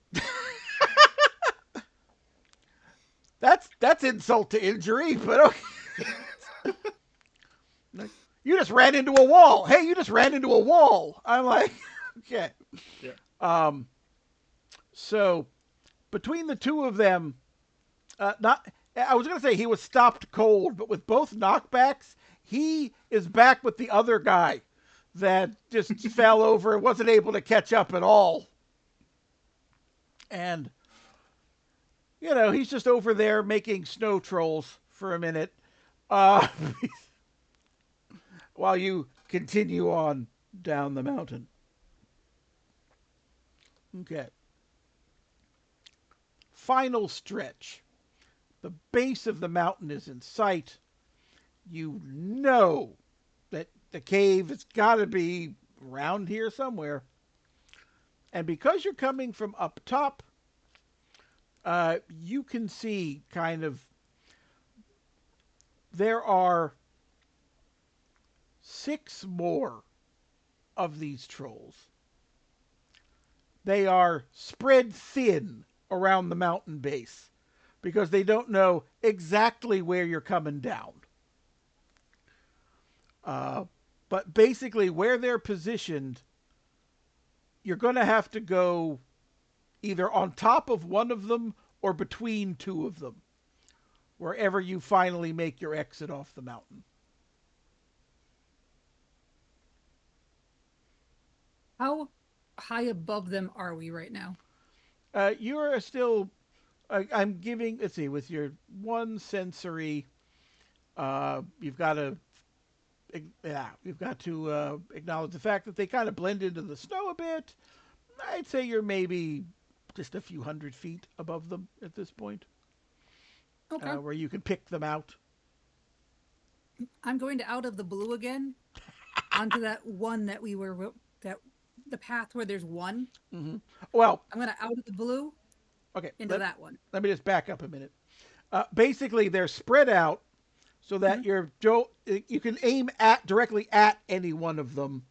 That's insult to injury, but okay. You just ran into a wall. Hey, you just ran into a wall. I'm like, okay. Yeah. So between the two of them, I was going to say he was stopped cold, but with both knockbacks, he is back with the other guy that just fell over and wasn't able to catch up at all. And, you know, he's just over there making snow trolls for a minute while you continue on down the mountain. Okay. Final stretch. The base of the mountain is in sight. You know that the cave has got to be around here somewhere. And because you're coming from up top, you can see kind of there are 6 more of these trolls. They are spread thin around the mountain base because they don't know exactly where you're coming down. But basically where they're positioned, you're going to have to go either on top of one of them or between 2 of them, wherever you finally make your exit off the mountain. How high above them are we right now? You're still, I'm giving, let's see, with your 1 sensory, you've got to acknowledge the fact that they kind of blend into the snow a bit. I'd say you're maybe just a few hundred feet above them at this point. Okay. Where you can pick them out. I'm going to out of the blue again onto that one that we were, the path where there's one. Mm-hmm. Well, I'm going to out of the blue into that one. Let me just back up a minute. Basically, they're spread out so that you can aim directly at any one of them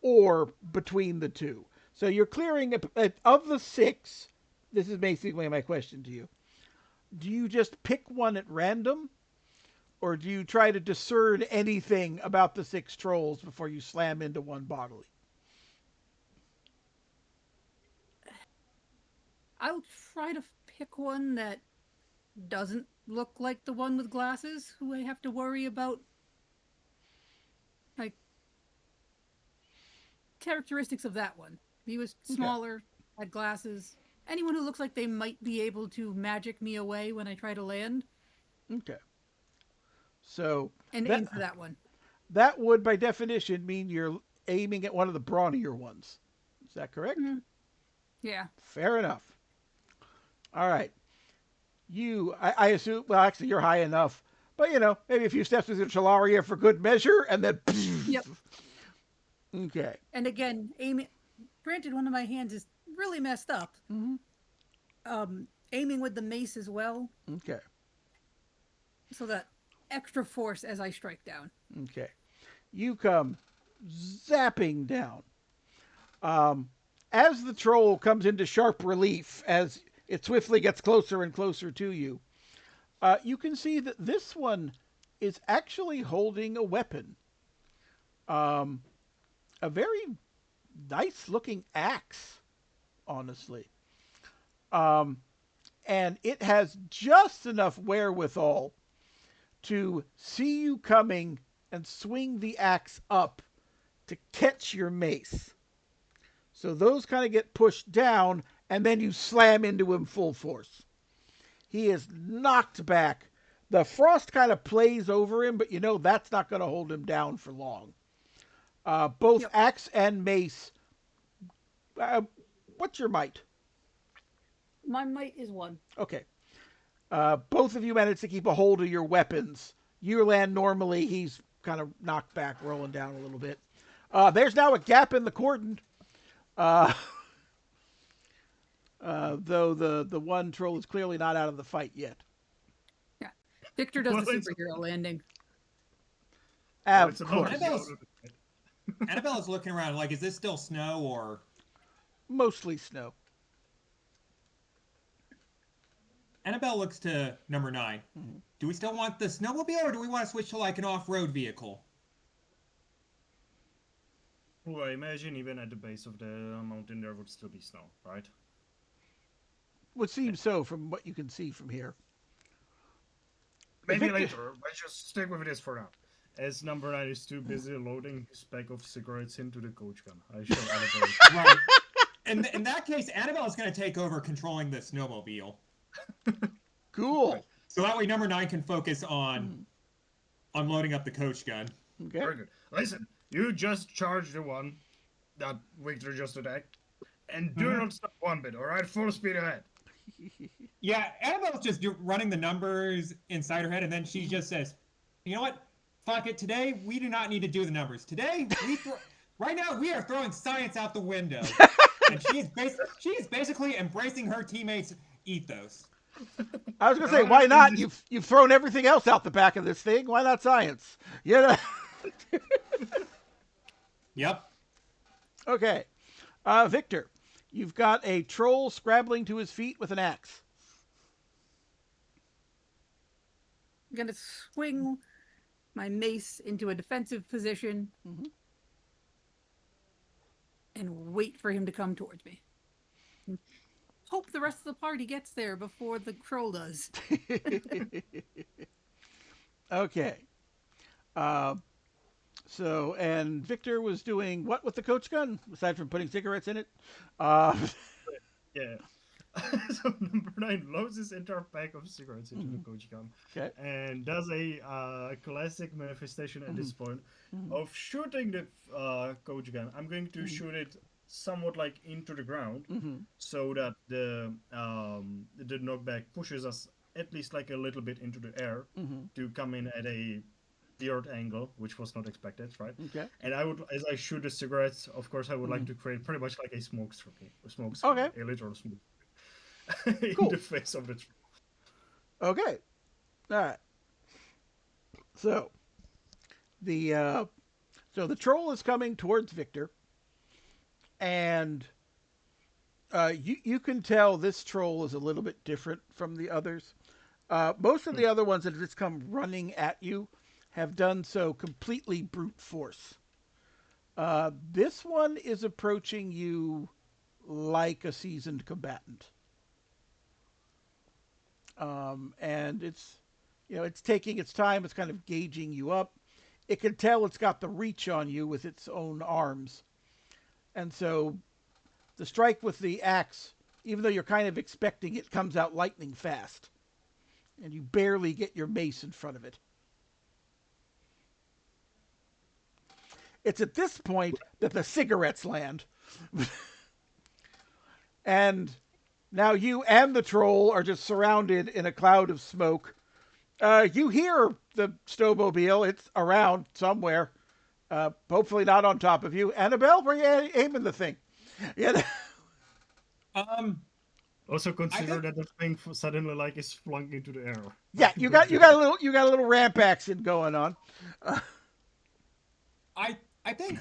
or between the 2. So you're clearing of the 6. This is basically my question to you. Do you just pick one at random, or do you try to discern anything about the 6 trolls before you slam into one bodily? I'll try to pick one that doesn't look like the one with glasses, who I have to worry about, like, characteristics of that one. He was smaller, had glasses. Anyone who looks like they might be able to magic me away when I try to land. Okay. So and aim for that one. That would, by definition, mean you're aiming at one of the brawnier ones. Is that correct? Mm-hmm. Yeah. Fair enough. All right. I assume, well, actually, you're high enough. But, you know, maybe a few steps with your Chalaria for good measure, and then... Yep. Okay. And again, aiming... Granted, one of my hands is really messed up. Mm-hmm. Aiming with the mace as well. Okay. So that extra force as I strike down. Okay. You come zapping down. As the troll comes into sharp relief, as it swiftly gets closer and closer to you, you can see that this one is actually holding a weapon. A very nice looking axe, honestly. And it has just enough wherewithal to see you coming and swing the axe up to catch your mace. So those kind of get pushed down, and then you slam into him full force. He is knocked back. The frost kind of plays over him, but you know that's not going to hold him down for long. Both axe and mace. What's your might? My might is 1. Okay. Both of you managed to keep a hold of your weapons. You land normally. He's kind of knocked back, rolling down a little bit. There's now a gap in the cordon. Though the one troll is clearly not out of the fight yet. Yeah. Viktor does the superhero landing. Of course. Annabelle is looking around like, is this still snow or? Mostly snow. Annabelle looks to number 9. Mm-hmm. Do we still want the snowmobile, or do we want to switch to like an off-road vehicle? Well, I imagine even at the base of the mountain there would still be snow, right? Would seem so from what you can see from here. Maybe later. Let's just stick with this for now. As number 9 is too busy loading his pack of cigarettes into the coach gun. I show Annabelle. Right. In that case, Annabelle is going to take over controlling the snowmobile. Cool. So that way number 9 can focus on loading up the coach gun. Okay. Very good. Listen, you just charge the one that Viktor just attacked, and do not stop one bit, alright? Full speed ahead. Yeah, Annabelle's just running the numbers inside her head, and then she just says, you know what? Fuck it. Today, we do not need to do the numbers. Today, right now, we are throwing science out the window. And she is basically embracing her teammates' ethos. I was going to say, why not? You've thrown everything else out the back of this thing. Why not science? You know? Yep. Okay. Viktor, you've got a troll scrabbling to his feet with an axe. I'm going to swing my mace into a defensive position and wait for him to come towards me. And hope the rest of the party gets there before the troll does. Okay. So, and Viktor was doing what with the coach gun, aside from putting cigarettes in it? Yeah. So number 9 loads his entire pack of cigarettes into the coach gun, and does a classic manifestation at this point of shooting the coach gun. I'm going to shoot it somewhat like into the ground, so that the knockback pushes us at least like a little bit into the air to come in at a weird angle, which was not expected, right? Okay. And I would, as I shoot the cigarettes, of course, I would like to create pretty much like a smoke screen, a literal smoke in the face of the troll. Okay. All right. So the troll is coming towards Viktor, and you can tell this troll is a little bit different from the others. Most of the other ones that have just come running at you have done so completely brute force. This one is approaching you like a seasoned combatant. And it's taking its time. It's kind of gauging you up. It can tell it's got the reach on you with its own arms. And so the strike with the axe, even though you're kind of expecting it, comes out lightning fast. And you barely get your mace in front of it. It's at this point that the cigarettes land. And now you and the troll are just surrounded in a cloud of smoke. You hear the snowmobile. It's around somewhere. Hopefully not on top of you. Annabelle, where are you aiming the thing? Yeah. Also consider think- that the thing suddenly like is flung into the air. Yeah, you got a little ramp action going on. I think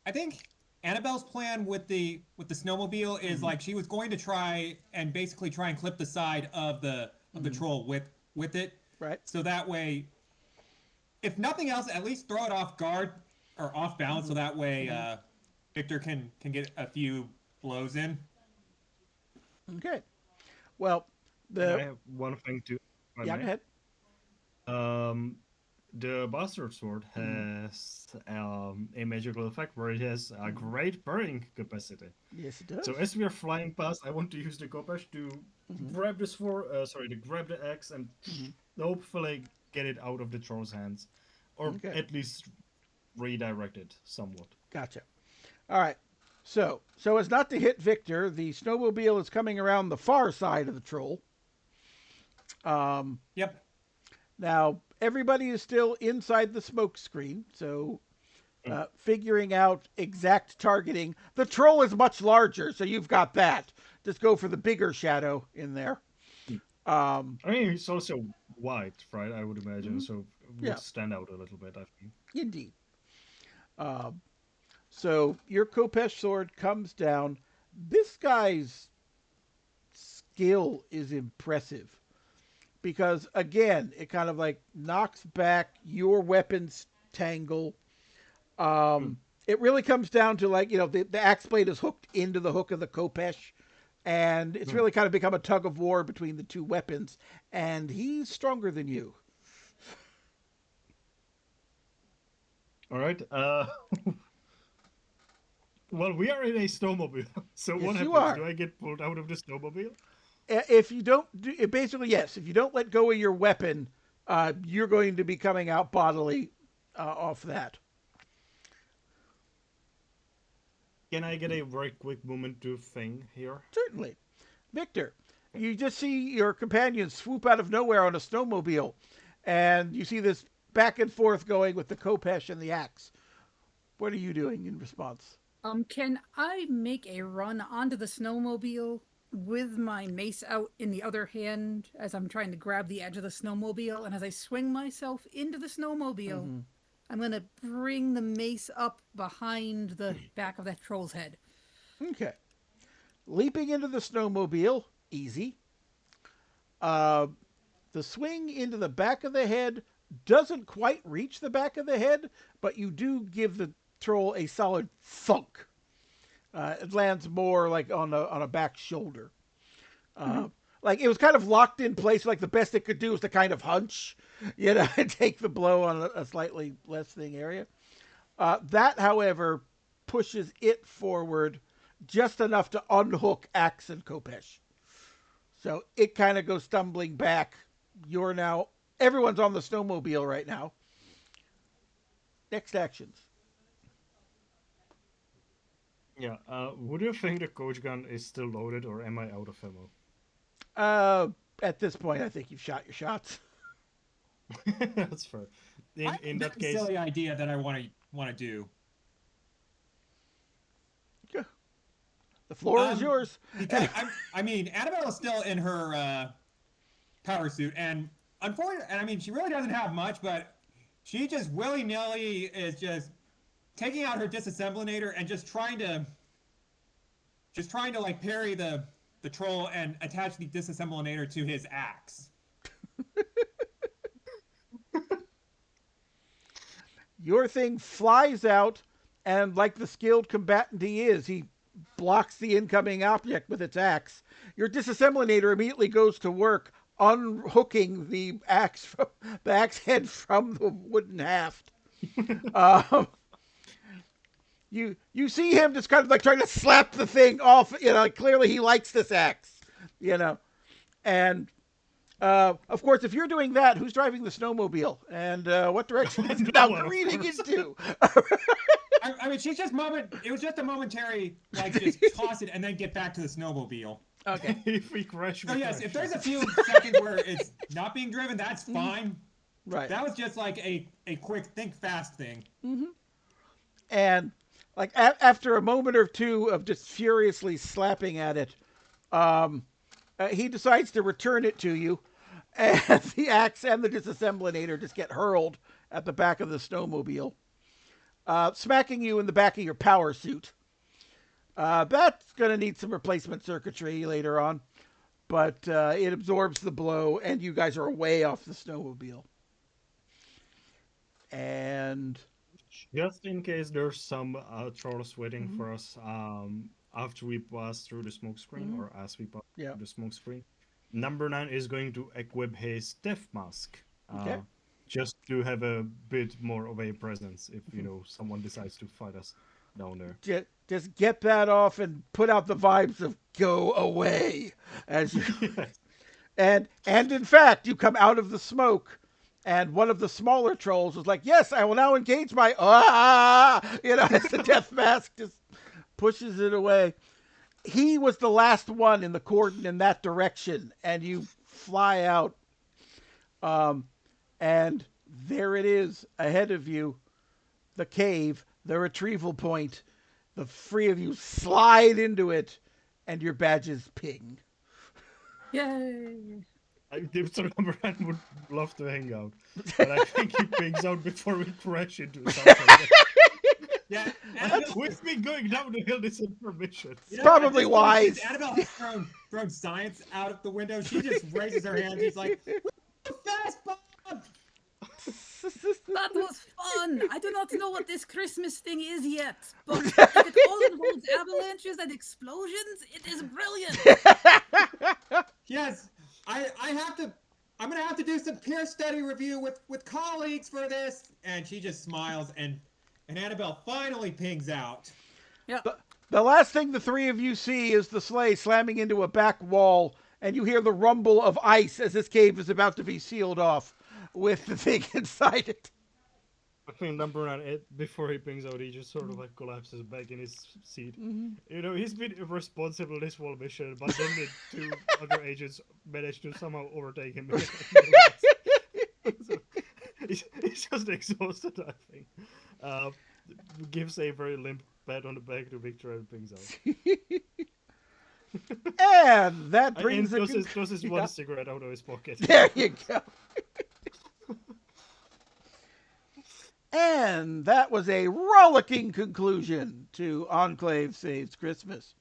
I think Annabelle's plan with the snowmobile is like she was going to try and basically try and clip the side of the troll with it. Right. So that way, if nothing else, at least throw it off guard or off balance, so that way Viktor can get a few blows in. Okay. Well, And I have one thing to. yeah, go ahead. The bastard sword has a magical effect where it has a great burning capacity. Yes, it does. So as we are flying past, I want to use the Kopesh to grab this to grab the axe and hopefully get it out of the troll's hands, or at least redirect it somewhat. Gotcha. All right. So as not to hit Viktor, the snowmobile is coming around the far side of the troll. Yep. Now, everybody is still inside the smoke screen, so figuring out exact targeting. The troll is much larger, so you've got that. Just go for the bigger shadow in there. I mean, it's also wide, right? I would imagine, so it would stand out a little bit, I think. Indeed. So your Kopesh sword comes down. This guy's skill is impressive. Because, again, it kind of like knocks back your weapons tangle. It really comes down to like, the axe blade is hooked into the hook of the Kopesh. And it's really kind of become a tug of war between the two weapons. And he's stronger than you. All right. Well, we are in a snowmobile. So Yes, what you happens? are. Do I get pulled out of the snowmobile? If you don't do basically, yes, if you don't let go of your weapon, you're going to be coming out bodily off that. Can I get a very quick moment to think here? Certainly. Viktor, you just see your companion swoop out of nowhere on a snowmobile, and you see this back and forth going with the Kopesh and the axe. What are you doing in response? Can I make a run onto the snowmobile with my mace out in the other hand as I'm trying to grab the edge of the snowmobile? And as I swing myself into the snowmobile, I'm going to bring the mace up behind the back of that troll's head. Okay. Leaping into the snowmobile, easy. The swing into the back of the head doesn't quite reach the back of the head, but you do give the troll a solid thunk. It lands more like on a back shoulder. Like it was kind of locked in place. Like the best it could do was to kind of hunch, and take the blow on a slightly less thing area. That, however, pushes it forward just enough to unhook axe and Kopesh. So it kind of goes stumbling back. Everyone's on the snowmobile right now. Next actions. Yeah. Would you think the coach gun is still loaded, or am I out of ammo? At this point, I think you've shot your shots. That's fair. In that case, silly idea that I want to do. The floor is yours. Because I mean, Annabelle is still in her power suit, and unfortunately, I mean, she really doesn't have much, but she just willy-nilly is just taking out her disassemblinator and just trying to like parry the troll and attach the disassemblinator to his axe. Your thing flies out, and like the skilled combatant he is, he blocks the incoming object with its axe. Your disassemblinator immediately goes to work unhooking the axe head from the wooden haft. You see him just kind of like trying to slap the thing off. Clearly he likes this axe. And of course, if you're doing that, who's driving the snowmobile, and what direction is it now careening into? I mean, it was just a momentary, like, just toss it and then get back to the snowmobile. Okay. If we crash, So yes, if there's a few seconds where it's not being driven, that's fine. Right. That was just like a quick think fast thing. And like after a moment or two of just furiously slapping at it, He decides to return it to you, and the axe and the disassemblinator just get hurled at the back of the snowmobile, smacking you in the back of your power suit. That's going to need some replacement circuitry later on, but it absorbs the blow, and you guys are way off the snowmobile. And just in case there's some trolls waiting for us after we pass through the smoke screen, or as we pass through the smoke screen, number 9 is going to equip his death mask. Okay. Just to have a bit more of a presence if, someone decides to fight us down there. Just get that off and put out the vibes of go away. As you... and in fact, you come out of the smoke, and one of the smaller trolls was like, yes, I will now engage my... as the death mask just pushes it away. He was the last one in the cordon in that direction, and you fly out. And there it is ahead of you, the cave, the retrieval point. The three of you slide into it, and your badges ping. Yay! Mr. Lumberman would love to hang out, but I think he pings out before we crash into something. Yeah, We've been going down the hill this information. It's probably wise. Annabelle has thrown science out of the window. She just raises her hand. She's like, fast bomb! That was fun! I do not know what this Christmas thing is yet, but if it all involves avalanches and explosions, it is brilliant! Yes, I'm gonna have to do some peer study review with colleagues for this. And she just smiles, and Annabelle finally pings out. Yeah. The last thing the three of you see is the sleigh slamming into a back wall, and you hear the rumble of ice as this cave is about to be sealed off with the thing inside it. I think number 9, before he pings out, he just sort of like collapses back in his seat. Mm-hmm. He's been irresponsible this whole mission, but then the 2 other agents managed to somehow overtake him. So, he's just exhausted, I think. Gives a very limp pat on the back to Viktor and pings out. And that brings tosses one cigarette out of his pocket. There you go. And that was a rollicking conclusion to Enclave Saves Christmas.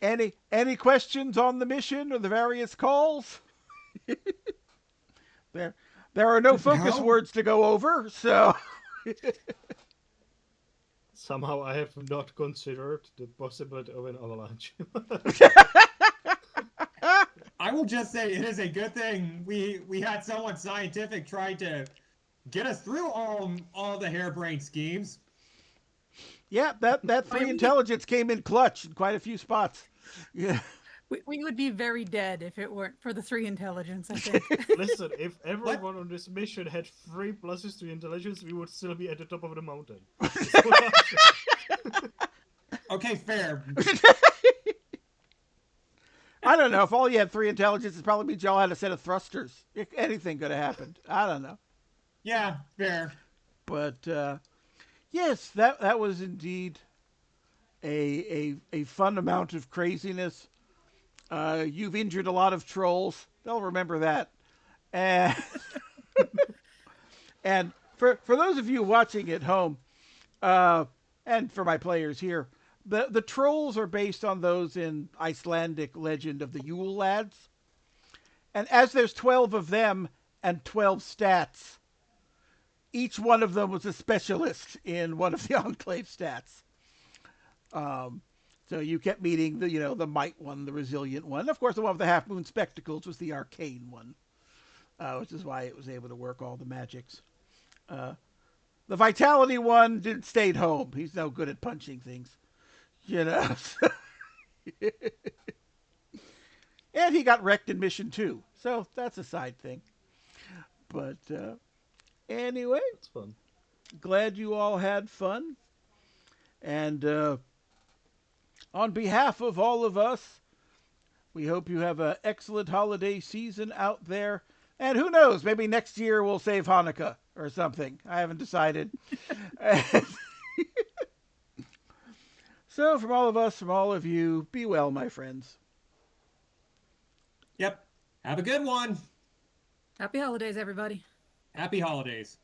Any questions on the mission or the various calls? There are no focus words to go over, so... Somehow I have not considered the possibility of an avalanche. I will just say it is a good thing we had someone scientific trying to get us through all the harebrained schemes. Yeah, that 3 intelligence came in clutch in quite a few spots. Yeah. We would be very dead if it weren't for the 3 intelligence, I think. Listen, if everyone on this mission had 3 pluses to intelligence, we would still be at the top of the mountain. Okay, fair. I don't know. If all you had 3 intelligence, it probably means y'all had a set of thrusters. Anything could have happened. I don't know. Yeah, fair. But yes, that was indeed a fun amount of craziness. You've injured a lot of trolls. They'll remember that. And and for those of you watching at home, and for my players here, the trolls are based on those in Icelandic legend of the Yule lads. And as there's 12 of them and 12 stats, each one of them was a specialist in one of the Enclave stats. So you kept meeting the might one, the resilient one. Of course, the one with the half moon spectacles was the arcane one, which is why it was able to work all the magics. The vitality one stayed home. He's no good at punching things, And he got wrecked in mission 2, so that's a side thing. But anyway, it's fun. Glad you all had fun, and on behalf of all of us, we hope you have an excellent holiday season out there. And who knows, maybe next year we'll save Hanukkah or something. I haven't decided. So, from all of us, from all of you, be well, my friends. Yep. Have a good one. Happy holidays, everybody. Happy holidays.